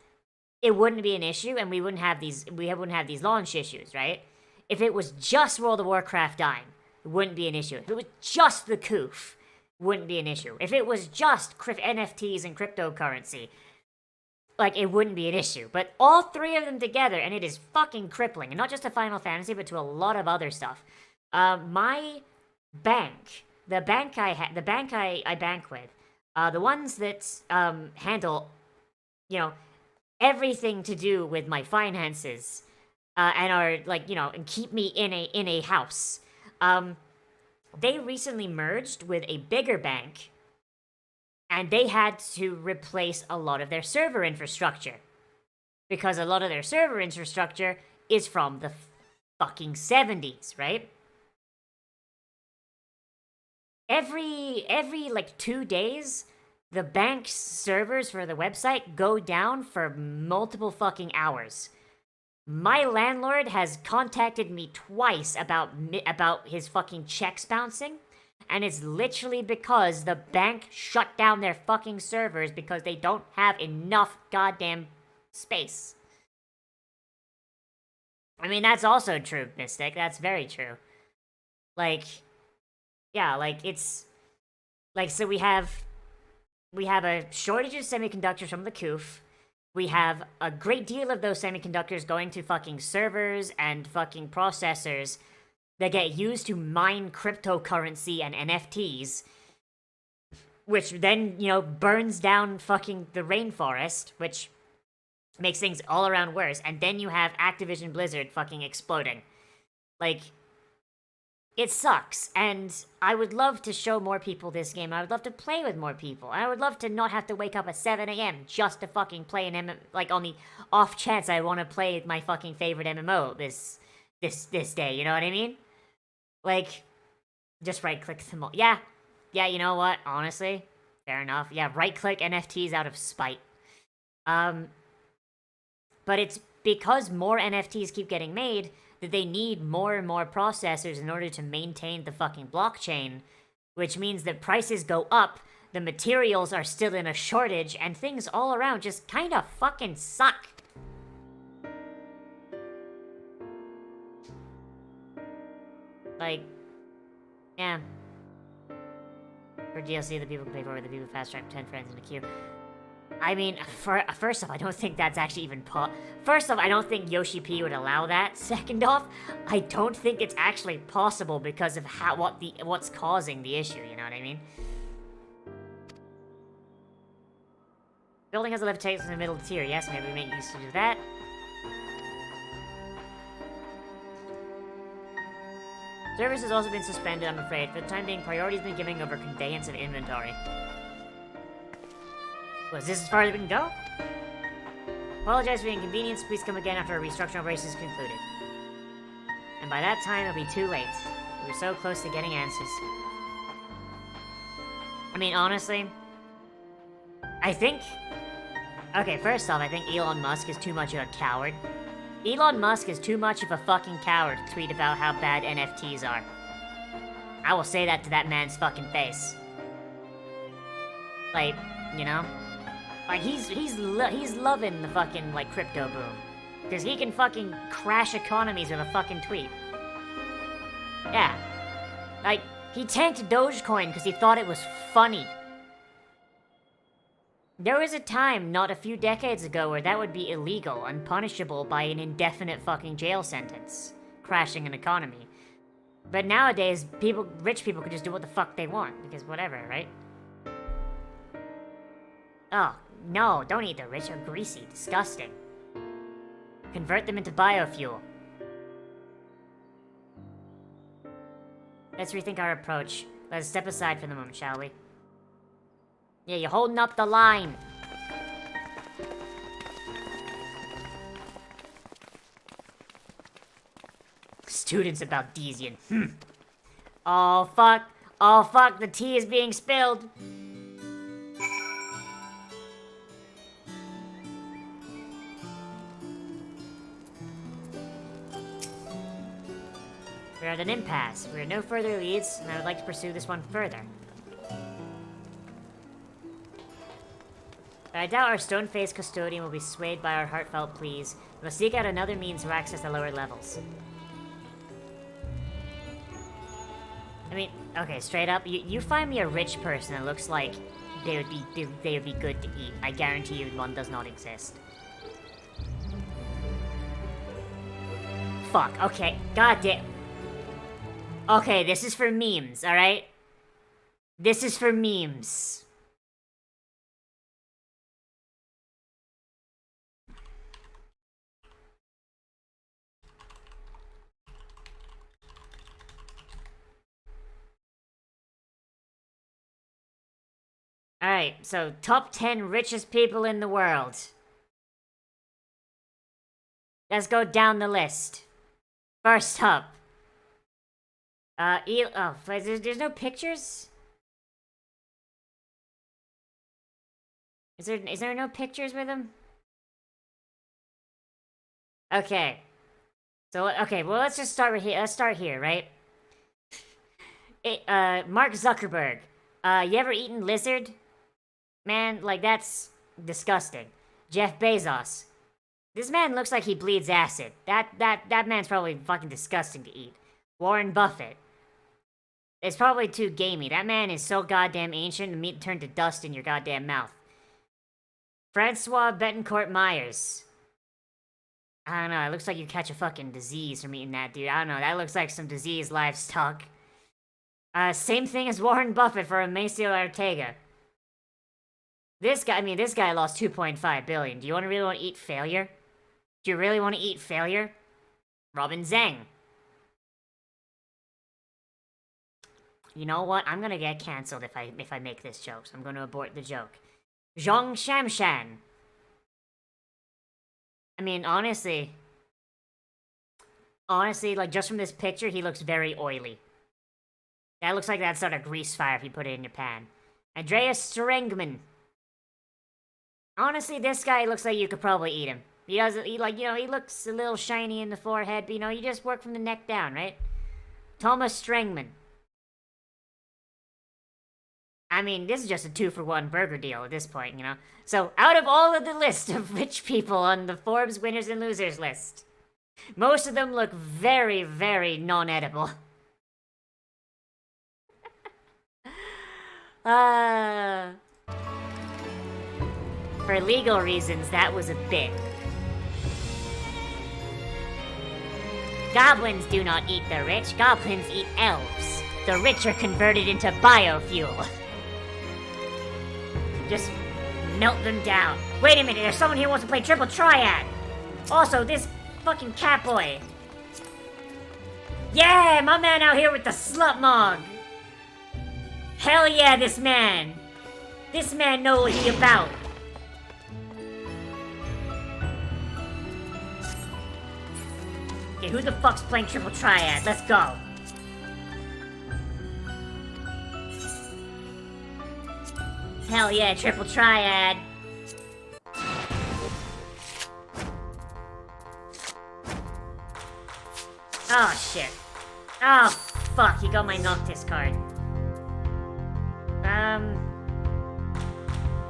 it wouldn't be an issue, and we wouldn't have these launch issues, right? If it was just World of Warcraft dying, it wouldn't be an issue. If it was just the coof, it wouldn't be an issue. If it was just NFTs and cryptocurrency, like, it wouldn't be an issue. But all 3 of them together, and it is fucking crippling, and not just to Final Fantasy, but to a lot of other stuff. My bank, the bank I bank with, the ones that handle, you know, everything to do with my finances, and are, like, you know, and keep me in a house. They recently merged with a bigger bank, and they had to replace a lot of their server infrastructure, because a lot of their server infrastructure is from the fucking 70s, right? Every like 2 days, the bank's servers for the website go down for multiple fucking hours. My landlord has contacted me twice about his fucking checks bouncing, and it's literally because the bank shut down their fucking servers because they don't have enough goddamn space. I mean, that's also true, Mystic. That's very true. Like, yeah, like, it's... Like, so we have a shortage of semiconductors from the coof. We have a great deal of those semiconductors going to fucking servers and fucking processors that get used to mine cryptocurrency and NFTs, which then, you know, burns down fucking the rainforest, which makes things all around worse, and then you have Activision Blizzard fucking exploding. Like, it sucks, and I would love to show more people this game. I would love to play with more people. I would love to not have to wake up at 7 a.m. just to fucking play an MMO, like, on the off chance I want to play my fucking favorite MMO this day, you know what I mean? Like, just right-click them all. Yeah, you know what, honestly, fair enough. Yeah, right-click NFTs out of spite. But it's because more NFTs keep getting made that they need more and more processors in order to maintain the fucking blockchain, which means that prices go up, the materials are still in a shortage, and things all around just kind of fucking suck. Like, yeah. For DLC, the people can pay for it, the people fast track 10 friends in the queue. I mean, first off, I don't think that's actually even First off, I don't think Yoshi P would allow that. Second off, I don't think it's actually possible because of what's causing the issue, you know what I mean? Building has a lift takes in the middle tier, yes, maybe we make use to do that. Service has also been suspended, I'm afraid. For the time being, priority has been given over conveyance of inventory. Was this as far as we can go? Apologize for the inconvenience. Please come again after our restructuring operation is concluded. And by that time, it'll be too late. We were so close to getting answers. I mean, honestly, I think... Okay, first off, I think Elon Musk is too much of a coward. Elon Musk is too much of a fucking coward to tweet about how bad NFTs are. I will say that to that man's fucking face. Like, you know? Like, he's loving the fucking, like, crypto boom. Because he can fucking crash economies with a fucking tweet. Yeah. Like, he tanked Dogecoin because he thought it was funny. There was a time, not a few decades ago, where that would be illegal and punishable by an indefinite fucking jail sentence. Crashing an economy. But nowadays, rich people can just do what the fuck they want, because whatever, right? Oh, no, don't eat the rich, they're greasy, disgusting. Convert them into biofuel. Let's rethink our approach. Let's step aside for the moment, shall we? Yeah, you're holding up the line. Students about Desian. Oh, fuck. Oh, fuck, the tea is being spilled. We're at an impasse. We have no further leads, and I would like to pursue this one further. But I doubt our stone-faced custodian will be swayed by our heartfelt pleas. We must seek out another means to access the lower levels. I mean, okay, straight up, you find me a rich person that looks like they would be good to eat. I guarantee you one does not exist. Fuck, okay, goddamn. Okay, this is for memes, alright? This is for memes. Alright, so top 10 richest people in the world. Let's go down the list. First up. There's no pictures? Is there no pictures with him? Okay. So, okay, well, let's just start here. Let's start here, right? Mark Zuckerberg. You ever eaten lizard? Man, like, that's disgusting. Jeff Bezos. This man looks like he bleeds acid. That man's probably fucking disgusting to eat. Warren Buffett. It's probably too gamey. That man is so goddamn ancient, the meat turned to dust in your goddamn mouth. Francois Betancourt Myers. I don't know, it looks like you catch a fucking disease from eating that, dude. I don't know, that looks like some diseased livestock. Same thing as Warren Buffett for Amancio Ortega. This guy lost 2.5 billion. Do you really want to eat failure? Do you really want to eat failure? Robin Zeng. You know what? I'm gonna get cancelled if I make this joke, so I'm gonna abort the joke. Zhong Shamshan. I mean, honestly, like, just from this picture, he looks very oily. That looks like that'd start a grease fire if you put it in your pan. Andreas Strengman. Honestly, this guy looks like you could probably eat him. He looks a little shiny in the forehead, but, you just work from the neck down, right? Thomas Strengman. I mean, this is just a 2-for-1 burger deal at this point, So, out of all of the list of rich people on the Forbes winners and losers list, most of them look very, very non-edible. For legal reasons, that was a bit. Goblins do not eat the rich, goblins eat elves. The rich are converted into biofuel. Just melt them down. Wait a minute, there's someone here who wants to play Triple Triad! Also, this fucking catboy. Yeah, my man out here with the slut mog. Hell yeah, this man. This man know what he about. Okay, who the fuck's playing Triple Triad? Let's go. Hell yeah, Triple Triad. Oh shit. Oh fuck, he got my Noctis card.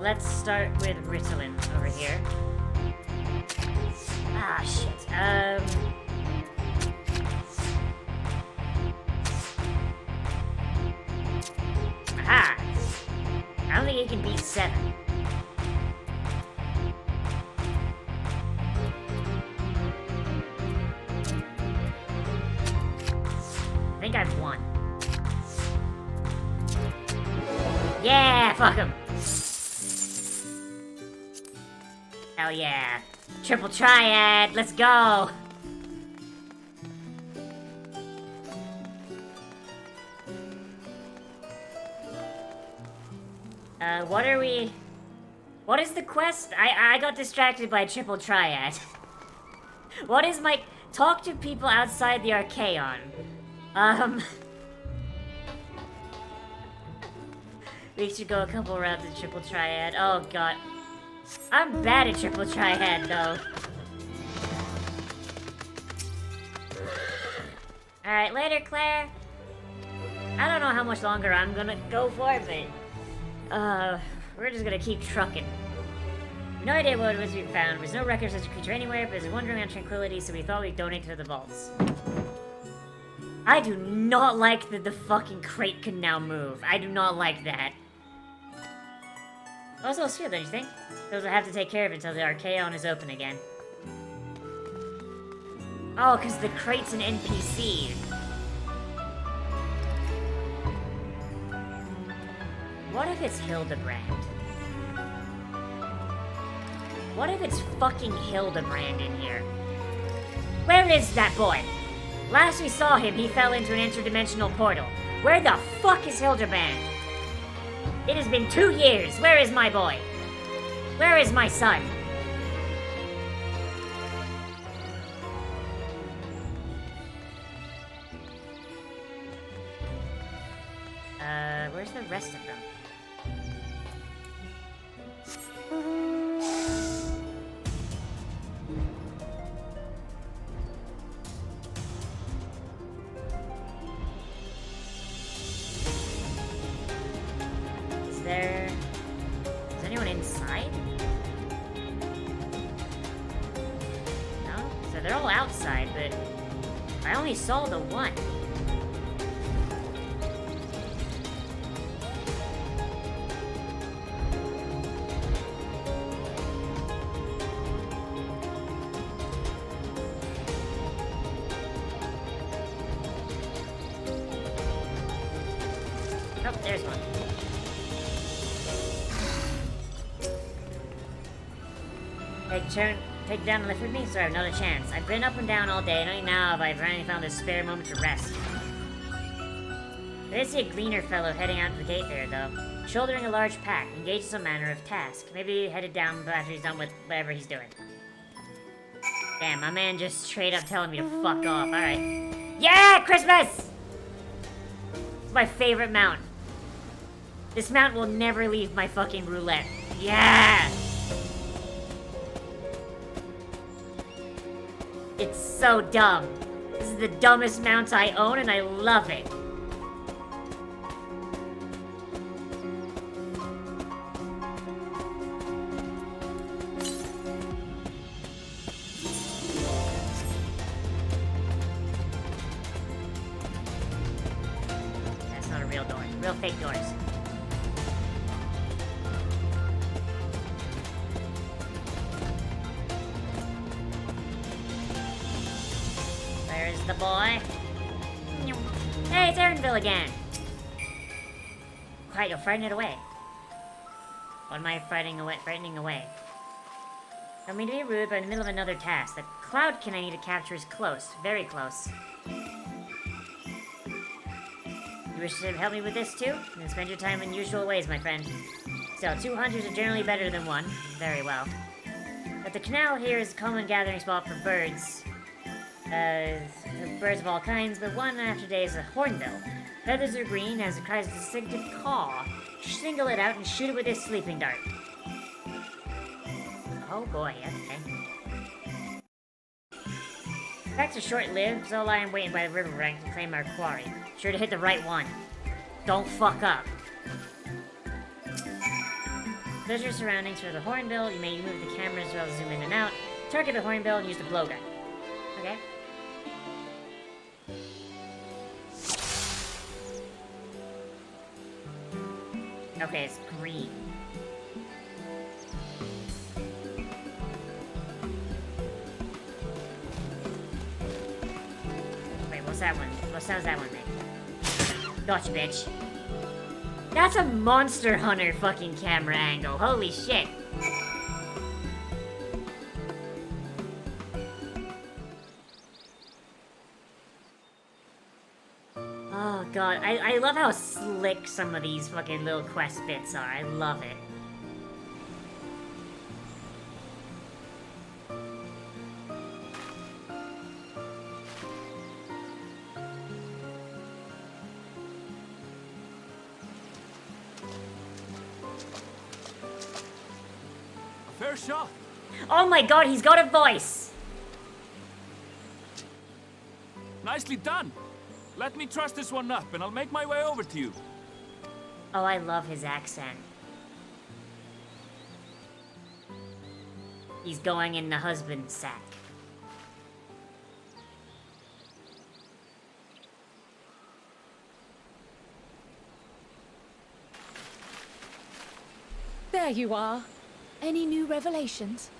Let's start with Ritalin over here. Ah shit. Aha! I don't think he can beat 7. I think I've won. Yeah, fuck him. Hell yeah. Triple Triad, let's go. What is the quest? I got distracted by Triple Triad. What is my... Talk to people outside the Archaeon. We should go a couple rounds of Triple Triad. Oh god. I'm bad at Triple Triad, though. Alright, later, Claire. I don't know how much longer I'm gonna go for, but... we're just gonna keep trucking. No idea what it was we found. There's no record of such a creature anywhere, but there's wandering on tranquility, so we thought we'd donate to the vaults. I do not like that the fucking crate can now move. I do not like that. Also, it's true, don't you think? Those will have to take care of it until the Archaeon is open again. Oh, because the crate's an NPC. What if it's Hildebrand? What if it's fucking Hildebrand in here? Where is that boy? Last we saw him, he fell into an interdimensional portal. Where the fuck is Hildebrand? It has been 2 years. Where is my boy? Where is my son? Where's the rest of them? Is anyone inside? No? So they're all outside, but I only saw the one. Oh, there's one. take you down and lift with me? Sorry, not a chance. I've been up and down all day, and only now have I finally found a spare moment to rest. I did see a gleaner fellow heading out to the gate there, though. Shouldering a large pack, engaged in some manner of task. Maybe headed down after he's done with whatever he's doing. Damn, my man just straight up telling me to fuck off. Alright. Yeah! Christmas! It's my favorite mount. This mount will never leave my fucking roulette. Yeah! It's so dumb. This is the dumbest mount I own, and I love it. That's not a real door. Real fake doors. There's the boy. Hey, it's Aaronville again. Quiet, you'll frighten it away. What am I frightening away? Don't mean to be rude, but in the middle of another task. The cloudkin I need to capture is close. Very close. You wish to help me with this too? Then spend your time in usual ways, my friend. Still, 2 hunters are generally better than 1. Very well. But the canal here is a common gathering spot for birds. Birds of all kinds, but one after day is a hornbill. Feathers are green, has a cries a distinctive caw. Single it out and shoot it with this sleeping dart. Oh boy, okay. Attacks are short-lived, so I am waiting by the river bank to claim our quarry. Sure to hit the right one. Don't fuck up. There's your surroundings for the hornbill. You may move the camera as well as zoom in and out. Target the hornbill and use the blowgun. Okay? Okay, it's green. Wait, what's that one? What sounds that one make? Gotcha, bitch. That's a Monster Hunter fucking camera angle. Holy shit. Oh god, I love how slick some of these fucking little quest bits are. I love it. A fair shot. Oh my god, he's got a voice! Nicely done. Let me truss this one up, and I'll make my way over to you. Oh, I love his accent. He's going in the husband's sack. There you are. Any new revelations?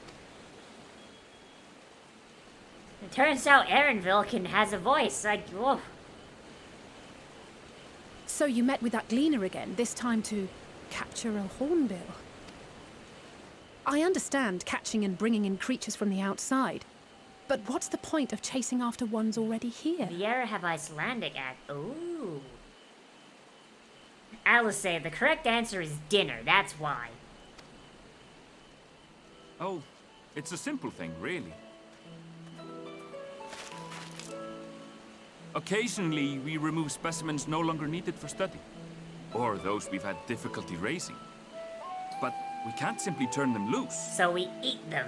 It turns out Aaronville has a voice. Whoa. So you met with that gleaner again, this time to capture a hornbill. I understand catching and bringing in creatures from the outside, but what's the point of chasing after ones already here? The Yarra have Icelandic Ooh. Alice said the correct answer is dinner, that's why. Oh, it's a simple thing, really. Occasionally, we remove specimens no longer needed for study, or those we've had difficulty raising. But we can't simply turn them loose. So we eat them.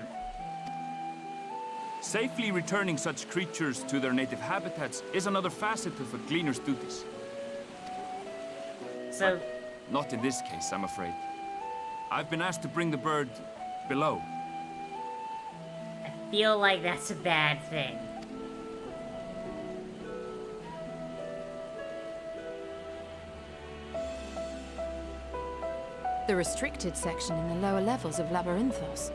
Safely returning such creatures to their native habitats is another facet of a gleaner's duties. So... But not in this case, I'm afraid. I've been asked to bring the bird below. I feel like that's a bad thing. The restricted section in the lower levels of Labyrinthos.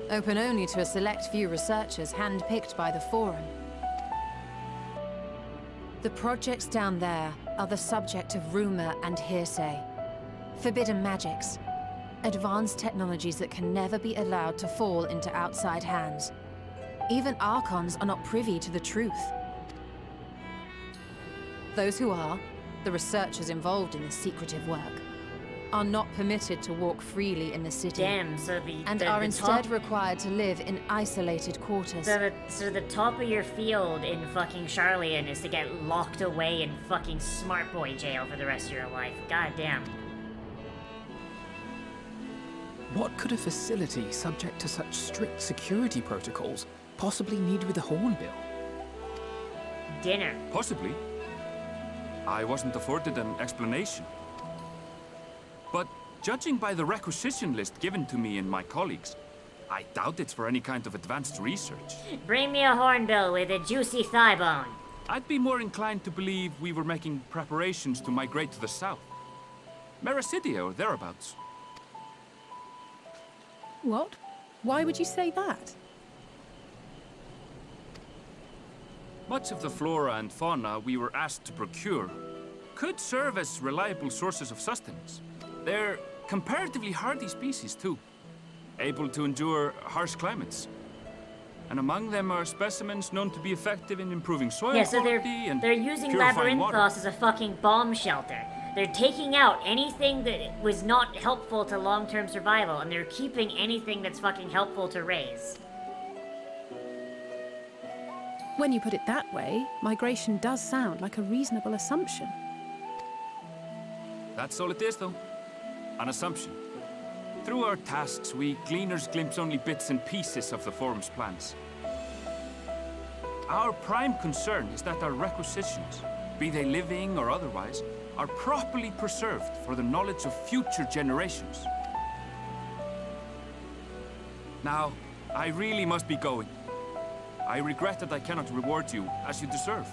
Open only to a select few researchers handpicked by the Forum. The projects down there are the subject of rumor and hearsay. Forbidden magics. Advanced technologies that can never be allowed to fall into outside hands. Even Archons are not privy to the truth. Those who are, the researchers involved in this secretive work, are not permitted to walk freely in the city. Damn, so and are instead required to live in isolated quarters. So the top of your field in fucking Sharlayan is to get locked away in fucking smart boy jail for the rest of your life. God damn. What could a facility subject to such strict security protocols possibly need with a hornbill? Dinner. Possibly. I wasn't afforded an explanation. But judging by the requisition list given to me and my colleagues, I doubt it's for any kind of advanced research. Bring me a hornbill with a juicy thigh bone. I'd be more inclined to believe we were making preparations to migrate to the south. Mericidia or thereabouts. What? Why would you say that? Much of the flora and fauna we were asked to procure could serve as reliable sources of sustenance. They're comparatively hardy species, too, able to endure harsh climates. And among them are specimens known to be effective in improving soil quality and they're using purifying water. Labyrinthos as a fucking bomb shelter. They're taking out anything that was not helpful to long-term survival, and they're keeping anything that's fucking helpful to raise. When you put it that way, migration does sound like a reasonable assumption. That's all it is, though. An assumption. Through our tasks, we gleaners glimpse only bits and pieces of the forum's plans. Our prime concern is that our requisitions, be they living or otherwise, are properly preserved for the knowledge of future generations. Now, I really must be going. I regret that I cannot reward you as you deserve.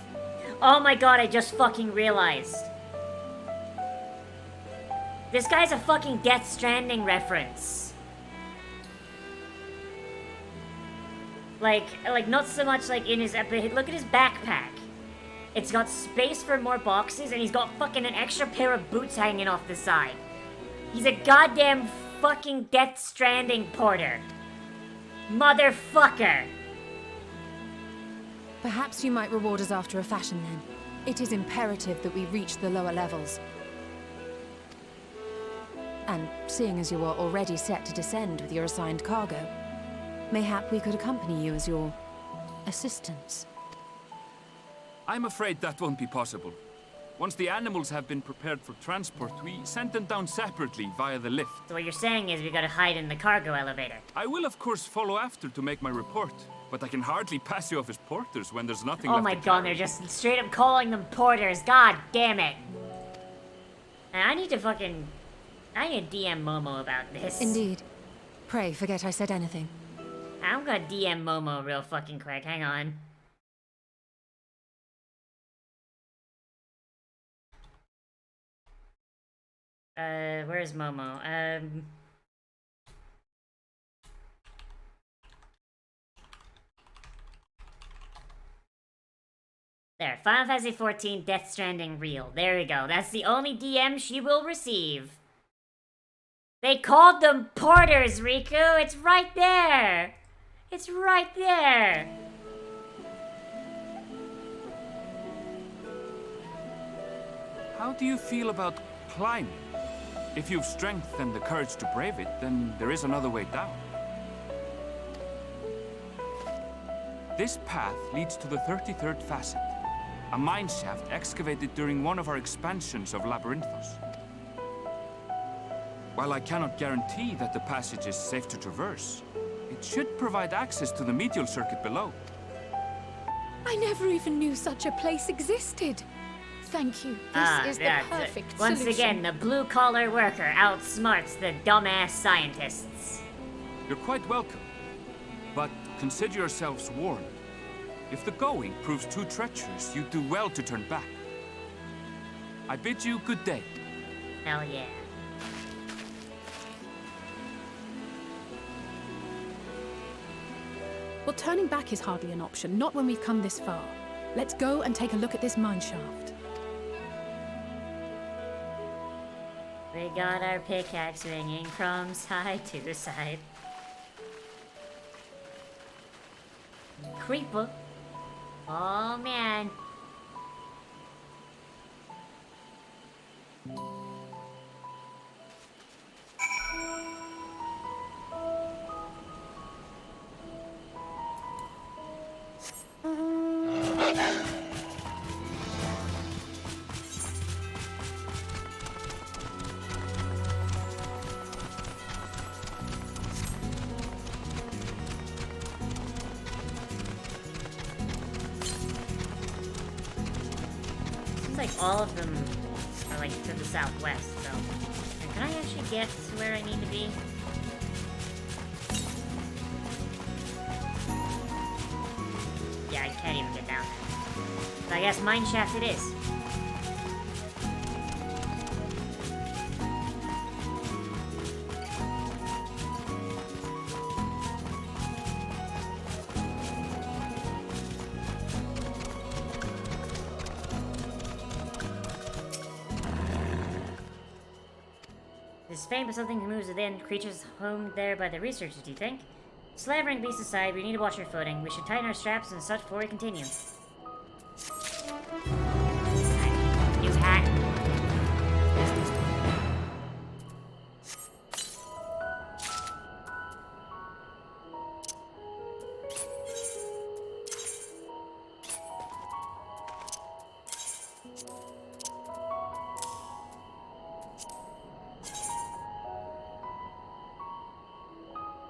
Oh my god, I just fucking realized. This guy's a fucking Death Stranding reference. Like not so much like in his epic. Look at his backpack. It's got space for more boxes, and he's got fucking an extra pair of boots hanging off the side. He's a goddamn fucking Death Stranding porter. Motherfucker. Perhaps you might reward us after a fashion then. It is imperative that we reach the lower levels. And seeing as you are already set to descend with your assigned cargo, mayhap we could accompany you as your assistants. I'm afraid that won't be possible. Once the animals have been prepared for transport, we send them down separately via the lift. So what you're saying is we gotta hide in the cargo elevator. I will of course follow after to make my report, but I can hardly pass you off as porters when there's nothing Oh left my to god, carry. they're just straight up calling them porters. God damn it. And I need to fucking... I need to DM Momo about this. Indeed. Pray forget I said anything. I'm gonna DM Momo real fucking quick. Hang on. Where's Momo? There, Final Fantasy XIV Death Stranding Real. There we go. That's the only DM she will receive. They called them porters, Riku! It's right there! It's right there! How do you feel about climbing? If you've strength and the courage to brave it, then there is another way down. This path leads to the 33rd facet, a mineshaft excavated during one of our expansions of Labyrinthos. While I cannot guarantee that the passage is safe to traverse, it should provide access to the medial circuit below. I never even knew such a place existed. Thank you. This is the perfect Once solution. again, the blue-collar worker outsmarts the dumbass scientists. You're quite welcome, but consider yourselves warned. If the going proves too treacherous, you do well to turn back. I bid you good day. Hell yeah. Well, turning back is hardly an option, not when we've come this far. Let's go and take a look at this mineshaft. We got our pickaxe swinging from side to side. Creeper. Oh man. Like all of them are like to the southwest, so can I actually get to where I need to be? Yeah, I can't even get down there. So I guess mineshaft it is. This is famed but something moves within, creatures homed there by the researchers, do you think? Slavering beasts aside, we need to watch our footing. We should tighten our straps and such before we continue. Use hack.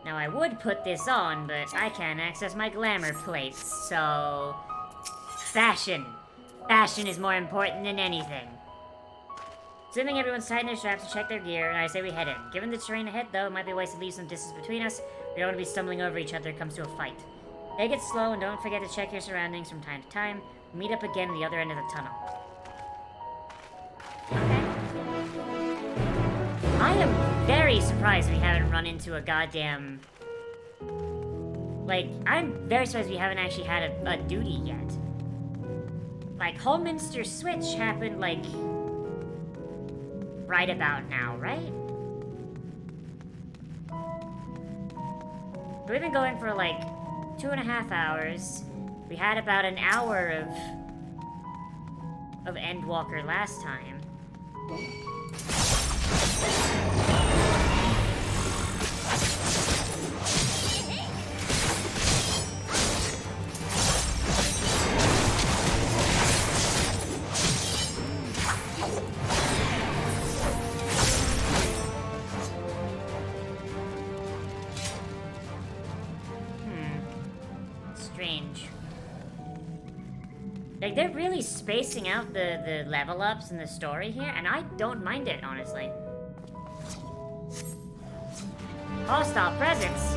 Now I would put this on, but I can't access my glamour plates, so... Fashion! Fashion is more important than anything. Assuming everyone's tightened their straps to check their gear, I say we head in. Given the terrain ahead, though, it might be wise to leave some distance between us. We don't want to be stumbling over each other if it comes to a fight. Take it slow and don't forget to check your surroundings from time to time. Meet up again at the other end of the tunnel. Okay. I am very surprised we haven't run into a goddamn... Like, I'm very surprised we haven't actually had a duty yet. Like, Holminster Switch happened, like... right about now, right? We've been going for, like, 2.5 hours. We had about an hour of Endwalker last time. Strange. Like, they're really spacing out the level ups in the story here, and I don't mind it, honestly. Hostile presence.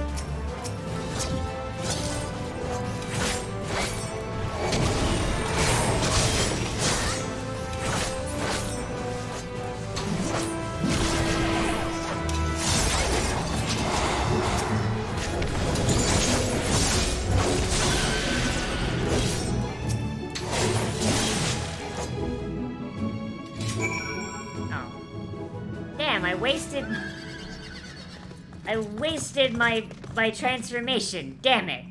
I wasted my transformation, damn it.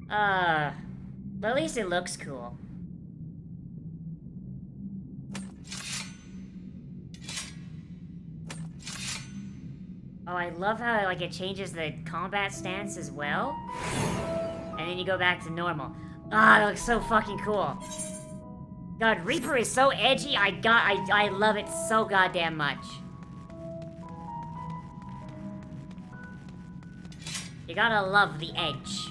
But at least it looks cool. Oh, I love how like it changes the combat stance as well. And then you go back to normal. Ah, it looks so fucking cool. God, Reaper is so edgy. I love it so goddamn much. You gotta love the edge.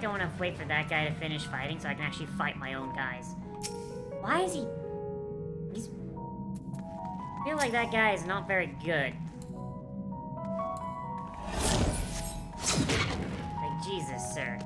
I want to wait for that guy to finish fighting so I can actually fight my own guys. Why is he... I feel like that guy is not very good. Like, Jesus, sir.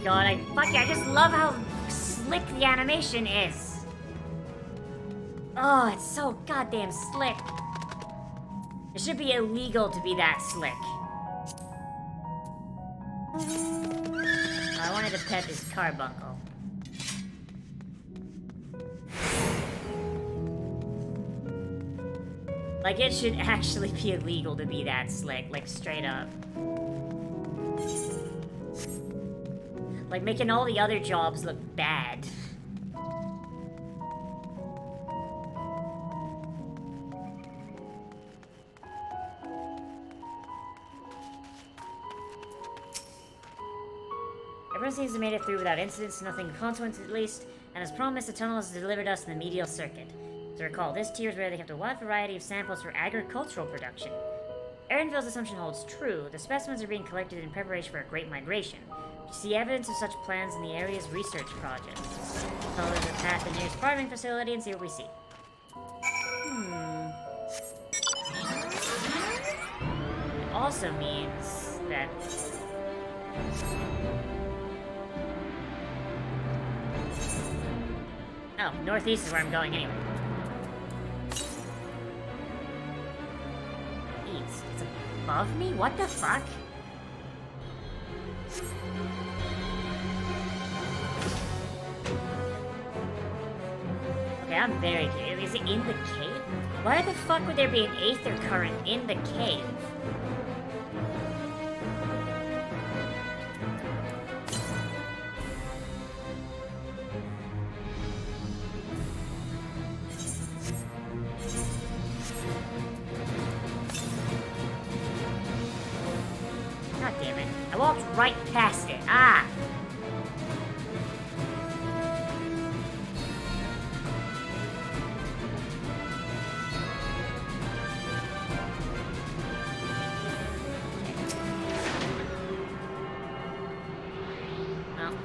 God, I just love how slick the animation is. Oh, it's so goddamn slick. It should be illegal to be that slick. I wanted to pet this carbuncle. Like, it should actually be illegal to be that slick, like, straight up. Like, making all the other jobs look bad. Everyone seems to have made it through without incidents, nothing of consequence at least, and as promised, the tunnel has delivered us in the medial circuit. To recall, this tier is where they kept a wide variety of samples for agricultural production. Erenville's assumption holds true. The specimens are being collected in preparation for a great migration. We see evidence of such plans in the area's research project. Follow the path to the nearest farming facility and see what we see. It also means that... Oh, northeast is where I'm going anyway. East. It's above me? What the fuck? Okay, I'm very curious. Is it in the cave? Why the fuck would there be an aether current in the cave? God damn it. I walked right past it. Ah!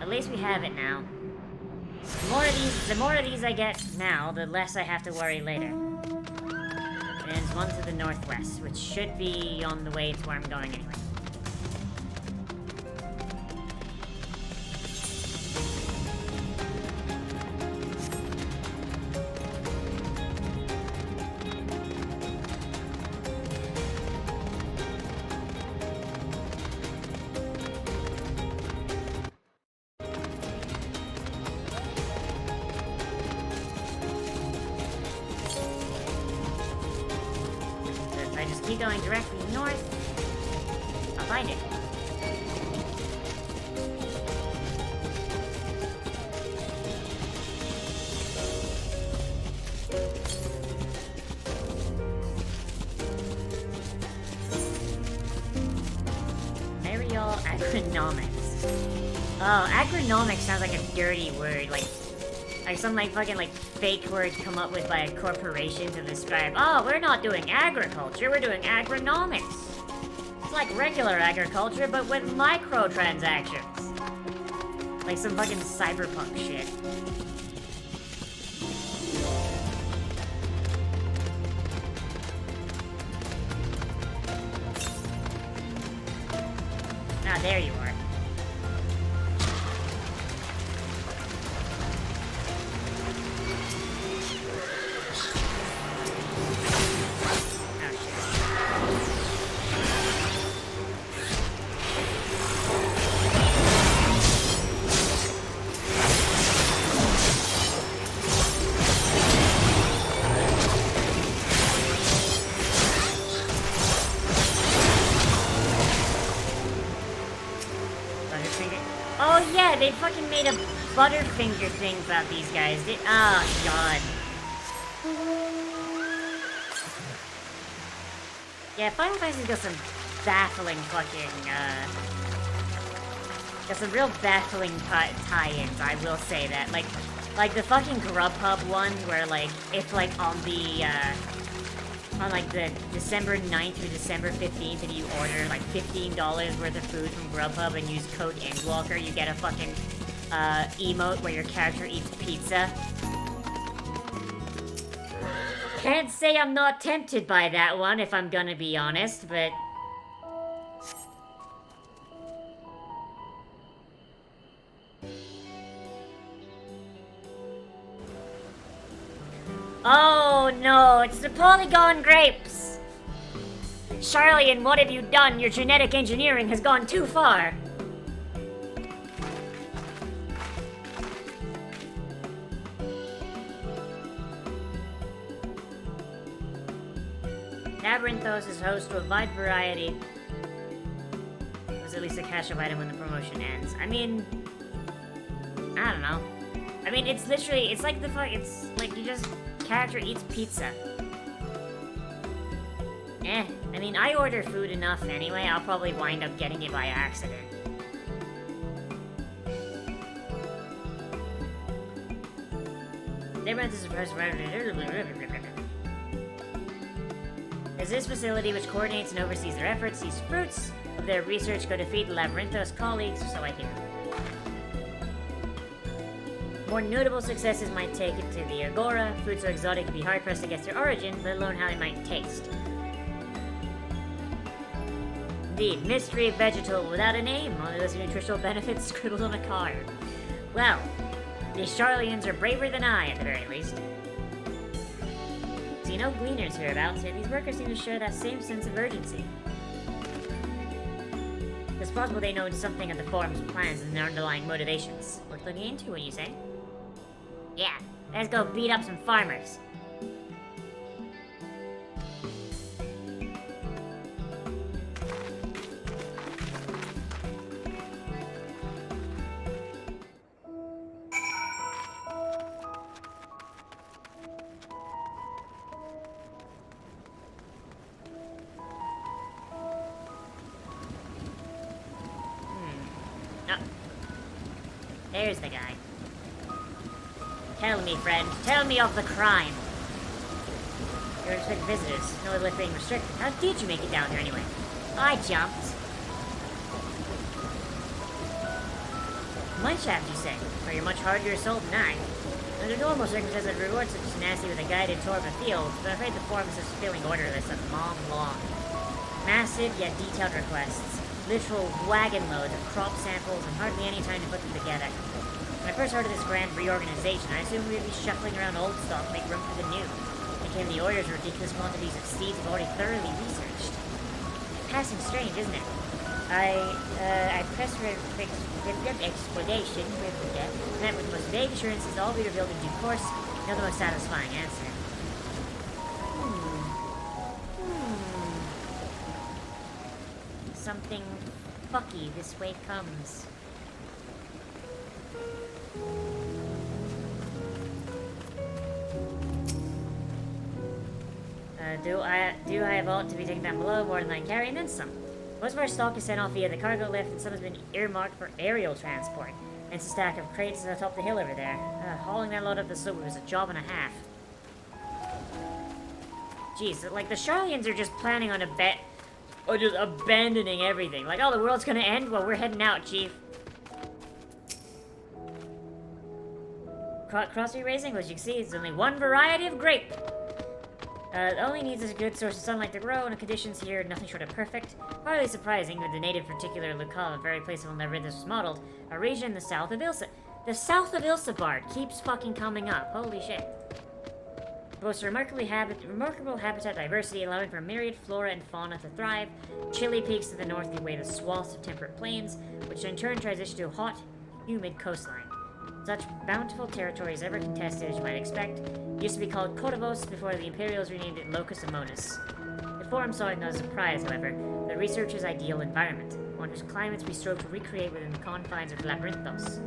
At least we have it now. The more of these I get now, the less I have to worry later. And there's one to the northwest, which should be on the way to where I'm going anyway. Keep going directly north. I'll find it. Aerial agronomics. Oh, agronomics sounds like a dirty word, like some fucking fake word come up with by a corporation to describe, oh, we're not doing agriculture, we're doing agronomics. It's like regular agriculture, but with microtransactions. Like some fucking cyberpunk shit. Ah, there you are. they fucking made a Butterfinger thing about these guys. Oh, God. Yeah, Final Fantasy's got some baffling fucking, got some real baffling tie-ins, I will say that. Like the fucking Grubhub one, where, like, if, like, on the December 9th through December 15th, if you order, like, $15 worth of food from Grubhub and use code ENDWALKER, you get a fucking, emote where your character eats pizza. Can't say I'm not tempted by that one, if I'm gonna be honest, but... Oh no, it's the polygon grapes! Sharlayan, what have you done? Your genetic engineering has gone too far! Labyrinthos is host to a wide variety. There's at least a cash-up item when the promotion ends. I mean... I don't know. I mean, it's literally, it's like it's like you just... Character eats pizza. I mean, I order food enough anyway, I'll probably wind up getting it by accident. Labyrinthos is the first... As this facility which coordinates and oversees their efforts, these fruits of their research go to feed Labyrinthos colleagues, so I hear. More notable successes might take it to the Agora. Fruits so exotic it'd be hard-pressed to guess their origin, let alone how they might taste. Indeed, mystery vegetal without a name, only those nutritional benefits scribbled on a card. Well, these Sharlayans are braver than I, at the very least. See no gleaners hereabouts, yet these workers seem to share that same sense of urgency. It's possible they know something of the forum's plans and their underlying motivations. Worth looking into, what you say? Yeah, let's go beat up some farmers. There's the guy. Tell me, friend. Tell me of the crime. You're expecting visitors. No left being restricted. How did you make it down here anyway? I jumped. Mineshaft, you say? Well, you're much harder to assault than I. Under normal circumstances, I'd reward such tenacity with a guided tour of a field, but I'm afraid the form is just feeling orderless and long. Massive yet detailed requests. Literal wagon loads of crop samples and hardly any time to put them together. When I first heard of this grand reorganization, I assumed we'd be shuffling around old stock to make room for the new. Then came the orders of ridiculous quantities of seeds we've already thoroughly researched. Passing strange, isn't it? I pressed for explanation with death, met with the most vague assurances all we revealed in due course, not the most satisfying answer. Something fucky this way comes. Do I have all to be taken down below, more than I carry, and then some. Most of our stock is sent off via the cargo lift, and some has been earmarked for aerial transport. And it's a stack of crates atop the hill over there. Hauling that load up the slope was a job and a half. Jeez, like the Sharlayans are just planning on or just abandoning everything. Like, oh, the world's gonna end? Well, we're heading out, Chief. Cross-tree raising, as you can see, it's only one variety of grape. It only needs a good source of sunlight to grow, and the conditions here are nothing short of perfect. Hardly surprising that the native particular locale, the very place on Labyrinthos was modeled, a region in the south of Ilsa. The south of Ilsabard keeps fucking coming up. Holy shit. Boasts remarkable habitat diversity, allowing for myriad flora and fauna to thrive. Chilly peaks to the north give way to swaths of temperate plains, which in turn transition to a hot, humid coastline. Such bountiful territory is ever contested, as you might expect. It used to be called Kotovos before the Imperials renamed it Locus Amonis. The Forum saw it not as a prize, however, the researcher's ideal environment. one whose climates we strove to recreate within the confines of Labyrinthos.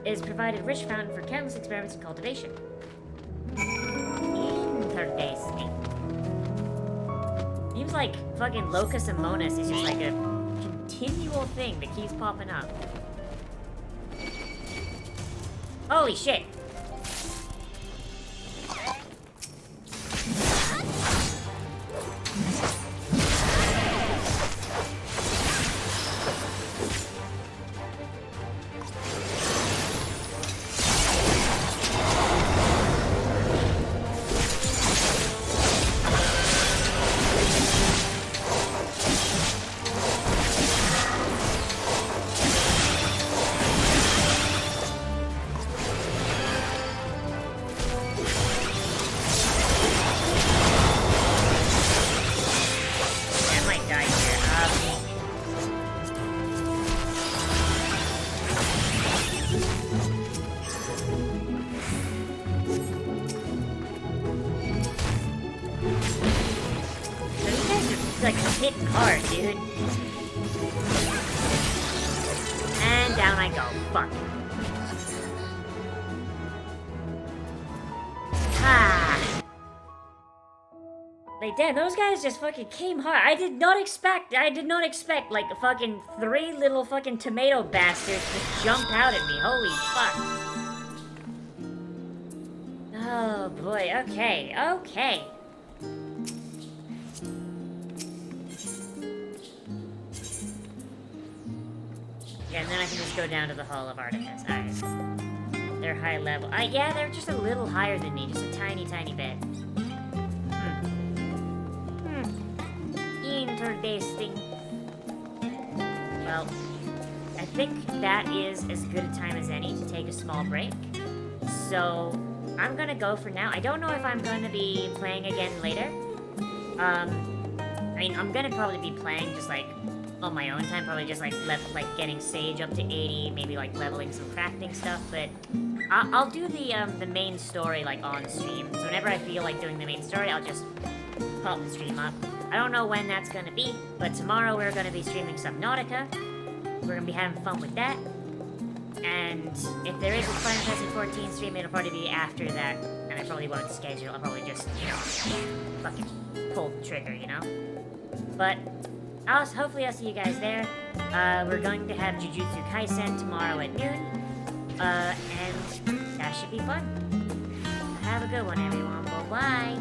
It has provided a rich fountain for countless experiments and cultivation. Interesting. Seems like fucking Locus Amonis is just like a continual thing that keeps popping up. Holy shit! Like hitting hard, dude. And down I go. Fuck. Ah. Like, damn, those guys just fucking came hard. I did not expect like fucking 3 little fucking tomato bastards to jump out at me. Holy fuck. Oh boy, okay, okay. Yeah, and then I can just go down to the Hall of Artifice. Alright. They're high level. Yeah, they're just a little higher than me. Just a tiny, tiny bit. Interesting. Well, I think that is as good a time as any to take a small break. So, I'm gonna go for now. I don't know if I'm gonna be playing again later. I mean, I'm gonna probably be playing just like on my own time, probably just like getting Sage up to 80, maybe like leveling some crafting stuff, but I'll do the main story like on stream. So whenever I feel like doing the main story, I'll just pop the stream up. I don't know when that's gonna be, but tomorrow we're gonna be streaming Subnautica. We're gonna be having fun with that. And if there is a Final Fantasy 14 stream, it'll probably be after that, and I probably won't schedule. I'll probably just, you know, fucking pull the trigger, you know? But hopefully I'll see you guys there. We're going to have Jujutsu Kaisen tomorrow at noon. And that should be fun. Have a good one, everyone. Bye-bye.